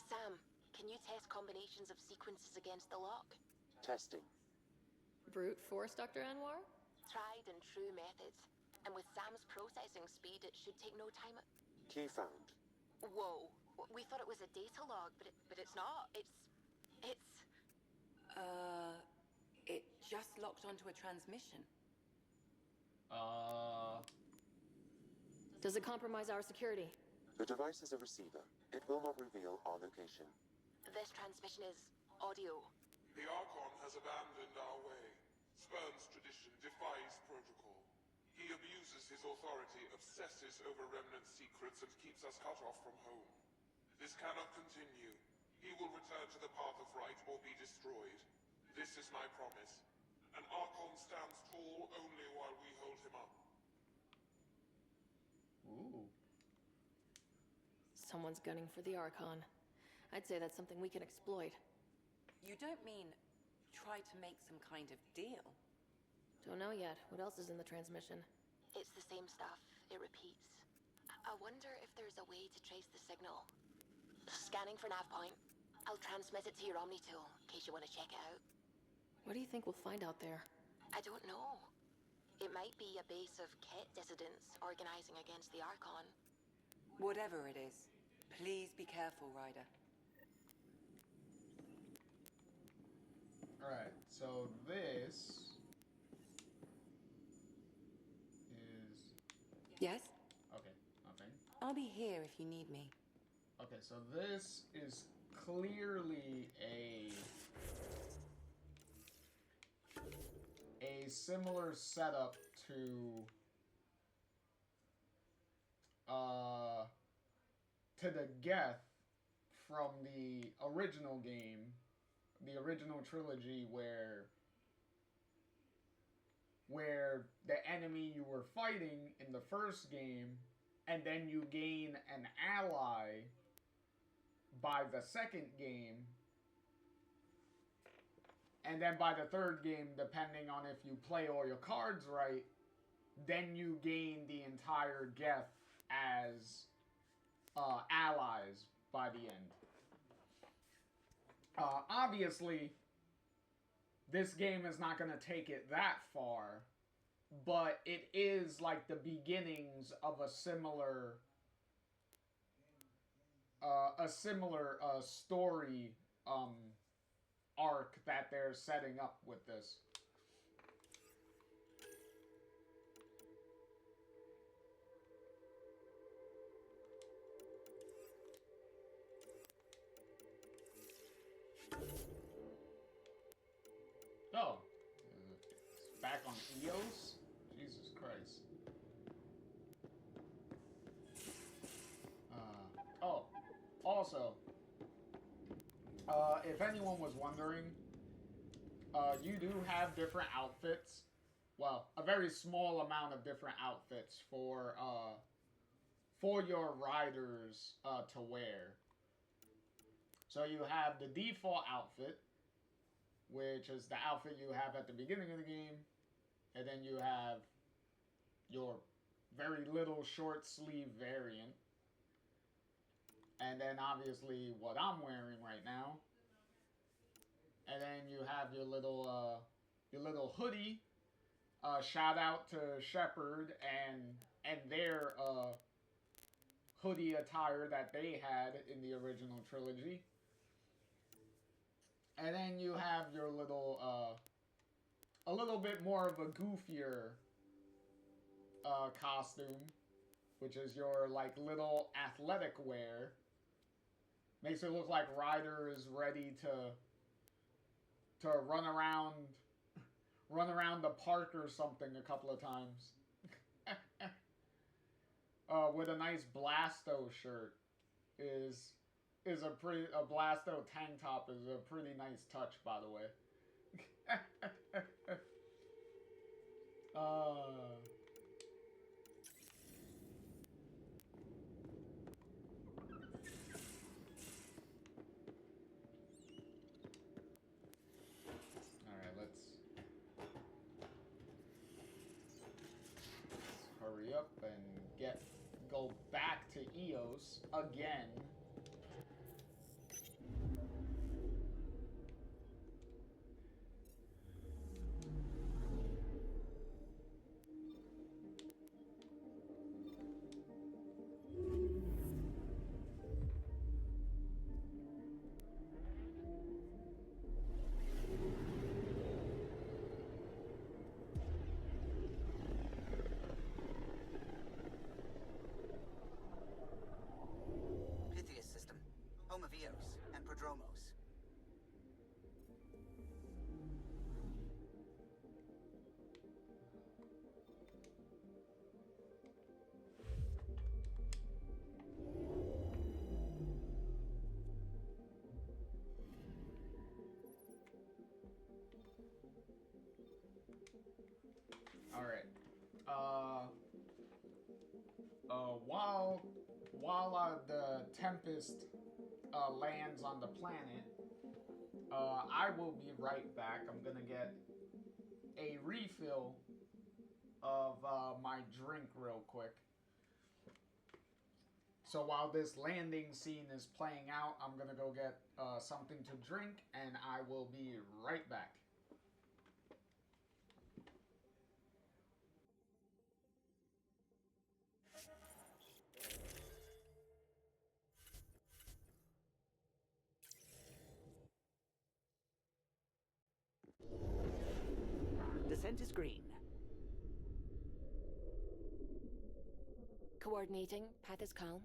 Sam, can you test combinations of sequences against the lock? Testing. Brute force, Dr. Anwar? Tried and true methods. And with Sam's processing speed, it should take no time. Key found. Whoa. We thought it was a data log, but it's not. It's... It just locked onto a transmission. Does it compromise our security? The device is a receiver. It will not reveal our location. This transmission is audio. The Archon has abandoned our way, spurns tradition, defies protocol. He abuses his authority, obsesses over Remnant secrets, and keeps us cut off from home. This cannot continue. He will return to the path of right or be destroyed. This is my promise. An Archon stands tall only while we hold him up. Ooh. Someone's gunning for the Archon. I'd say that's something we can exploit. You don't mean try to make some kind of deal? Don't know yet. What else is in the transmission? It's the same stuff. It repeats. I wonder if there's a way to trace the signal. Scanning for nav point. I'll transmit it to your Omni tool, in case you want to check it out. What do you think we'll find out there? I don't know. It might be a base of Ket dissidents organizing against the Archon. Whatever it is, please be careful, Ryder. Alright, so this is... Yes? Okay, nothing. I'll be here if you need me. Okay, so this is clearly a similar setup to the Geth from the original game, the original trilogy, where the enemy you were fighting in the first game, and then you gain an ally by the second game, and then by the third game, depending on if you play all your cards right, then you gain the entire Geth as allies by the end. Obviously, this game is not going to take it that far, but it is like the beginnings of a similar story arc that they're setting up with this. Oh, it's back on EOS? Jesus Christ. Oh, also, if anyone was wondering, you do have different outfits. Well, a very small amount of different outfits for your riders to wear. So you have the default outfit, which is the outfit you have at the beginning of the game, and then you have your very little short sleeve variant, and then obviously what I'm wearing right now, and then you have your little hoodie. Shout out to Shepard and their hoodie attire that they had in the original trilogy. And then you have your a little bit more of a goofier costume, which is your like little athletic wear. Makes it look like Ryder is ready to run around the park or something a couple of times. With a nice Blasto shirt is a Blasto tank top is a pretty nice touch, by the way. Alright, let's hurry up and go back to EOS again. Pythias system, home of Eos and Prodromos. Alright. While the Tempest lands on the planet, I will be right back. I'm gonna get a refill of my drink real quick. So while this landing scene is playing out, I'm gonna go get something to drink, and I will be right back. Descent is green. Coordinating. Path is calm.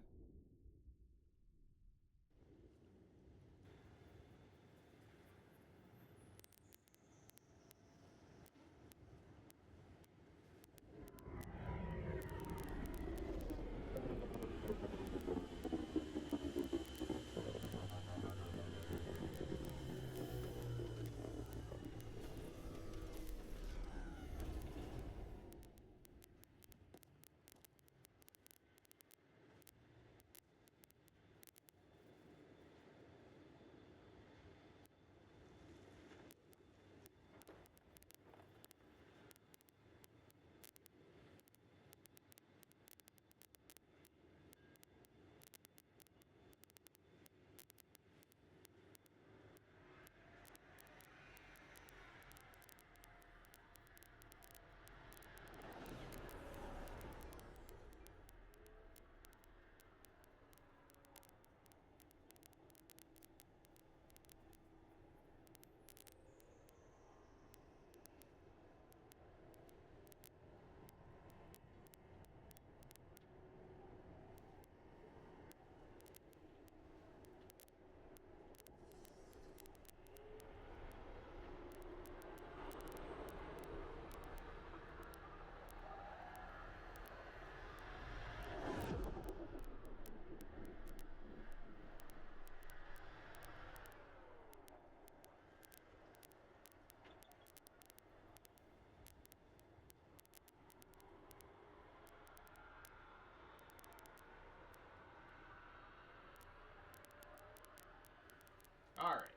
Alright.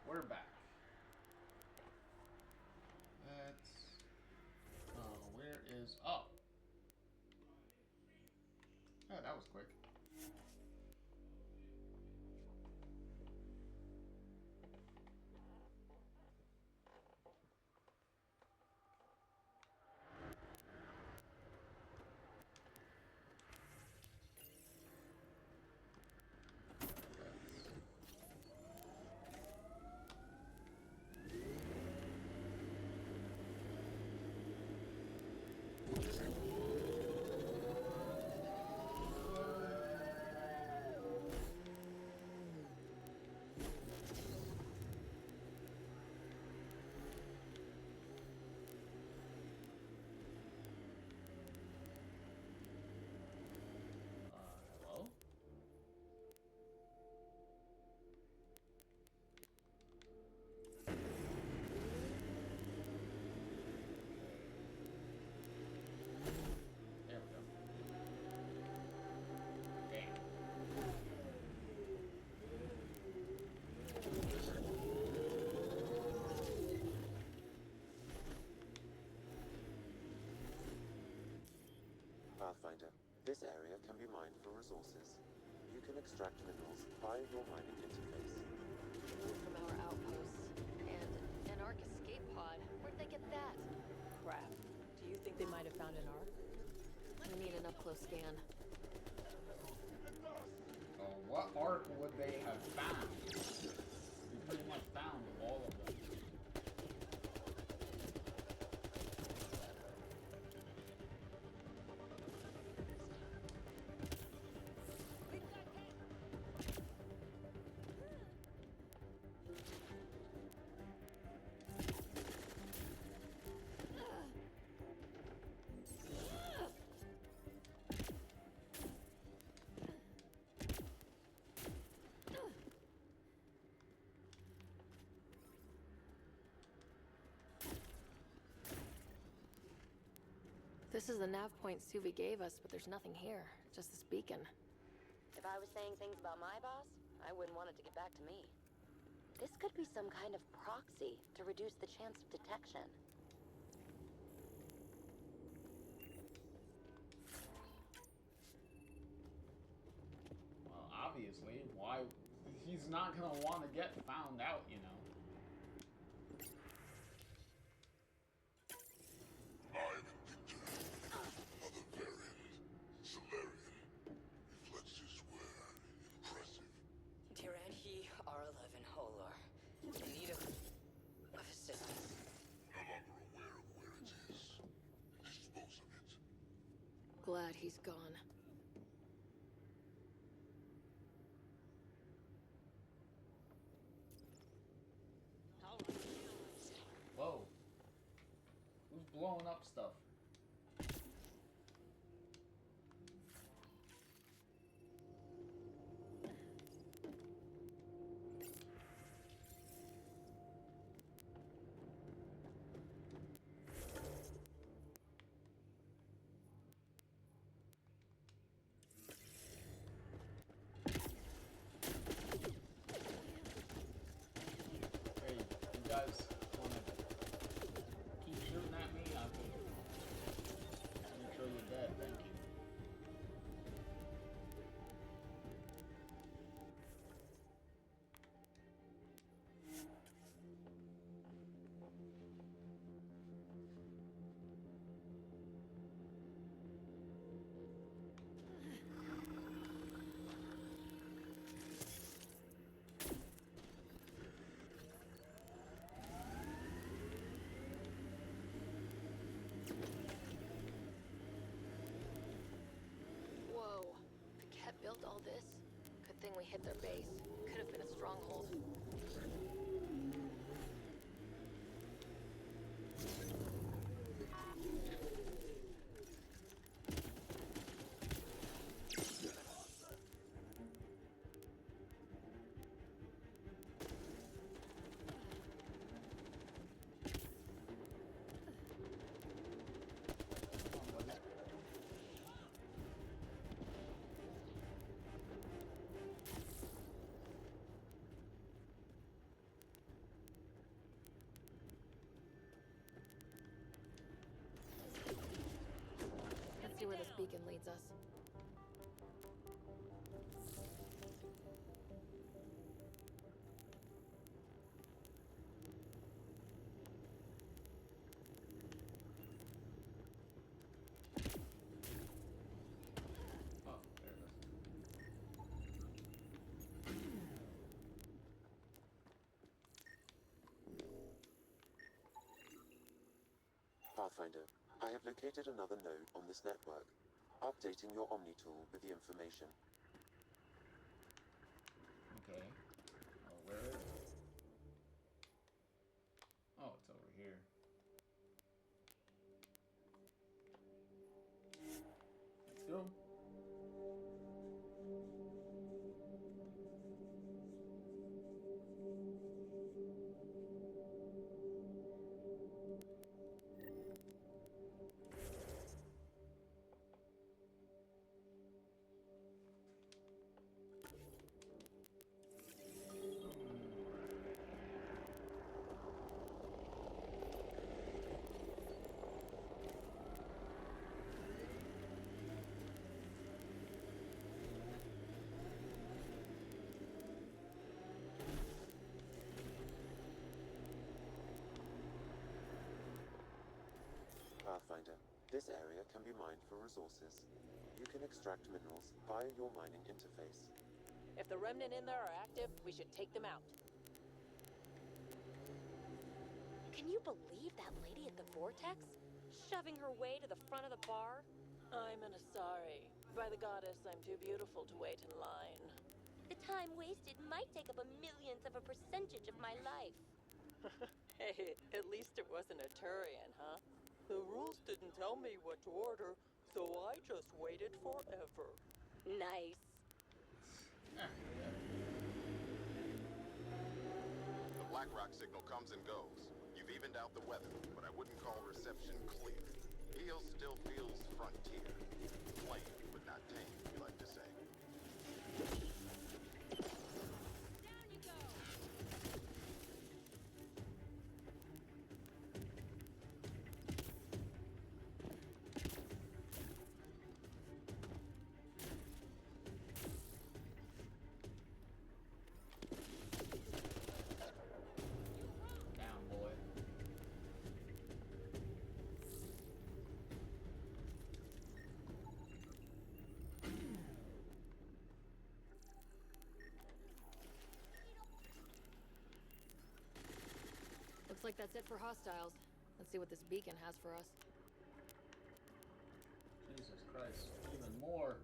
We're back. Let's... where is... Oh. Oh, that was quick. Hello? There we go. Damn. Pathfinder, this area can be mined for resources. You can extract minerals via your mining interface. From our outposts. And an Ark escape pod. Where'd they get that? Crap. Do you think they might have found an Ark? We need an up-close scan. Oh, what arc would they have found? We pretty much found all of them. This is the nav point Suvi gave us, but there's nothing here. Just this beacon. If I was saying things about my boss, I wouldn't want it to get back to me. This could be some kind of proxy to reduce the chance of detection. Well, obviously, why... He's not gonna want to get found out, you know. I'm Victor. Other variant. Solarian. Reflexes were impressive. Tiranhi R11 Holar. In need of assistance. No longer aware of where it is. Dispose of it. Glad he's gone. Whoa. Who's blowing up stuff? Hey, you guys wanna keep shooting at me? I can make sure you're dead, thank you. Whoa. The Ket built all this? Good thing we hit their base. Could have been a stronghold. against us. Oh, there it is. Pathfinder, I have located another node on this network. Updating your Omni tool with the information. Okay. Oh, where is it? Oh, it's over here. Let's go. Pathfinder, this area can be mined for resources. You can extract minerals via your mining interface. If the remnant in there are active, we should take them out. Can you believe that lady at the vortex? Shoving her way to the front of the bar? I'm an Asari. By the goddess, I'm too beautiful to wait in line. The time wasted might take up a millionth of a percentage of my life. Hey, at least it wasn't a Turian, huh? The rules didn't tell me what to order, so I just waited forever. Nice. The BlackRock signal comes and goes. You've evened out the weather, but I wouldn't call reception clear. Eos still feels frontier. Plain, but not tame, we like to say. Down, boy. Looks like that's it for hostiles. Let's see what this beacon has for us. Jesus Christ. Even more.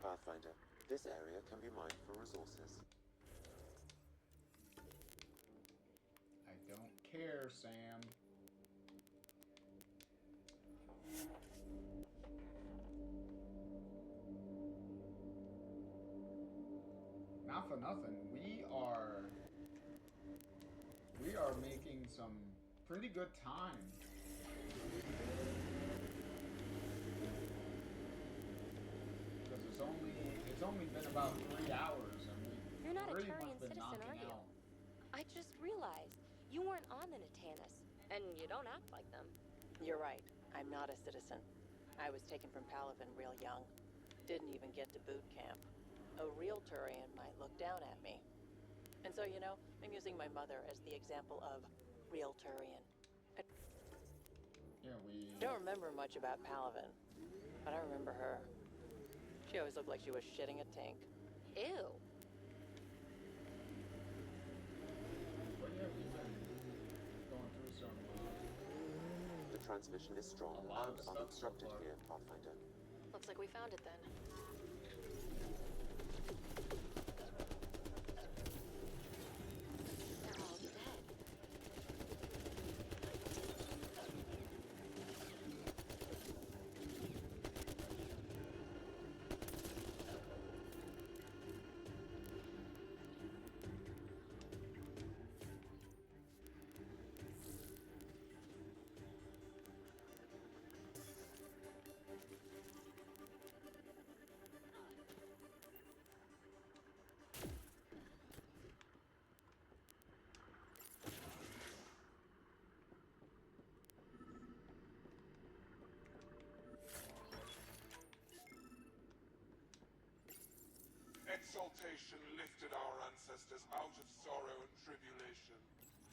Pathfinder, this area can be mined for resources. I don't care, Sam. Not for nothing, we are making some pretty good time. Because it's only been about 3 hours and we've You're not a pretty Turian much been citizen, knocking are you? out. I just realized you weren't on the Natanus, and you don't act like them. You're right. I'm not a citizen. I was taken from Palaven real young. Didn't even get to boot camp. A real Turian might look down at me. And so, you know, I'm using my mother as the example of real Turian. Yeah, we don't remember much about Palaven, but I remember her. She always looked like she was shitting a tank. Ew. But yeah, we've been going through some The transmission is strong a lot and of stuff so unobstructed far. here, Pathfinder. Looks like we found it then. They're all dead. exaltation lifted our ancestors out of sorrow and tribulation.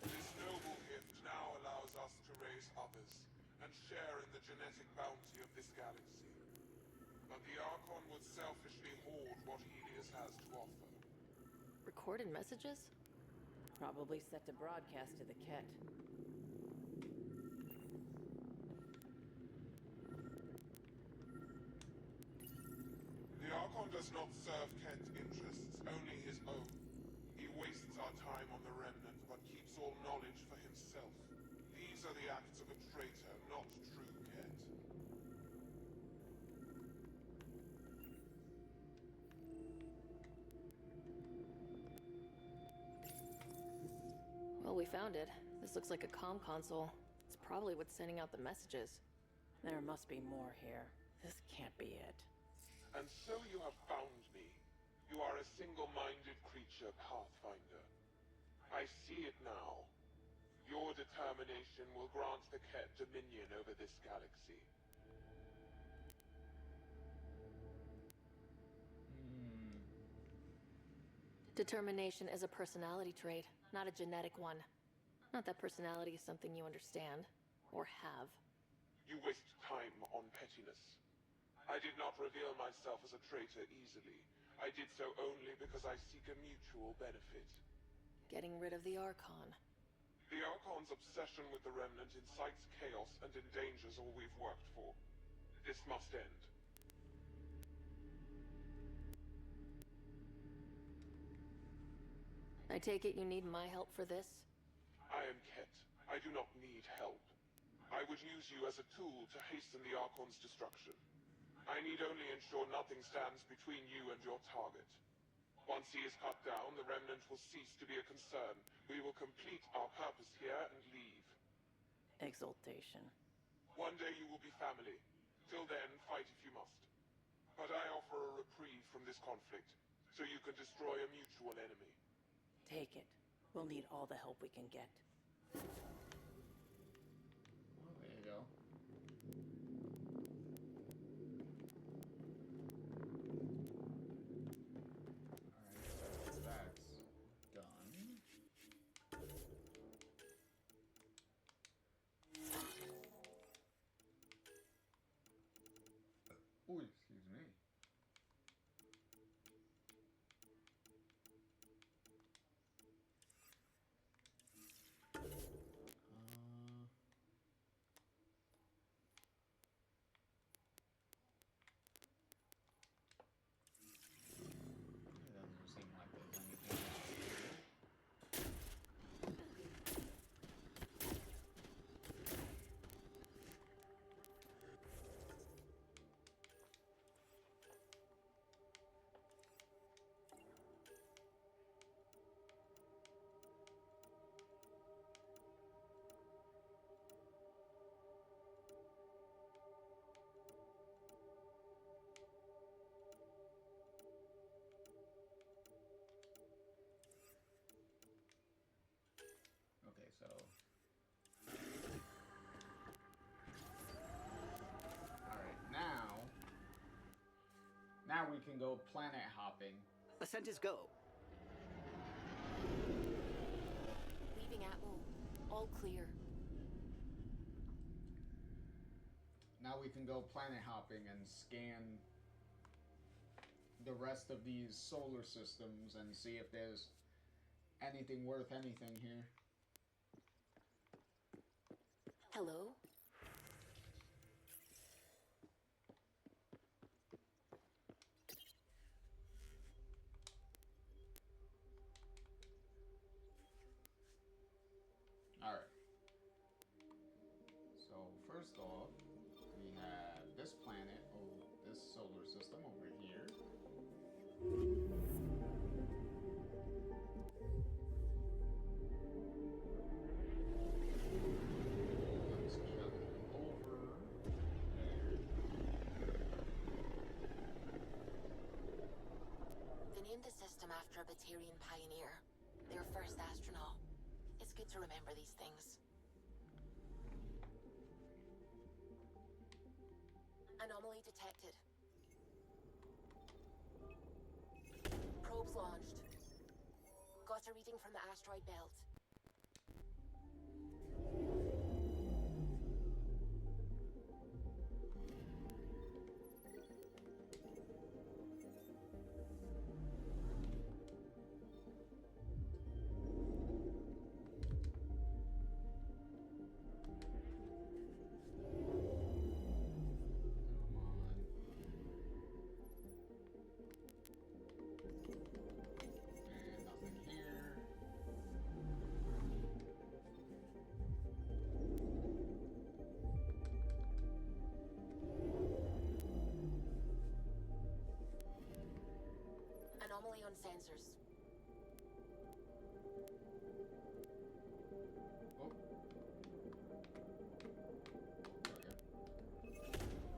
This noble gift now allows us to raise others and share in the genetic bounty of this galaxy. But the Archon would selfishly hoard what Helios has to offer. Recorded messages? Probably set to broadcast to the Ket. The Archon does not serve Kent's interests, only his own. He wastes our time on the Remnant, but keeps all knowledge for himself. These are the acts of a traitor, not true Ket. Well, we found it. This looks like a comm console. It's probably what's sending out the messages. There must be more here. This can't be it. And so you have found me. You are a single-minded creature, Pathfinder. I see it now. Your determination will grant the Ket dominion over this galaxy. Determination is a personality trait, not a genetic one. Not that personality is something you understand, or have. You waste time on pettiness. I did not reveal myself as a traitor easily. I did so only because I seek a mutual benefit. Getting rid of the Archon. The Archon's obsession with the Remnant incites chaos and endangers all we've worked for. This must end. I take it you need my help for this? I am Ket. I do not need help. I would use you as a tool to hasten the Archon's destruction. I need only ensure nothing stands between you and your target. Once he is cut down, the Remnant will cease to be a concern. We will complete our purpose here and leave. Exaltation. One day you will be family. Till then, fight if you must. But I offer a reprieve from this conflict, so you can destroy a mutual enemy. Take it. We'll need all the help we can get. Well, there you go. Ooh, excuse me. It doesn't seem like there's anything else to do. Okay, so alright, now we can go planet hopping. Ascent is go. Leaving Atmo. All clear. Now we can go planet hopping and scan the rest of these solar systems and see if there's anything worth anything here. Hello? Alright. So first off, we have this planet, this solar system over here. Let's jump over there. They named the system after a Batarian pioneer, their first astronaut. It's good to remember these things. Anomaly detected. Probes launched. Got a reading from the asteroid belt. Anomaly on sensors.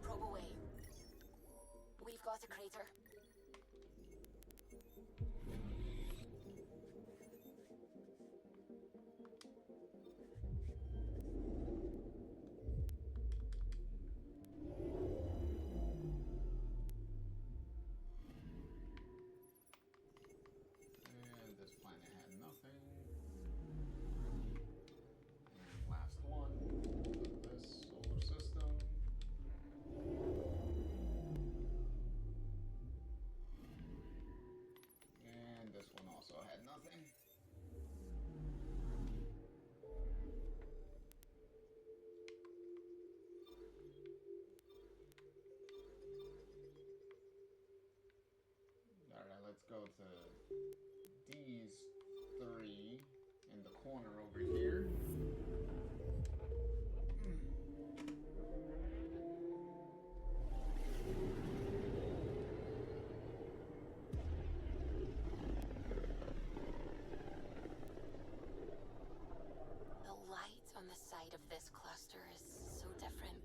Probe away. We've got a crater. And this planet had nothing. And last one of this solar system. And this one also had nothing. Alright, let's go to these three in the corner over here. The light on the side of this cluster is so different.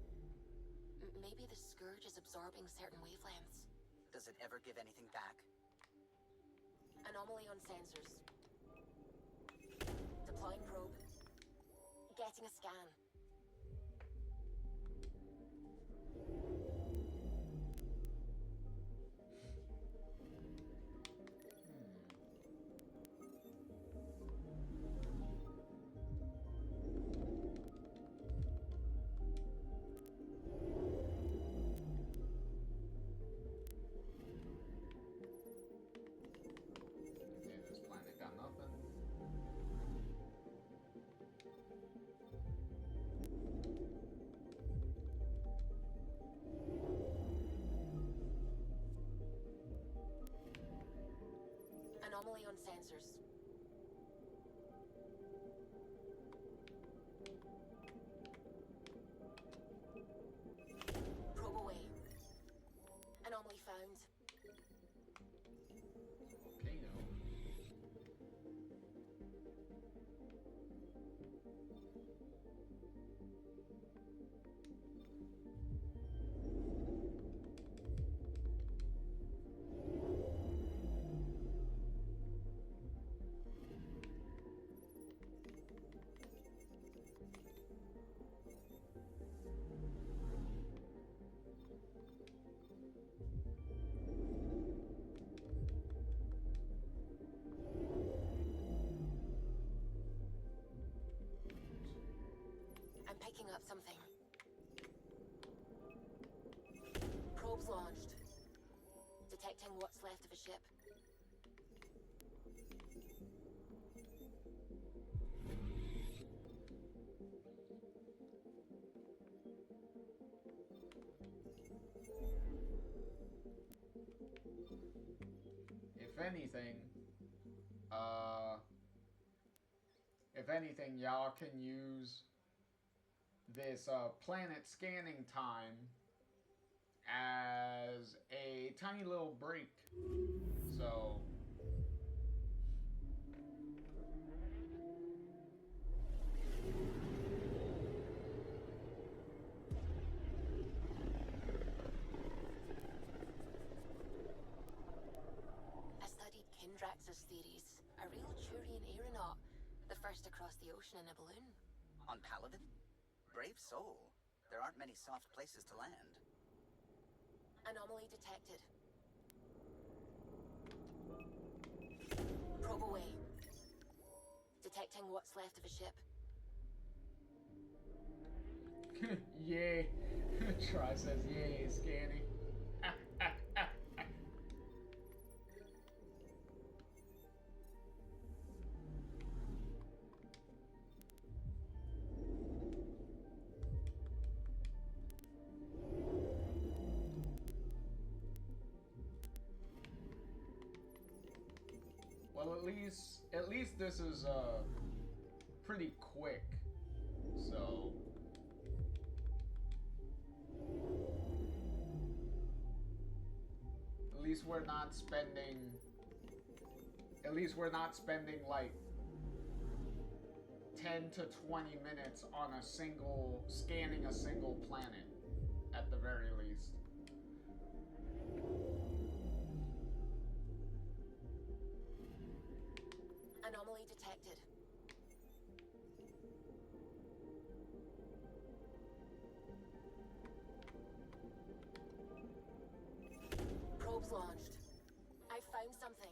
Maybe the Scourge is absorbing certain wavelengths. Does it ever give anything back? Anomaly on sensors. Deploying probe. Getting a scan. Okay, this planet got nothing. Anomaly on sensors. Probe away. Anomaly found. Okay, no. I'm picking up something. Probes launched. Detecting what's left of a ship. If anything, y'all can use this planet scanning time as a tiny little break. So I studied Kindrax's theories. A real Turian aeronaut. The first across the ocean in a balloon. On Paladin? Brave soul. There aren't many soft places to land. Anomaly detected. Probe away. Detecting what's left of a ship. Yay. Try says yay, Scanny. Well, at least this is pretty quick. So at least we're not spending like 10 to 20 minutes on scanning a single planet at the very least. Anomaly detected. Probes launched. I found something.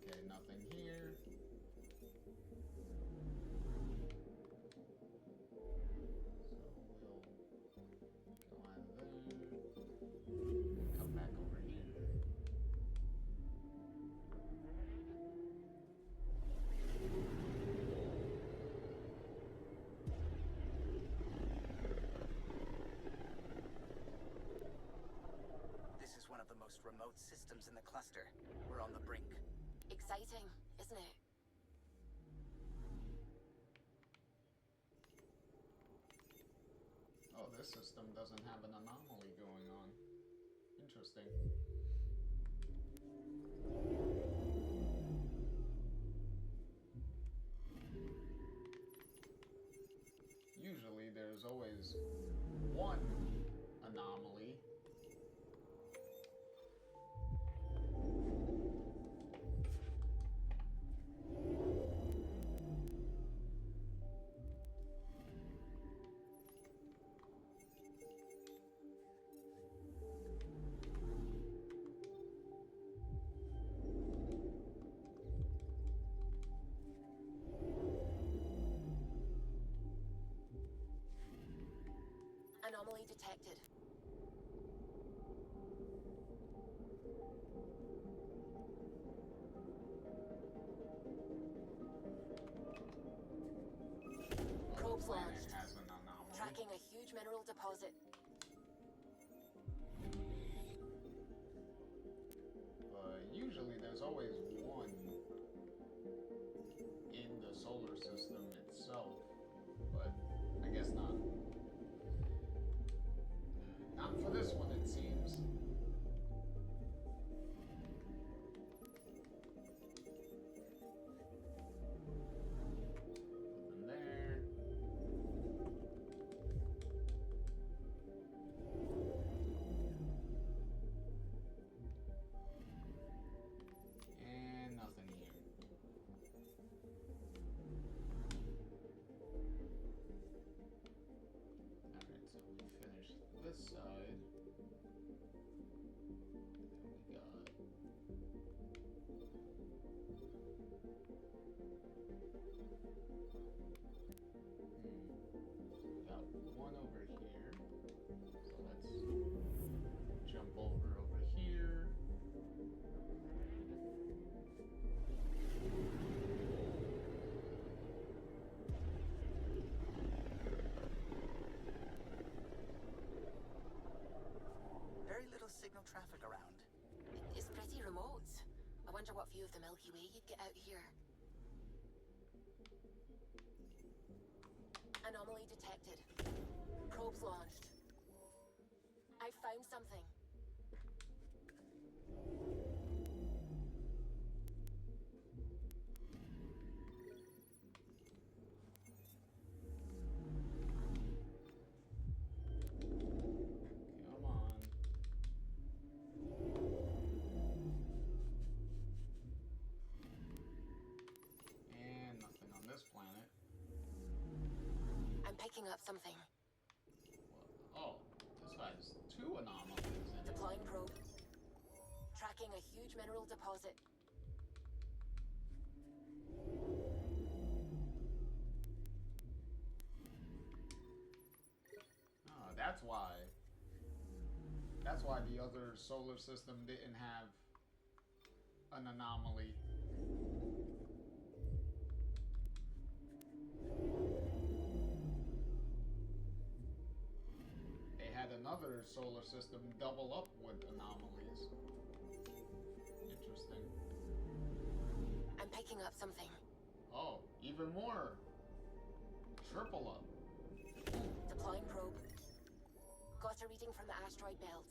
Okay, nothing here. So we'll go out of there. Come back over here. This is one of the most remote systems in the cluster. We're on the brink. Exciting, isn't it? Oh, this system doesn't have an anomaly going on. Interesting. Usually there's always one anomaly. Anomaly detected. Probes launched. Has an anomaly. Tracking a huge mineral deposit. Usually there's always one in the solar system itself, but I guess not. Not for this one, it seems. Nothing there. And nothing here. Alright, so we finished this side. Then we got we got one over here. So let's jump over here. Very little signal traffic around. It's pretty remote. I wonder what view of the Milky Way you'd get out here. Anomaly detected. Probes launched. I found something. Come on. up something. Oh, this has two anomalies in it. Deploying probe. Tracking a huge mineral deposit. Oh, that's why. That's why the other solar system didn't have an anomaly. They had another solar system double up with anomalies. Interesting. I'm picking up something. Oh, even more. Triple up. Deploying probe. Got a reading from the asteroid belt.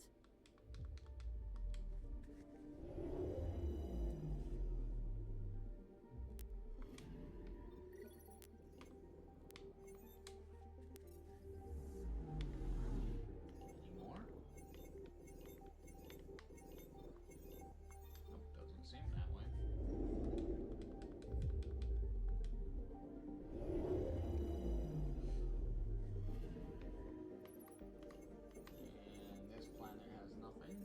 Any more? Nope, doesn't seem that way. And this planet has nothing.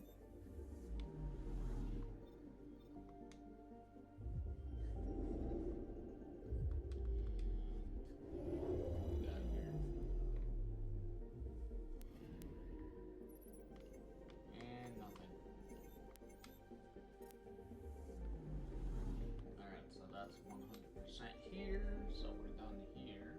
What we got here? And nothing. Alright, so that's 100% here, so we're done here.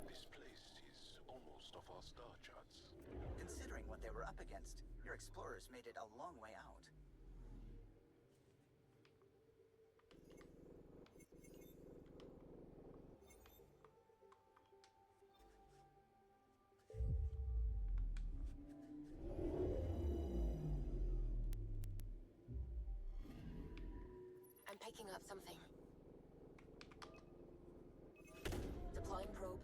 This place is almost off our star charts. Considering what they were up against, your explorers made it a long way out. I'm picking up something. Deploying probe.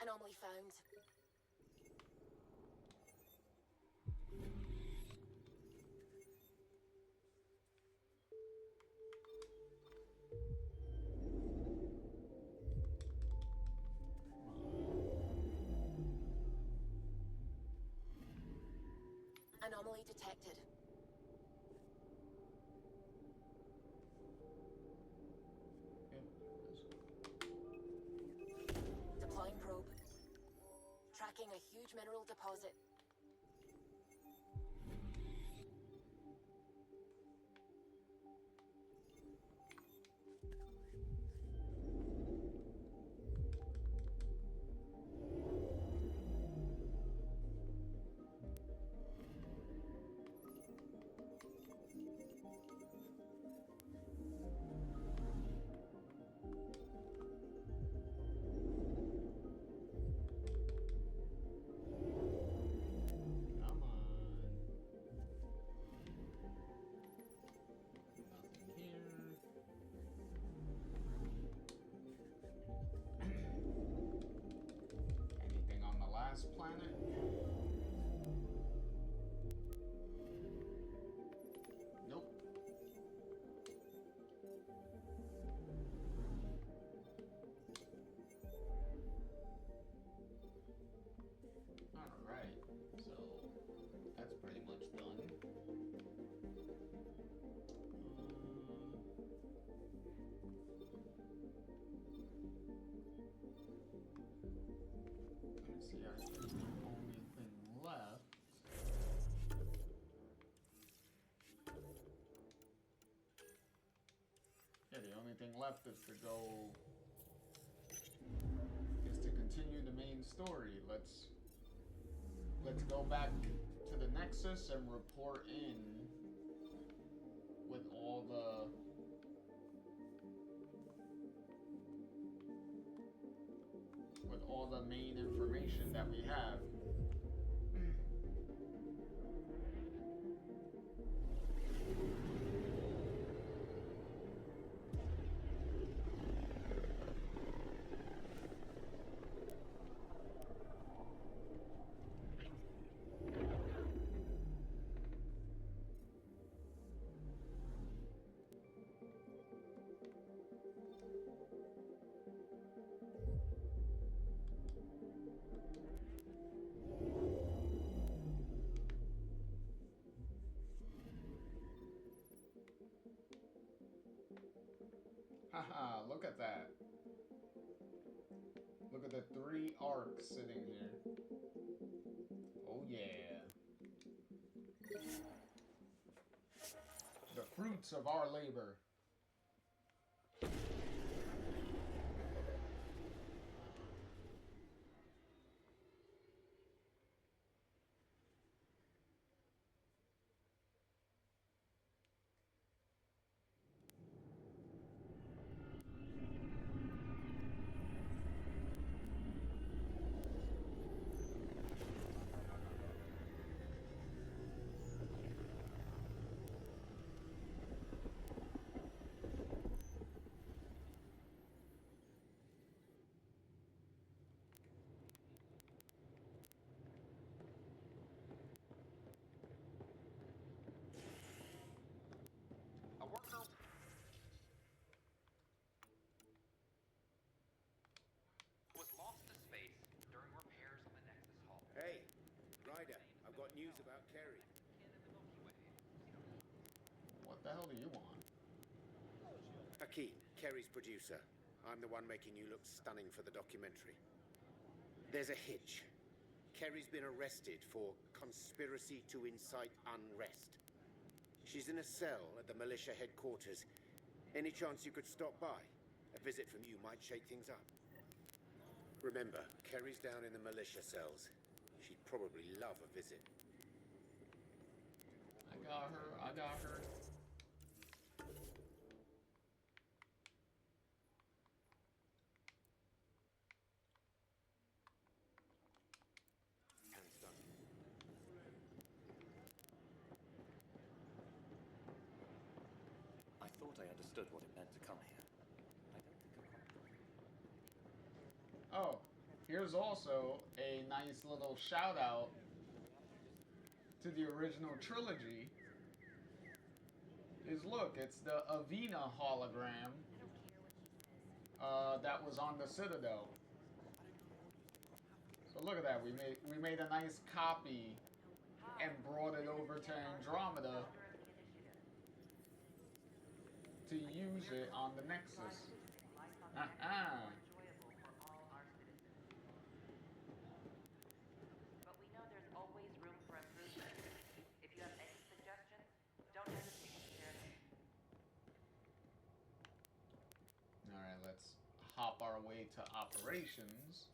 Anomaly found. Anomaly detected. Deploying probe. Tracking a huge mineral deposit. Come on. Nothing here. Anything on the last planet? Nope. Alright, so that's pretty much done. Let me see, I think the only thing left. Yeah, the only thing left is to go. Is to continue the main story. Let's go back to the Nexus and report in with all the with all the main information that we have. Haha, look at that. Look at the 3 arcs sitting here. Oh yeah. The fruits of our labor. Hey, Ryder, I've got news about Kerry. What the hell do you want? Hakeem, Kerry's producer. I'm the one making you look stunning for the documentary. There's a hitch. Kerry's been arrested for conspiracy to incite unrest. She's in a cell at the militia headquarters. Any chance you could stop by? A visit from you might shake things up. Remember, Kerry's down in the militia cells. She'd probably love a visit. I got her. Hands done. I thought I understood what it meant to come here. I don't think I Oh, here's also a nice little shout out to the original trilogy. Is look, it's the Avena hologram that was on the Citadel. So look at that, we made a nice copy and brought it over to Andromeda to use it on the Nexus. But we know there's always room for improvement. If you have any suggestions, don't hesitate to share them. Alright, let's hop our way to operations.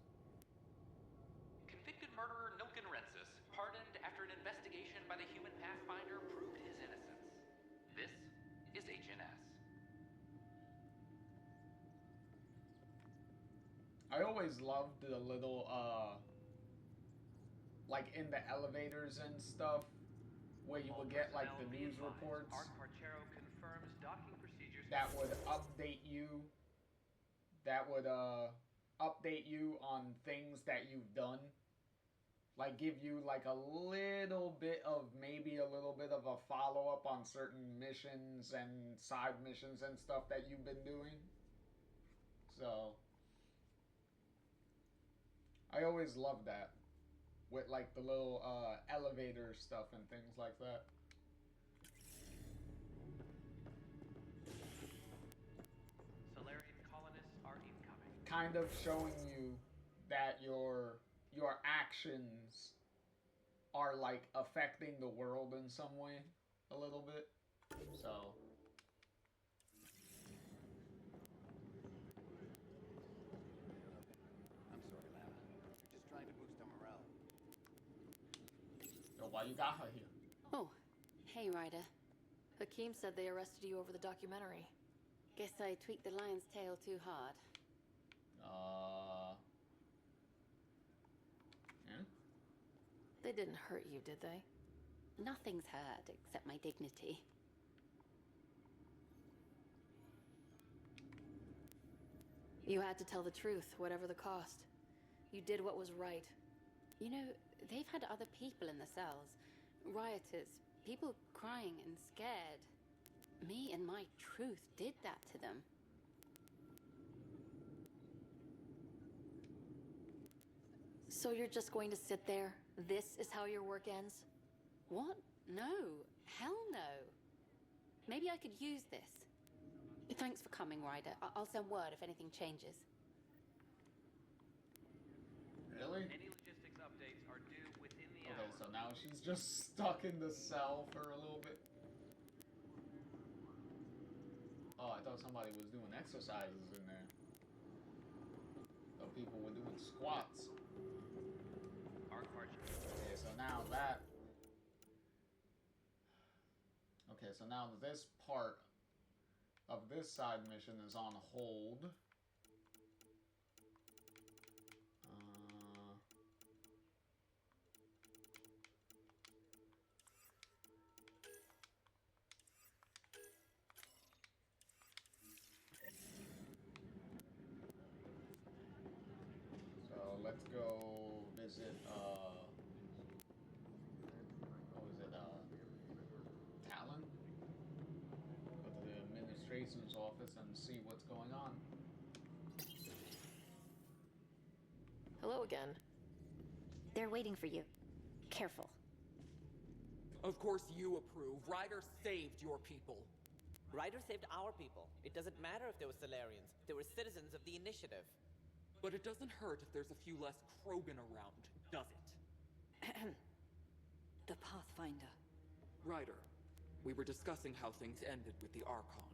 Convicted murderer Nilken Rensis, pardoned after an investigation by the human Pathfinder proved his innocence. This is HNS. I always loved the little, like in the elevators and stuff, where you would get like the news reports that would update you, update you on things that you've done. Like give you like a little bit of, maybe a little bit of a follow-up on certain missions and side missions and stuff that you've been doing. So I always loved that, with like the little elevator stuff and things like that. Solarian colonists are incoming. Kind of showing you that your actions are like affecting the world in some way, a little bit. So I'm sorry, Lara. We're just trying to boost our morale. so why you got her here? Oh, hey, Ryder. Hakeem said they arrested you over the documentary. Guess I tweaked the lion's tail too hard. They didn't hurt you, did they? Nothing's hurt except my dignity. You had to tell the truth, whatever the cost. You did what was right. You know, they've had other people in the cells. Rioters, people crying and scared. Me and my truth did that to them. So you're just going to sit there? This is how your work ends? What? No. Hell no. Maybe I could use this. Thanks for coming, Ryder. I'll send word if anything changes. Really? Any logistics updates are due within the hour. Okay, so now she's just stuck in the cell for a little bit. Oh, I thought somebody was doing exercises in there. Thought people were doing squats. Okay, so now that... Okay, so now this part of this side mission is on hold. So let's go visit, what was it, Talon? Go to the administration's office and see what's going on. Hello again. They're waiting for you. Careful. Of course you approve. Ryder saved your people. Ryder saved our people. It doesn't matter if they were Solarians. They were citizens of the Initiative. But it doesn't hurt if there's a few less Krogan around, does it? The Pathfinder. Ryder, we were discussing how things ended with the Archon.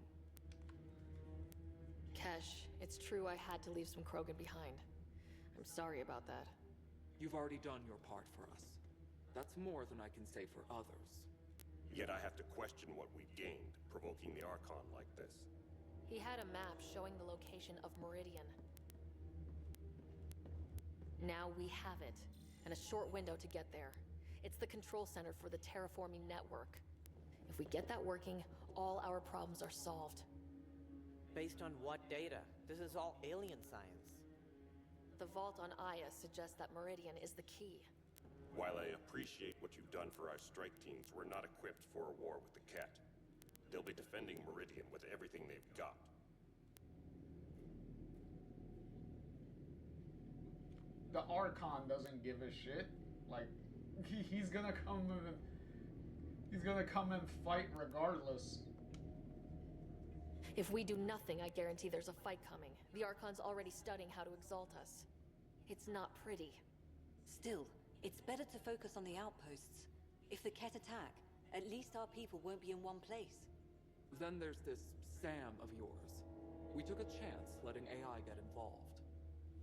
Kesh, it's true I had to leave some Krogan behind. I'm sorry about that. You've already done your part for us. That's more than I can say for others. Yet I have to question what we've gained, provoking the Archon like this. He had a map showing the location of Meridian. Now we have it, and a short window to get there. It's the control center for the terraforming network. If we get that working, all our problems are solved. Based on what data? This is all alien science. The vault on Aya suggests that Meridian is the key. While I appreciate what you've done for our strike teams, we're not equipped for a war with the Ket. They'll be defending Meridian with everything they've got. The Archon doesn't give a shit. Like, he's gonna come and fight regardless. If we do nothing, I guarantee there's a fight coming. The Archon's already studying how to exalt us. It's not pretty. Still, it's better to focus on the outposts. If the Ket attack, at least our people won't be in one place. Then there's this Sam of yours. We took a chance letting AI get involved.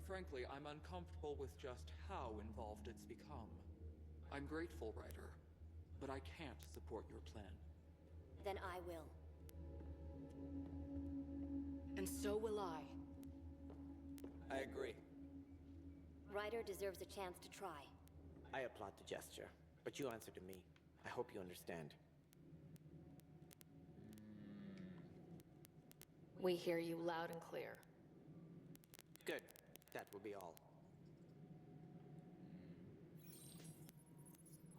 Frankly, I'm uncomfortable with just how involved it's become. I'm grateful, Ryder, but I can't support your plan. Then I will. And so will I. I agree. Ryder deserves a chance to try. I applaud the gesture, but you answer to me. I hope you understand. We hear you loud and clear. Good. That will be all.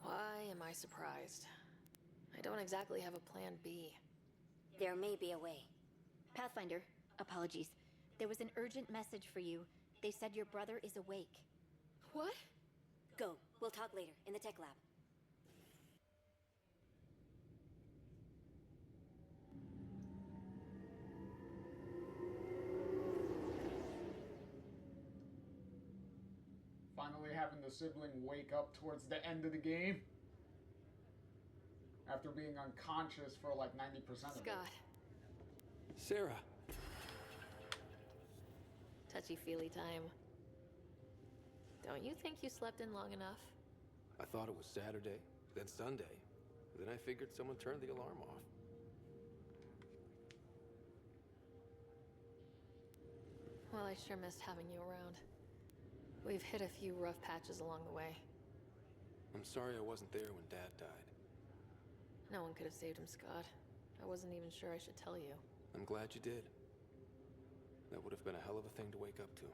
Why am I surprised? I don't exactly have a plan B. There may be a way. Pathfinder, apologies. There was an urgent message for you. They said your brother is awake. What? Go. We'll talk later, in the tech lab. Finally having the sibling wake up towards the end of the game. After being unconscious for like 90% of it. Scott. Sarah. Touchy-feely time. Don't you think you slept in long enough? I thought it was Saturday, then Sunday. Then I figured someone turned the alarm off. Well, I sure missed having you around. We've hit a few rough patches along the way. I'm sorry I wasn't there when Dad died. No one could have saved him, Scott. I wasn't even sure I should tell you. I'm glad you did. That would have been a hell of a thing to wake up to.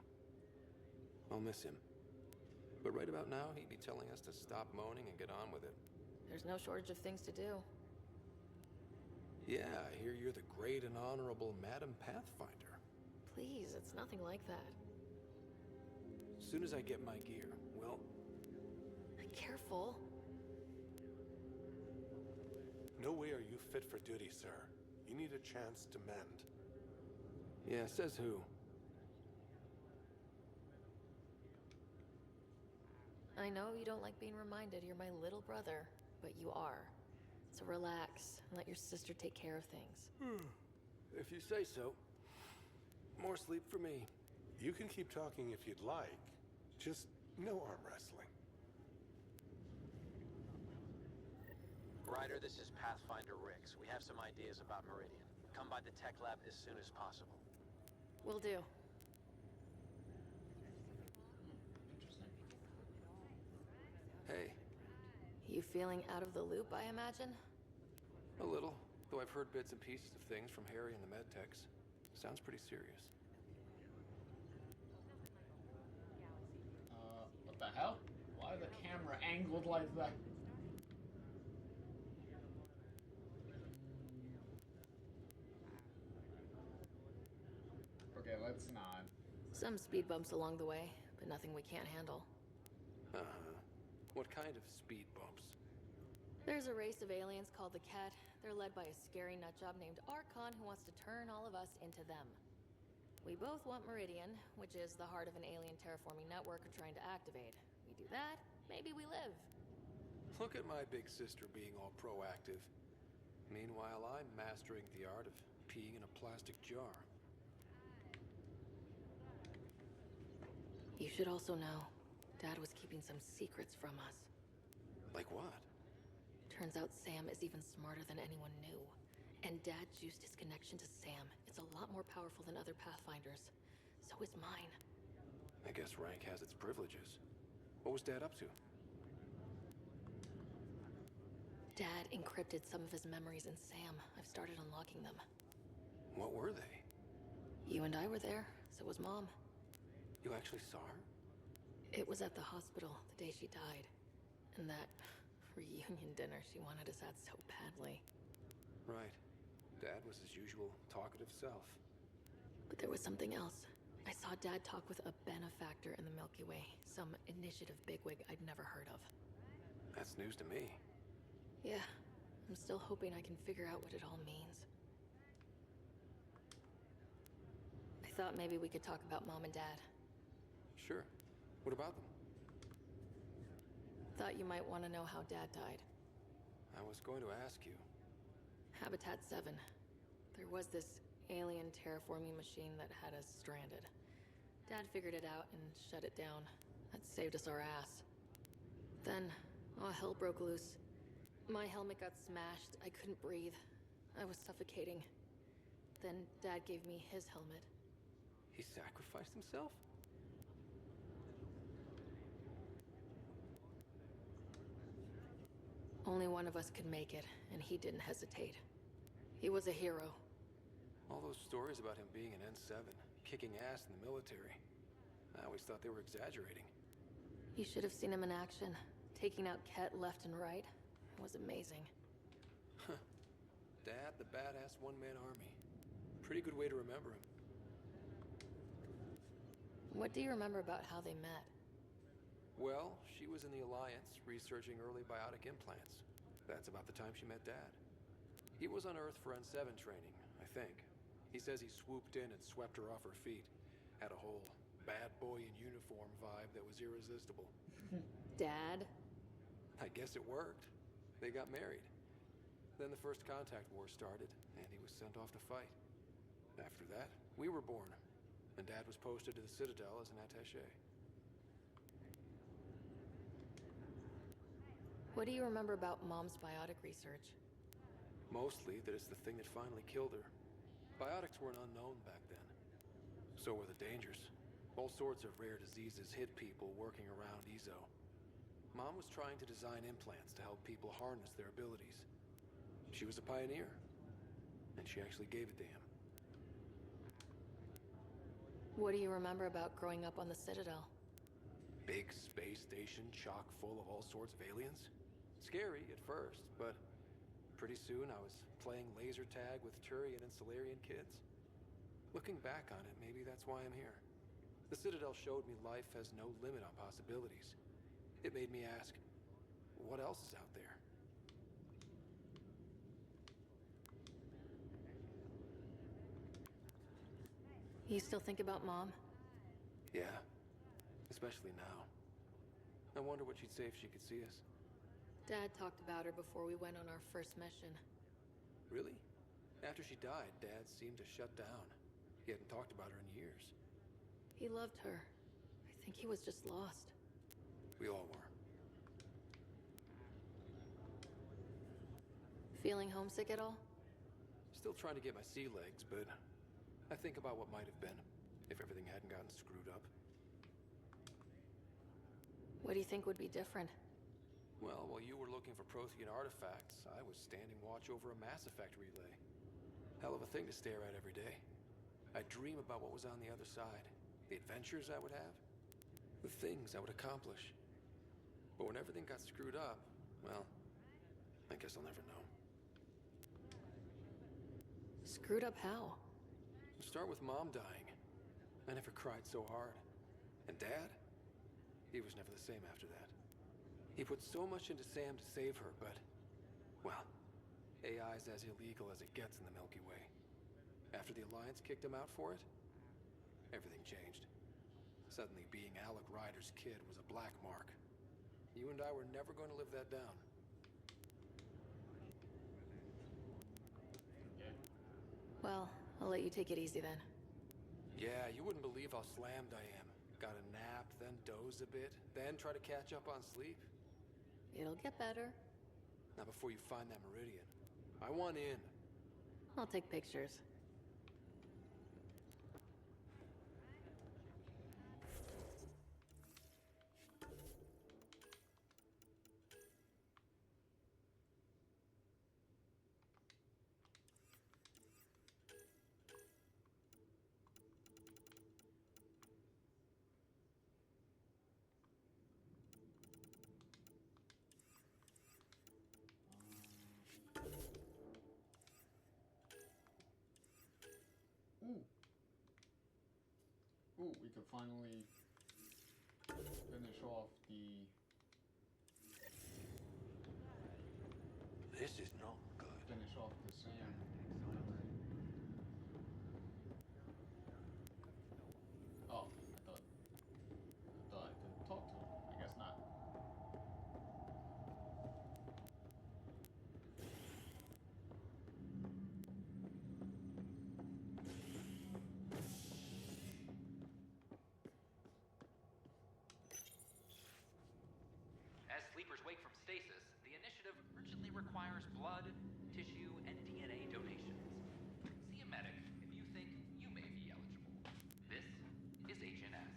I'll miss him. But right about now, he'd be telling us to stop moaning and get on with it. There's no shortage of things to do. Yeah, I hear you're the great and honorable Madam Pathfinder. Please, it's nothing like that. As soon as I get my gear, well... Careful. No way are you fit for duty, sir. You need a chance to mend. Yeah, says who? I know you don't like being reminded you're my little brother, but you are. So relax and let your sister take care of things. If you say so. More sleep for me. You can keep talking if you'd like. Just no arm wrestling. Ryder, this is Pathfinder Rix. We have some ideas about Meridian. Come by the tech lab as soon as possible. Will do. Hey. You feeling out of the loop, I imagine? A little, though I've heard bits and pieces of things from Harry and the medtechs. Sounds pretty serious. What the hell? Why is the camera angled like that? Okay, let's not. Some speed bumps along the way, but nothing we can't handle. Uh-huh. What kind of speed bumps? There's a race of aliens called the Ket. They're led by a scary nutjob named Archon who wants to turn all of us into them. We both want Meridian, which is the heart of an alien terraforming network we're trying to activate. We do that, maybe we live. Look at my big sister being all proactive. Meanwhile, I'm mastering the art of peeing in a plastic jar. You should also know, Dad was keeping some secrets from us. Like what? Turns out Sam is even smarter than anyone knew. And Dad juiced his connection to Sam. It's a lot more powerful than other Pathfinders. So is mine. I guess rank has its privileges. What was Dad up to? Dad encrypted some of his memories in Sam. I've started unlocking them. What were they? You and I were there, so was Mom. You actually saw her? It was at the hospital the day she died. And that reunion dinner she wanted us at so badly. Right. Dad was his usual talkative self. But there was something else. I saw Dad talk with a benefactor in the Milky Way. Some initiative bigwig I'd never heard of. That's news to me. Yeah. I'm still hoping I can figure out what it all means. I thought maybe we could talk about Mom and Dad. Sure. What about them? Thought you might want to know how Dad died. I was going to ask you. Habitat 7. There was this alien terraforming machine that had us stranded. Dad figured it out and shut it down. That saved us our ass. Then, hell broke loose. My helmet got smashed. I couldn't breathe. I was suffocating. Then Dad gave me his helmet. He sacrificed himself? Only one of us could make it, and he didn't hesitate. He was a hero. All those stories about him being an N7, kicking ass in the military. I always thought they were exaggerating. You should have seen him in action, taking out Ket left and right. It was amazing. Huh. Dad, the badass one-man army. Pretty good way to remember him. What do you remember about how they met? Well, she was in the Alliance, researching early biotic implants. That's about the time she met Dad. He was on Earth for N7 training, I think. He says he swooped in and swept her off her feet. Had a whole bad boy in uniform vibe that was irresistible. Dad? I guess it worked. They got married. Then the First Contact War started, and he was sent off to fight. After that, we were born, and Dad was posted to the Citadel as an attaché. What do you remember about Mom's biotic research? Mostly that it's the thing that finally killed her. Biotics were an unknown back then. So were the dangers. All sorts of rare diseases hit people working around Ezo. Mom was trying to design implants to help people harness their abilities. She was a pioneer, and she actually gave a damn. What do you remember about growing up on the Citadel? Big space station chock full of all sorts of aliens. Scary at first, but pretty soon I was playing laser tag with Turian and Solarian kids. Looking back on it, maybe that's why I'm here. The Citadel showed me life has no limit on possibilities. It made me ask, what else is out there? You still think about Mom? Yeah, especially now. I wonder what she'd say if she could see us. Dad talked about her before we went on our first mission. Really? After she died, Dad seemed to shut down. He hadn't talked about her in years. He loved her. I think he was just lost. We all were. Feeling homesick at all? Still trying to get my sea legs, but I think about what might have been if everything hadn't gotten screwed up. What do you think would be different? Well, while you were looking for Prothean artifacts, I was standing watch over a Mass Effect relay. Hell of a thing to stare at every day. I'd dream about what was on the other side, the adventures I would have, the things I would accomplish. But when everything got screwed up, well, I guess I'll never know. Screwed up how? Start with Mom dying. I never cried so hard. And Dad? He was never the same after that. He put so much into Sam to save her, but, well, AI's as illegal as it gets in the Milky Way. After the Alliance kicked him out for it, everything changed. Suddenly, being Alec Ryder's kid was a black mark. You and I were never going to live that down. Well, I'll let you take it easy then. Yeah, you wouldn't believe how slammed I am. Gotta nap, then doze a bit, then try to catch up on sleep. It'll get better. Not before you find that Meridian. I want in. I'll take pictures. Ooh, we could finally finish off the... This is not good. Finish off the Sam. Oh, I thought I could talk to him. I guess not. As sleepers wake from stasis, the initiative urgently requires blood, tissue, and DNA donations. See a medic if you think you may be eligible. This is HNS.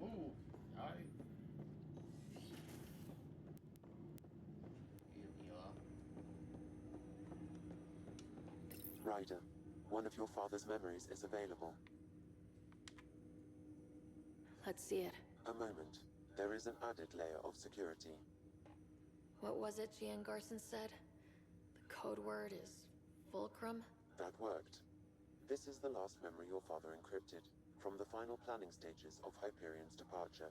Move. Alright. Here we are. Ryder, one of your father's memories is available. Let's see it. A moment. There is an added layer of security. What was it Gian Garson said? The code word is Fulcrum? That worked. This is the last memory your father encrypted, from the final planning stages of Hyperion's departure.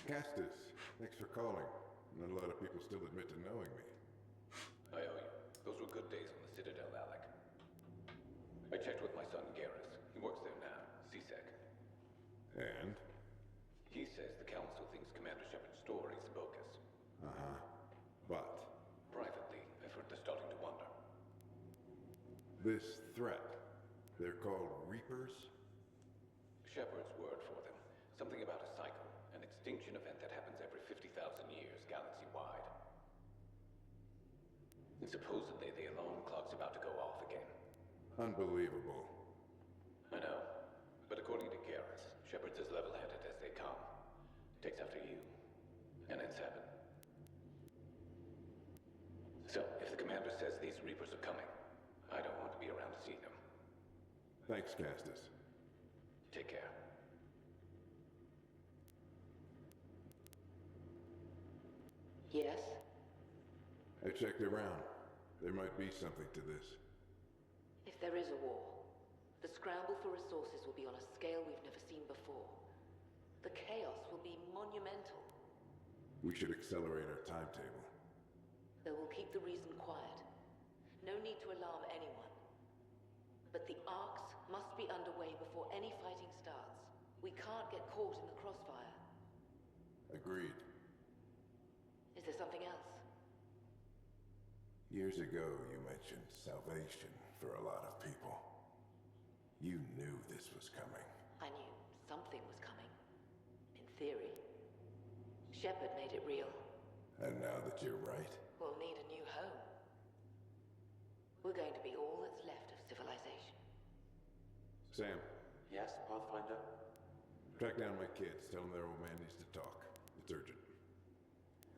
Castus, thanks for calling. Not a lot of people still admit to knowing me. I owe you. Those were good days on the Citadel, Alec. I checked with my son Garrus. He works there now, CSEC. And? He says the Council thinks Commander Shepard's story is bogus. Uh-huh. But? Privately, I've heard they're starting to wonder. This threat, they're called Reapers? Shepard's word for them. Something about a cycle, an extinction event that happens every 50,000 years, galaxy-wide. And supposedly the alarm clock's about to go off again. Unbelievable. I know. But according to Garrus, Shepard's as level-headed as they come. Takes after you. And it's heaven. So, if the commander says these Reapers are coming, I don't want to be around to see them. Thanks, Castus. Take care. Yes? I checked around. There might be something to this. If there is a war, the scramble for resources will be on a scale we've never seen before. The chaos will be monumental. We should accelerate our timetable. They will keep the reason quiet. No need to alarm anyone. But the arcs must be underway before any fighting starts. We can't get caught in the crossfire. Agreed. Is there something else? Years ago, you mentioned salvation for a lot of people. You knew this was coming. I knew something was coming. In theory. Shepard made it real. And now that you're right, We'll need a new home. We're going to be all that's left of civilization. Sam, Yes, Pathfinder? track down my kids. Tell them their old man needs to talk. It's urgent.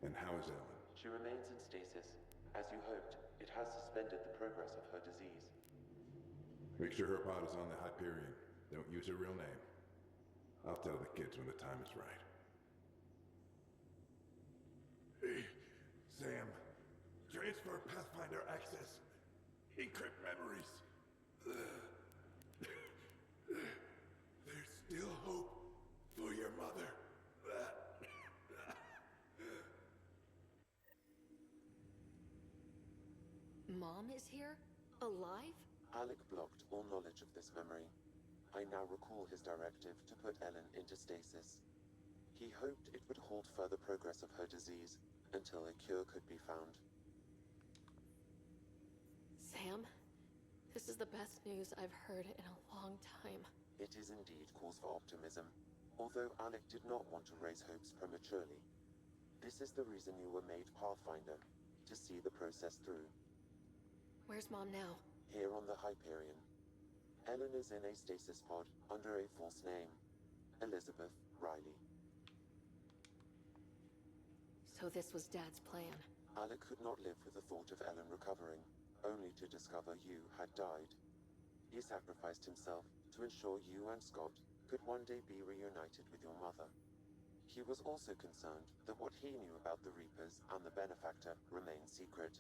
And how is Ellen? She remains in stasis. As you hoped, it has suspended the progress of her disease. Make sure her pod is on the Hyperion. Don't use her real name. I'll tell the kids when the time is right. Hey, Sam. Transfer Pathfinder access. Encrypt memories. There's still hope for your mother. Mom is here? Alive? Alec blocked all knowledge of this memory. I now recall his directive to put Ellen into stasis. He hoped it would halt further progress of her disease until a cure could be found. Sam, this is the best news I've heard in a long time. It is indeed cause for optimism, although Alec did not want to raise hopes prematurely. This is the reason you were made Pathfinder, to see the process through. Where's Mom now? Here on the Hyperion. Ellen is in a stasis pod under a false name. Elizabeth Riley. So this was Dad's plan. Alec could not live with the thought of Ellen recovering, only to discover you had died. He sacrificed himself to ensure you and Scott could one day be reunited with your mother. He was also concerned that what he knew about the Reapers and the Benefactor remained secret.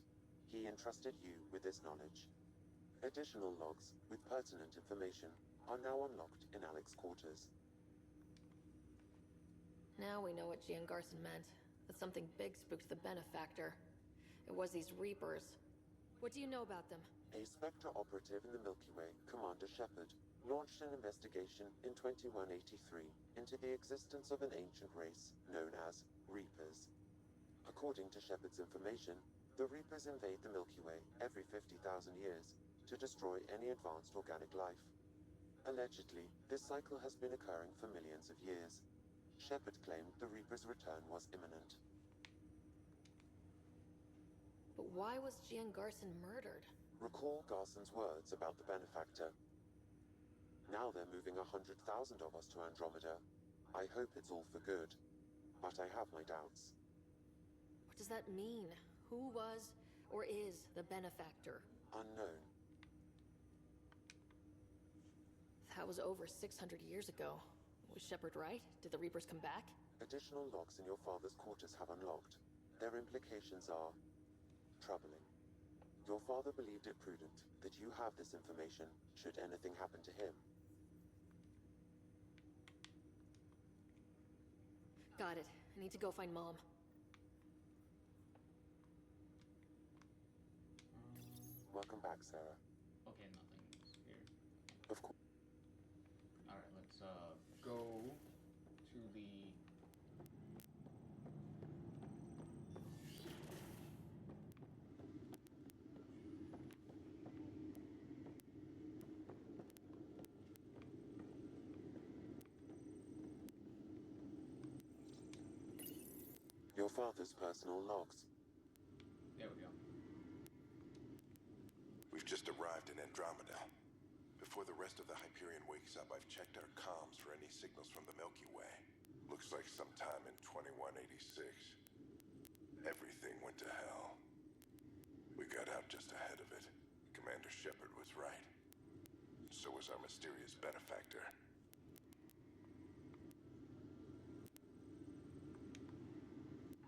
He entrusted you with this knowledge. Additional logs with pertinent information are now unlocked in Alec's quarters. Now we know what Gian Garson meant. That something big spooked the Benefactor. It was these Reapers. What do you know about them? A Spectre operative in the Milky Way, Commander Shepard, launched an investigation in 2183 into the existence of an ancient race known as Reapers. According to Shepard's information, the Reapers invade the Milky Way every 50,000 years to destroy any advanced organic life. Allegedly, this cycle has been occurring for millions of years. Shepard claimed the Reapers' return was imminent. But why was Gian Garson murdered? Recall Garson's words about the Benefactor. Now they're moving 100,000 of us to Andromeda. I hope it's all for good, but I have my doubts. What does that mean? Who was or is the Benefactor? Unknown. That was over 600 years ago. Was Shepard right? Did the Reapers come back? Additional logs in your father's quarters have unlocked. Their implications are troubling. Your father believed it prudent that you have this information should anything happen to him. Got it. I need to go find Mom. Welcome back, Sarah. Okay, nothing's here. Of course. Alright, let's go to the... Your father's personal logs. There we go. We've just arrived in Andromeda. Before the rest of the Hyperion wakes up, I've checked our comms for any signals from the Milky Way. Looks like sometime in 2186. Everything went to hell. We got out just ahead of it. Commander Shepard was right. So was our mysterious benefactor.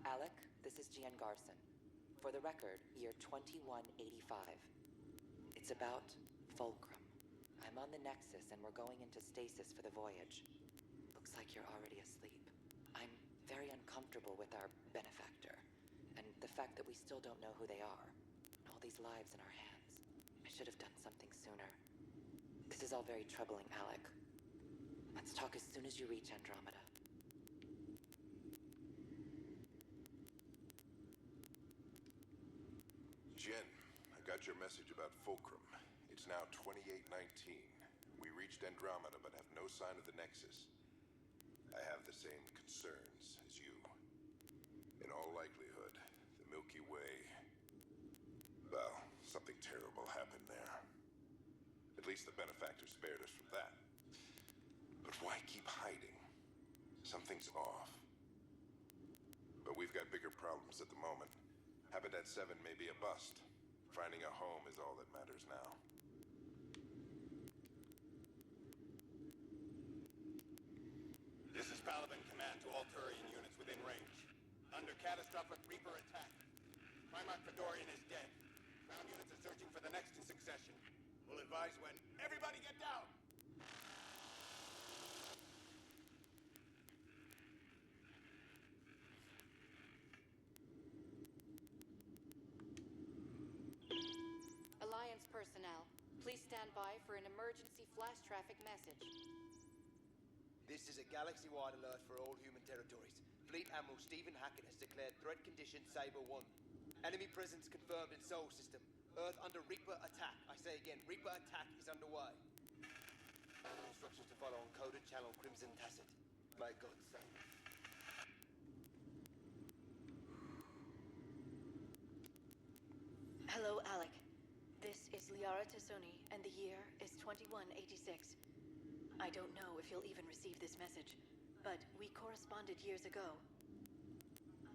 Alec, this is Gian Garson. For the record, year 2185. It's about Fulcrum. I'm on the Nexus and we're going into stasis for the voyage. Looks like you're already asleep. I'm very uncomfortable with our benefactor, and the fact that we still don't know who they are. All these lives in our hands. I should have done something sooner. This is all very troubling, Alec. Let's talk as soon as you reach Andromeda. Jen, I got your message about Fulcrum. It's now 2819. We reached Andromeda but have no sign of the Nexus. I have the same concerns as you. In all likelihood, the Milky Way... Well, something terrible happened there. At least the benefactor spared us from that. But why keep hiding? Something's off. But we've got bigger problems at the moment. Habitat 7 may be a bust. Finding a home is all that matters now. This is Paladin Command to all Turian units within range. Under catastrophic Reaper attack. Primarch Fedorian is dead. Ground units are searching for the next in succession. We'll advise when. Everybody get down! Alliance personnel, please stand by for an emergency flash traffic message. This is a galaxy-wide alert for all human territories. Fleet Admiral Stephen Hackett has declared threat condition Saber 1. Enemy presence confirmed in Sol System. Earth under Reaper attack. I say again, Reaper attack is underway. Instructions to follow on coded channel Crimson Tacit. By God's sake. Hello, Alec. This is Liara Tassoni, and the year is 2186. I don't know if you'll even receive this message, but we corresponded years ago.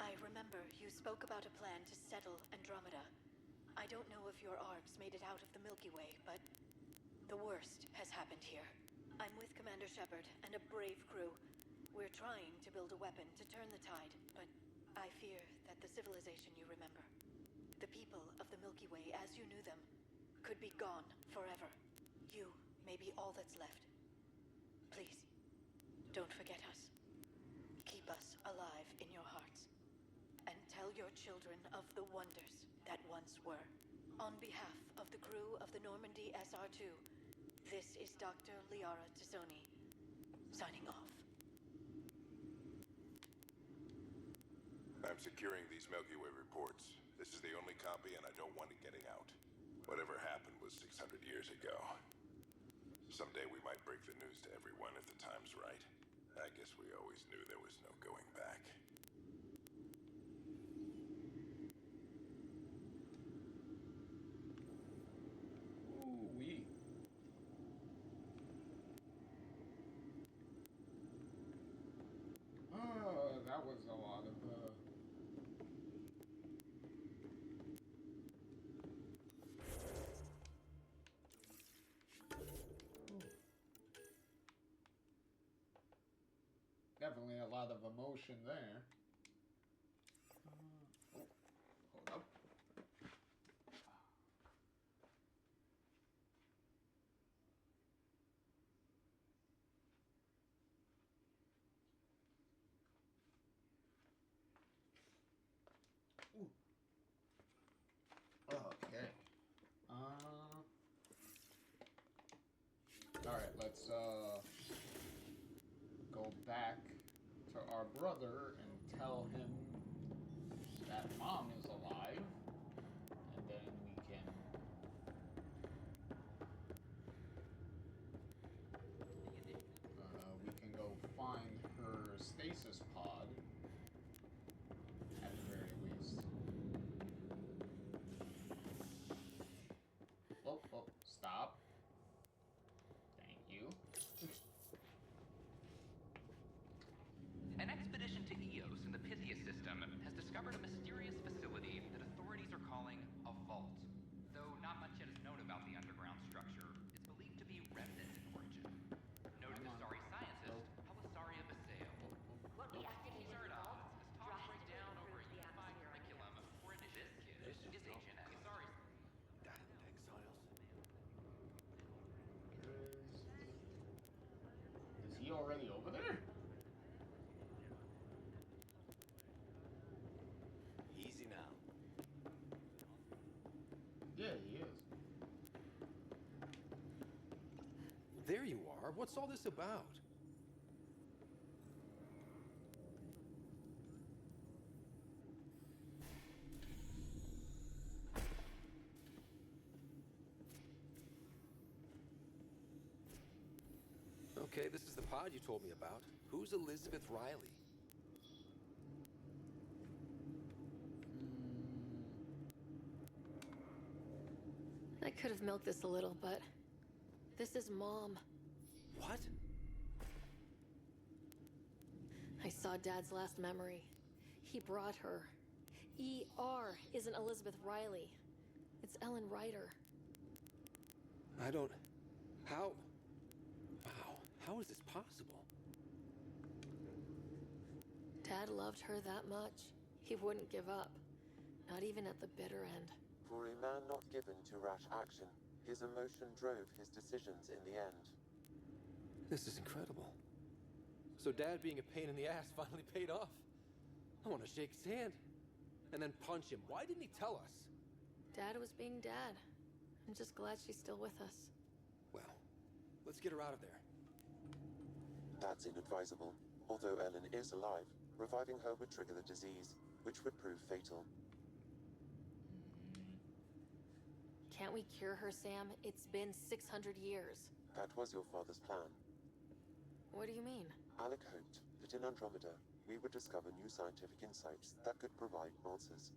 I remember you spoke about a plan to settle Andromeda. I don't know if your arcs made it out of the Milky Way, but the worst has happened here. I'm with Commander Shepard and a brave crew. We're trying to build a weapon to turn the tide, but I fear that the civilization you remember, the people of the Milky Way as you knew them, could be gone forever. You may be all that's left. Please, don't forget us. Keep us alive in your hearts. And tell your children of the wonders that once were. On behalf of the crew of the Normandy SR-2, this is Dr. Liara Tassoni, signing off. I'm securing these Milky Way reports. This is the only copy and I don't want it getting out. Whatever happened was 600 years ago. Someday we might break the news to everyone if the time's right. I guess we always knew there was no going back. Ooh-wee. That was a lot of, Definitely a lot of emotion there. Oh, hold up. Ooh. Okay. All right, let's go back to our brother and tell him that Mom is alive, and then we can go find her stasis pod at the very least. Oh, oh, stop. Thank you. An expedition to Eos in the Pythias system has discovered a mysterious facility that authorities are calling a vault. Though not much yet is known about the underground structure, it's believed to be remnant in origin. Noted Asari scientist, Helisaria Basale. What we activated He's heard in the vault of has talked right drastically down over a improved the unified atmosphere on curriculum for initiative. This kid is Agent Asari. Damn exiles. Is he already over there? Easy now. Yeah, he is. There you are. What's all this about? Okay, this is the pod you told me about. Who's Elizabeth Riley? I could have milked this a little, but this is Mom. What? I saw Dad's last memory. He brought her. ER isn't Elizabeth Riley. It's Ellen Ryder. I don't... How... Wow, how is this possible? Dad loved her that much. He wouldn't give up. Not even at the bitter end. For a man not given to rash action, his emotion drove his decisions in the end. This is incredible. So Dad being a pain in the ass finally paid off. I want to shake his hand. And then punch him. Why didn't he tell us? Dad was being Dad. I'm just glad she's still with us. Well, let's get her out of there. That's inadvisable. Although Ellen is alive, reviving her would trigger the disease, which would prove fatal. Can't we cure her, Sam? It's been 600 years. That was your father's plan. What do you mean? Alec hoped that in Andromeda, we would discover new scientific insights that could provide answers.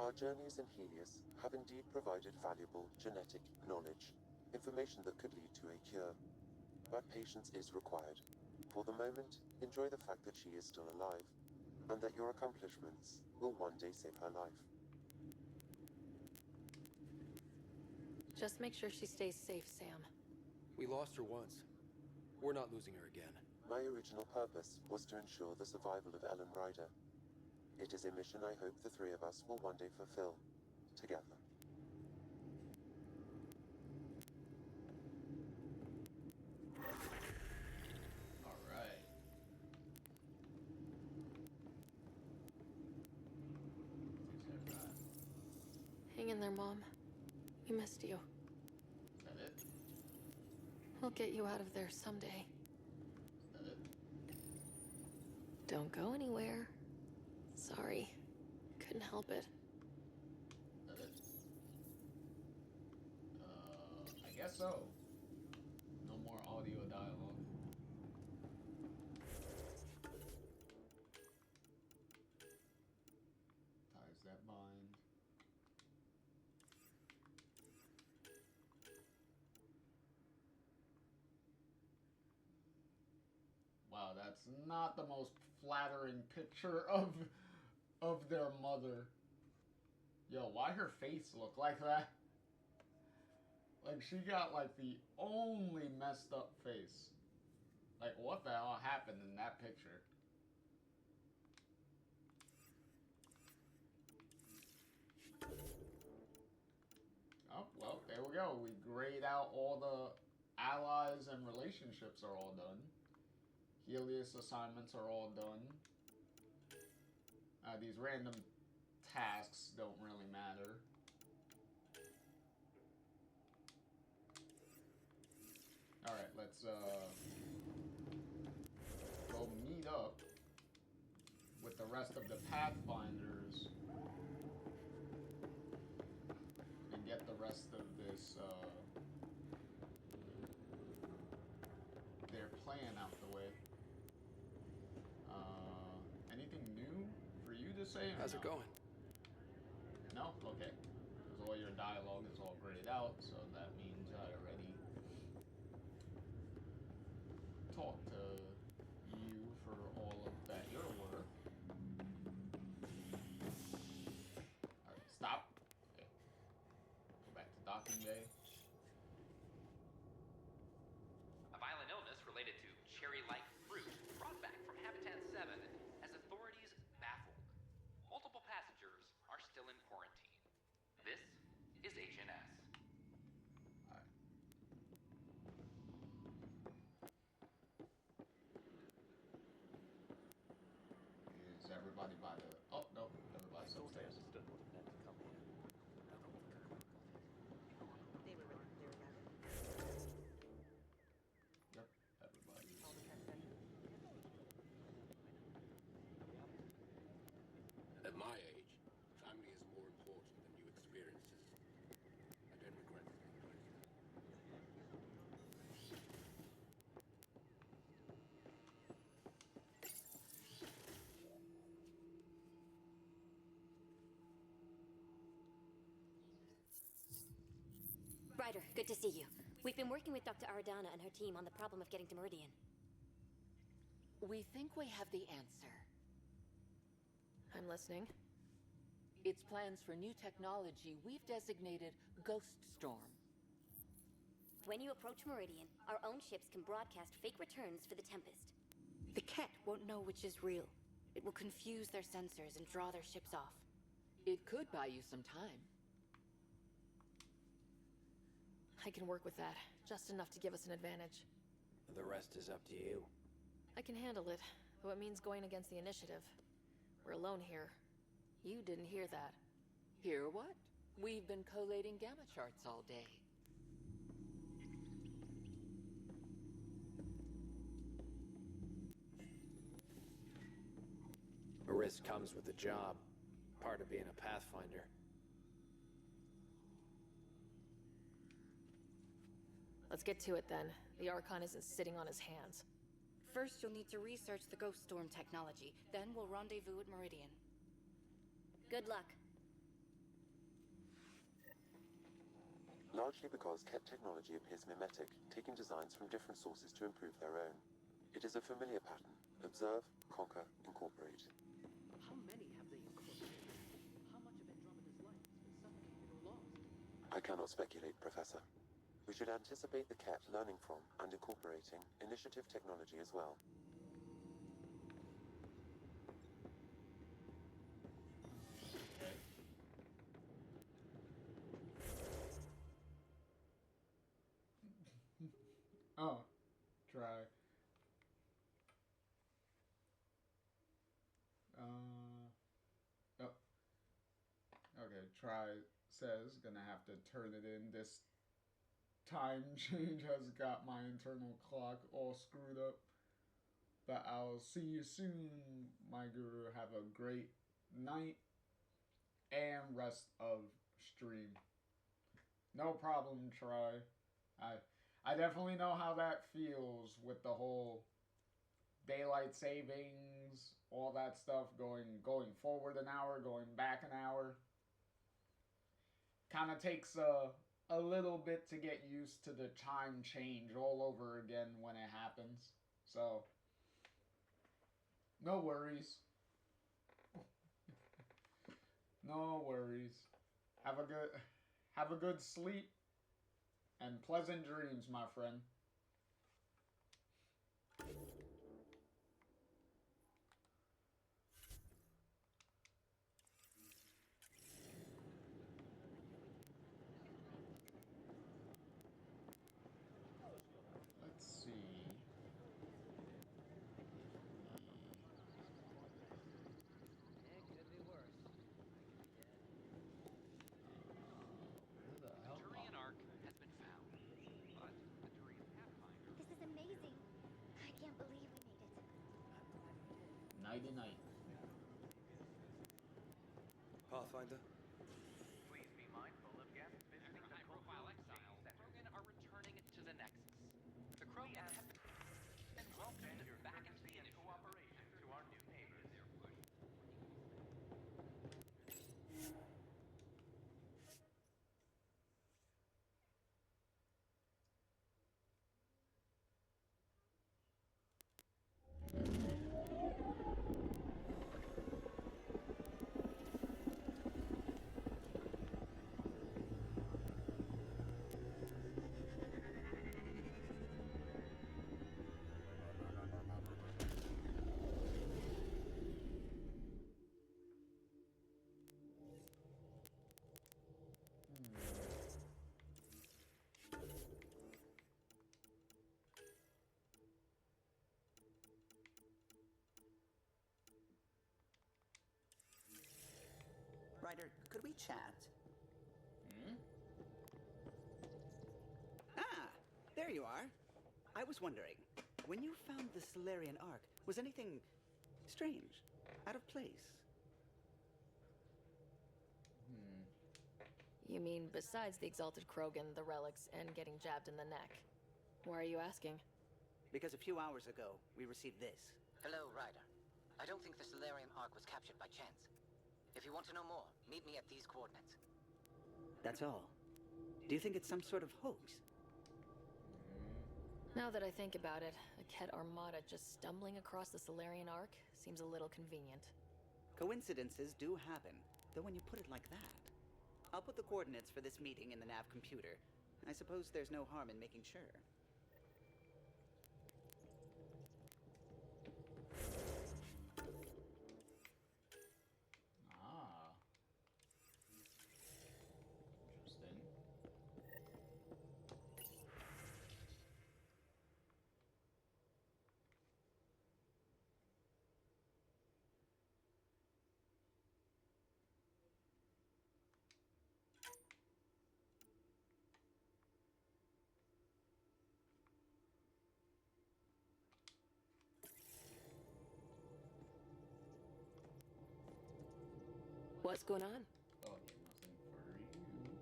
Our journeys in Helios have indeed provided valuable genetic knowledge, information that could lead to a cure. But patience is required. For the moment, enjoy the fact that she is still alive, and that your accomplishments will one day save her life. Just make sure she stays safe, Sam. We lost her once. We're not losing her again. My original purpose was to ensure the survival of Ellen Ryder. It is a mission I hope the three of us will one day fulfill, together. Alright. Hang in there, Mom. We missed you. Is that it? We'll get you out of there someday. Is that it? Don't go anywhere. Sorry. Couldn't help it. Is that it? I guess so. No more audio dialogue. Ties that bind. Wow, that's not the most flattering picture of their mother. Yo, why her face look like that? Like, she got, like, the only messed up face. Like, what the hell happened in that picture? Oh, well, there we go. We grayed out all the allies and relationships are all done. Helios assignments are all done. These random tasks don't really matter. Alright, let's go meet up the rest of the Pathfinders and get the rest of this, their plan out the way. Anything new for you to say? How's it going? No? Okay. Because all your dialogue is all grayed out, so that means I already talked to you for all of that you're worth. Alright, stop. Okay. Go back to docking bay. A violent illness related to cherry-like fruit brought back from Habitat 7 has authorities baffled. Multiple passengers are still in quarantine. This is Agent S. Is everybody by the... Oh, no. Everybody's upstairs. Understood what it meant to come here. I don't think a group of They were right there, got it. Yep, everybody's... At my age, family is more important than new experiences. I don't regret it. Ryder, good to see you. We've been working with Dr. Aradana and her team on the problem of getting to Meridian. We think we have the answer. I'm listening. It's plans for new technology we've designated Ghost Storm. When you approach Meridian, our own ships can broadcast fake returns for the Tempest. The Ket won't know which is real. It will confuse their sensors and draw their ships off. It could buy you some time. I can work with that, just enough to give us an advantage. The rest is up to you. I can handle it, though it means going against the initiative. We're alone here. You didn't hear that. Hear what? We've been collating gamma charts all day. A risk comes with the job. Part of being a Pathfinder. Let's get to it then. The Archon isn't sitting on his hands. First, you'll need to research the Ghost Storm technology. Then we'll rendezvous at Meridian. Good luck. Largely because Ket technology appears mimetic, taking designs from different sources to improve their own. It is a familiar pattern. Observe, conquer, incorporate. How many have they incorporated? How much of Andromeda's life has been suffocated or lost? I cannot speculate, Professor. We should anticipate the Ket learning from and incorporating initiative technology as well. Okay. Oh, try. Oh. Okay, try says gonna have to turn it in. This time change has got my internal clock all screwed up. But I'll see you soon, my guru. Have a great night and rest of stream. No problem, Troy. I definitely know how that feels with the whole daylight savings, all that stuff, going forward an hour, going back an hour. Kind of takes a little bit to get used to the time change all over again when it happens. So, no worries. No worries. Have a good sleep and pleasant dreams, my friend. Let's see. It could be worse. Where the hell? Turian Ark has been found, but the Turian Pathfinder... This is amazing. I can't believe we made it. Nighty night. Pathfinder? Please be mindful of guests visiting the high-profile exiles that Krogan are returning to the Nexus. The Krogan have been welcomed back into the initiative. Cooperation to our new neighbors. Ryder, could we chat? Hmm? Ah, there you are. I was wondering, when you found the Solarian Ark, was anything strange, out of place? You mean besides the Exalted Krogan, the relics, and getting jabbed in the neck? Why are you asking? Because a few hours ago, we received this. Hello, Ryder. I don't think the Solarian Ark was captured by chance. If you want to know more, meet me at these coordinates. That's all. Do you think it's some sort of hoax? Now that I think about it, a Ket Armada just stumbling across the Solarian Ark seems a little convenient. Coincidences do happen, though when you put it like that. I'll put the coordinates for this meeting in the nav computer. I suppose there's no harm in making sure. Ah. Interesting. What's going on? Oh, yeah, nothing for you.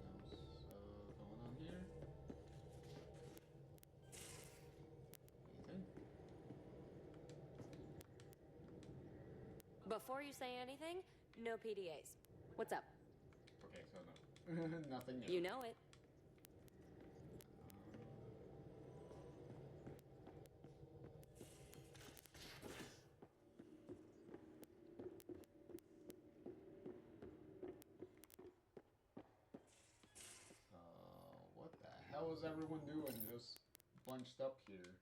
Anything else going on here? Anything? Before you say anything, no PDAs. What's up? Okay, so no. Nothing new. You know it. What the hell is everyone doing just bunched up here?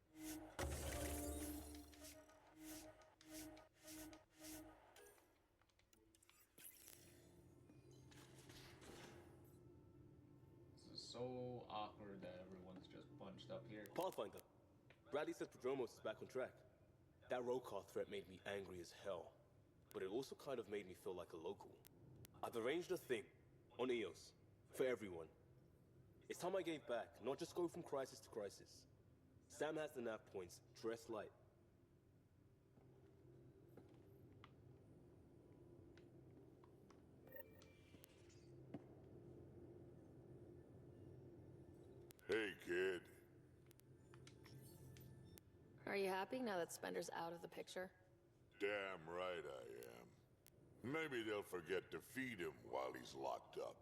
This is so awkward that everyone's just bunched up here. Pathfinder, Bradley said Prodromos is back on track. That road car threat made me angry as hell, but it also kind of made me feel like a local. I've arranged a thing on EOS for everyone. It's time I gave back, not just go from crisis to crisis. Sam has the nav points, dress light. Hey, kid. Are you happy now that Spender's out of the picture? Damn right I am. Maybe they'll forget to feed him while he's locked up.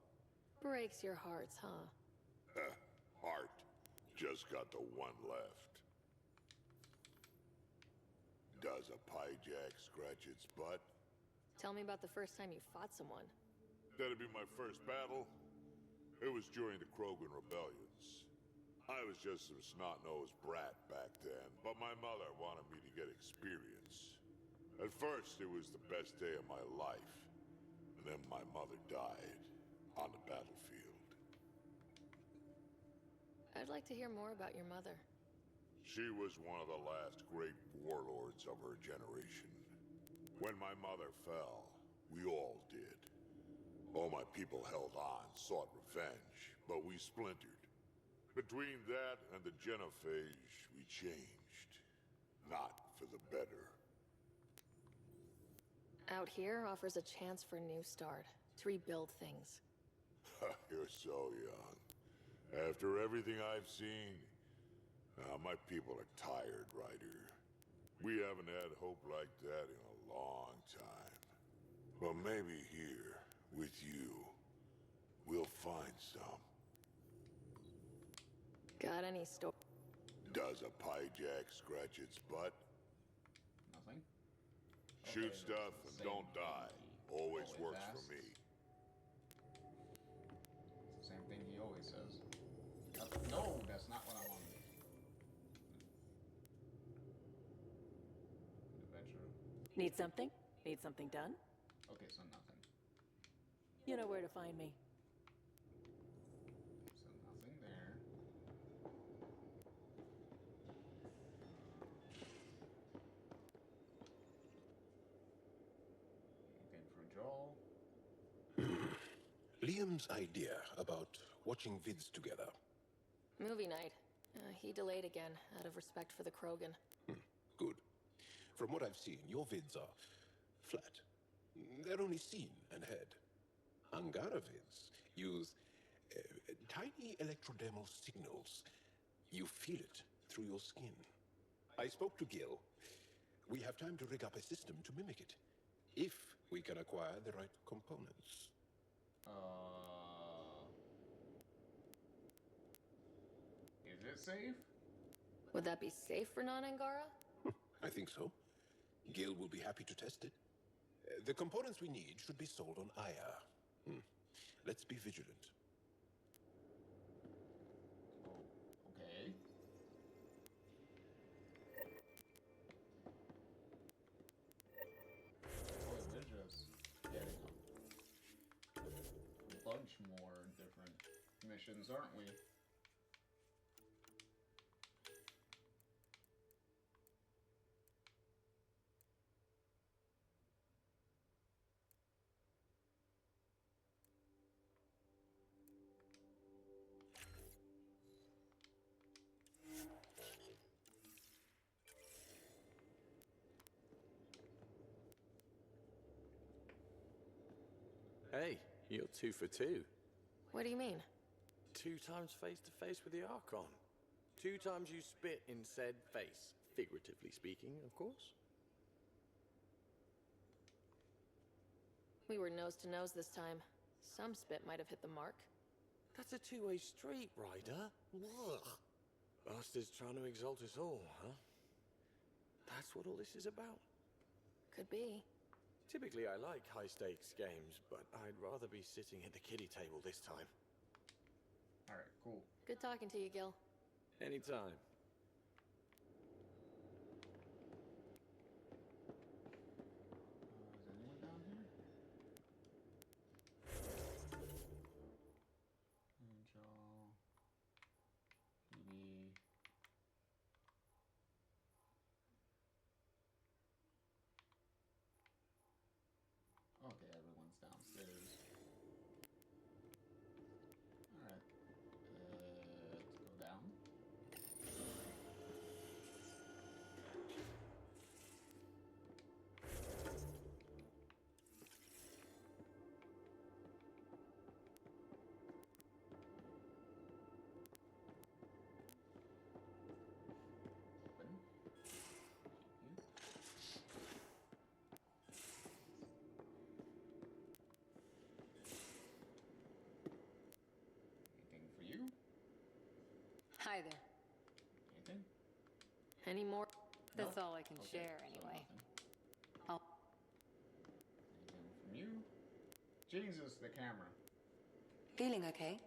Breaks your hearts, huh? Heart. Just got the one left. Does a piejack scratch its butt? Tell me about the first time you fought someone. That'd be my first battle. It was during the Krogan rebellions. I was just some snot-nosed brat back then, but my mother wanted me to get experience. At first, it was the best day of my life. And then my mother died on the battlefield. I'd like to hear more about your mother. She was one of the last great warlords of her generation. When my mother fell, we all did. All my people held on, sought revenge, but we splintered. Between that and the Genophage, we changed. Not for the better. Out here offers a chance for a new start, to rebuild things. You're so young. After everything I've seen, my people are tired, Ryder. We haven't had hope like that in a long time. But maybe here, with you, we'll find some. Got any store? Does a pie jack scratch its butt? Nothing. Shoot Okay, stuff that's and the same don't die. thing he Always works for asks. me. It's the same thing he always says. No, that's not what I wanted. Adventure. Need something? Need something done? Okay, so nothing. You know where to find me. So nothing there. Anything for Joel? Liam's idea about watching vids together. Movie night. He delayed again, out of respect for the Krogan. Good. From what I've seen, your vids are flat. They're only seen and heard. Angara vids use tiny electrodermal signals. You feel it through your skin. I spoke to Gil. We have time to rig up a system to mimic it, if we can acquire the right components. Is it safe? Would that be safe for non-Angara? I think so. Gil will be happy to test it. The components we need should be sold on Aya. Let's be vigilant. Okay. Boy, we're just getting a bunch more different missions, aren't we? Hey, you're 2 for 2. What do you mean? 2 times face to face with the Archon. 2 times you spit in said face, figuratively speaking, of course. We were nose to nose this time. Some spit might have hit the mark. That's a 2-way street, Ryder. Ugh. Bastard's trying to exalt us all, huh? That's what all this is about. Could be. Typically, I like high-stakes games, but I'd rather be sitting at the kiddie table this time. Alright, cool. Good talking to you, Gil. Anytime. Is anyone down here? Angel. PD. Okay, everyone's downstairs. Alright. Let's go down. Open. Anything for you? Hi there. Anything? Any more? That's all I can Okay, share, so anyway. nothing. I'll... Anything from you? Jesus, the camera. Feeling okay?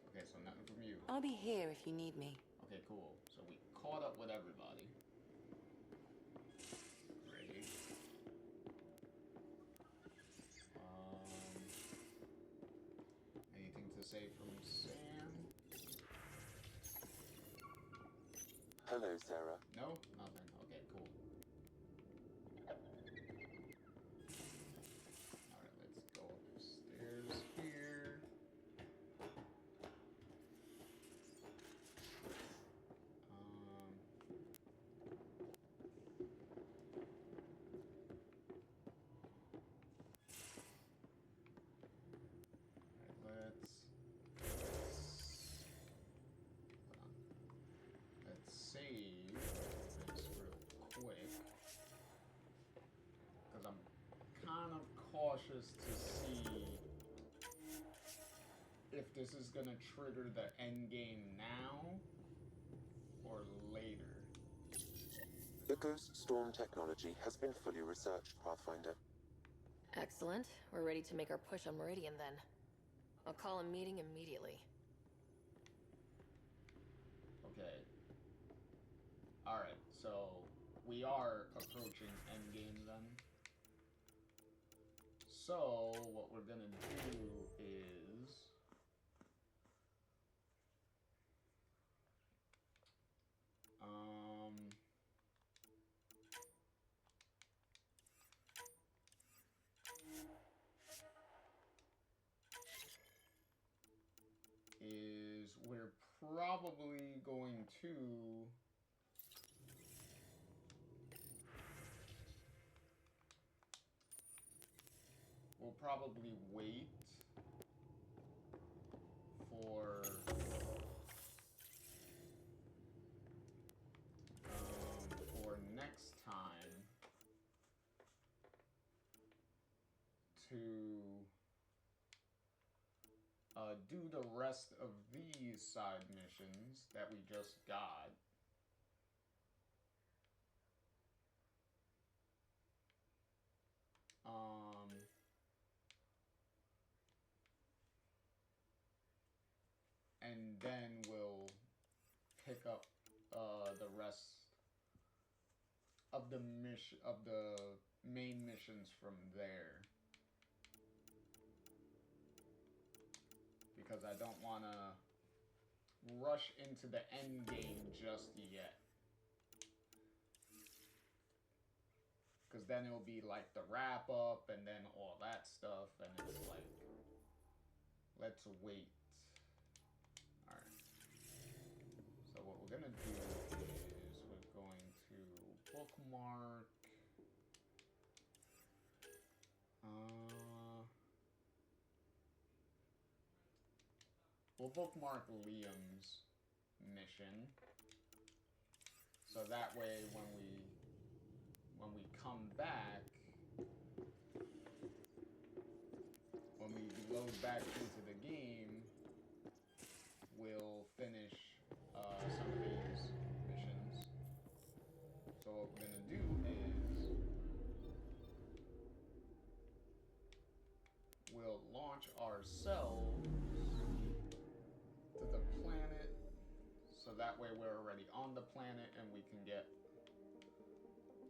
Okay, so nothing from you. I'll be here if you need me. Okay, cool. So we caught up with everybody. Great. Anything to say from Sam? Hello, Sarah. No? Nothing. Okay, cool. Alright, let's go upstairs here. cautious to see if this is gonna trigger the end game now or later. The Ghost Storm technology has been fully researched, Pathfinder. Excellent. We're ready to make our push on Meridian then. I'll call a meeting immediately. Okay. Alright, so we are approaching endgame then. So, what we're gonna do is... is we're probably going to we'll probably wait for next time to do the rest of these side missions that we just got. And then we'll pick up the rest of the main missions from there. Because I don't want to rush into the end game just yet. Because then it'll be like the wrap up and then all that stuff, and it's like, let's wait. Alright. So what we're gonna do is we're going to bookmark. We'll bookmark Liam's mission, so that way when we come back, when we load back into the game, we'll finish some of these missions. So what we're gonna do is we'll launch ourselves to the planet, so that way we're already on the planet and we can get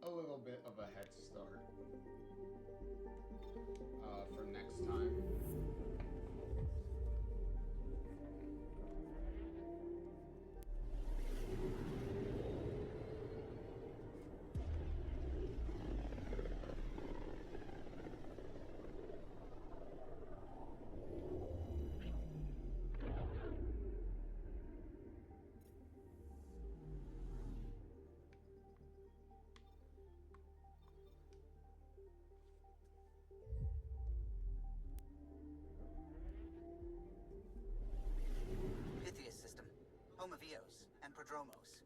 a little bit of a head start for next time. Home of Eos and Prodromos.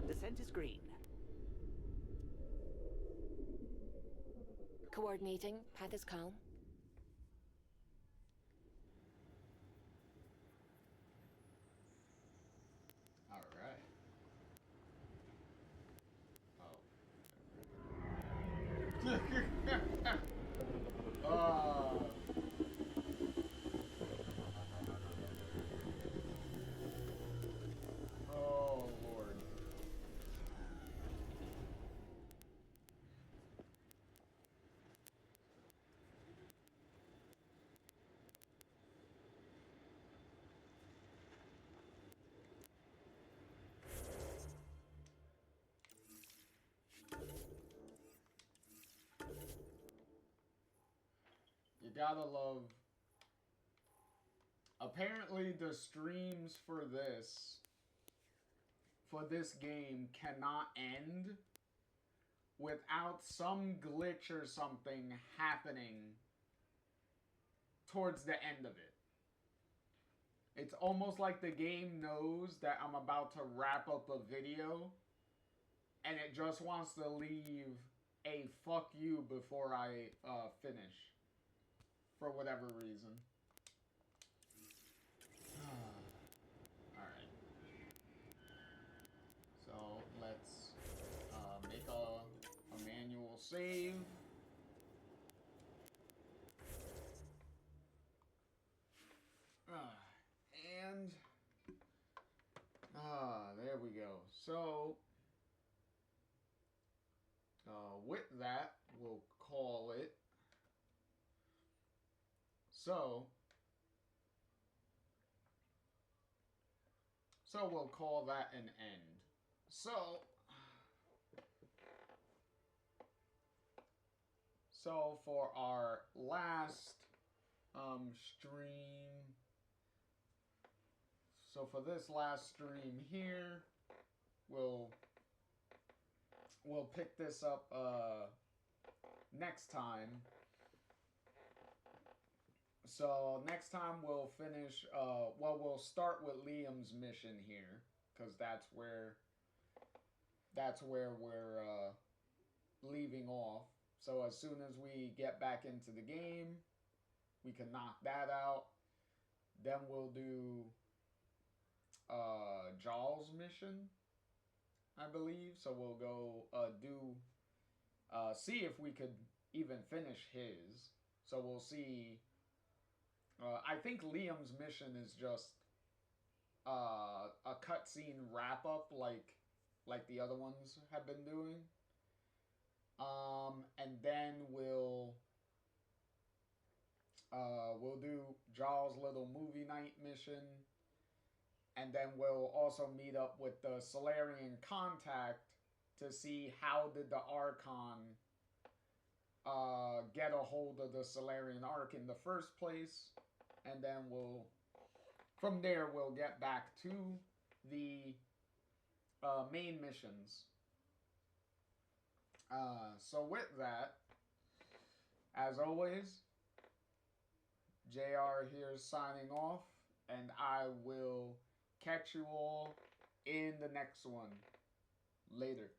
Descent is green. Coordinating. Path is calm. Alright. Oh. Oh, Lord. You gotta love apparently the streams for this game cannot end without some glitch or something happening towards the end of it. It's almost like the game knows that I'm about to wrap up a video and it just wants to leave a fuck you before I finish. For whatever reason. Alright. So let's make a manual save. And there we go. So with that, we'll call it. So we'll call that an end. So for our last stream, so for this last stream here, we'll pick this up next time. So next time we'll finish, well, we'll start with Liam's mission here, because that's where we're leaving off. So as soon as we get back into the game, we can knock that out. Then we'll do Jaws mission, I believe. So we'll go see if we could even finish his. So we'll see. I think Liam's mission is just a cutscene wrap up, like the other ones have been doing. And then we'll do Jaws' little movie night mission, and then we'll also meet up with the Solarian contact to see how did the Archon get a hold of the Solarian Ark in the first place, and then from there we'll get back to the main missions. So with that, as always, JR here signing off, and I will catch you all in the next one. Later.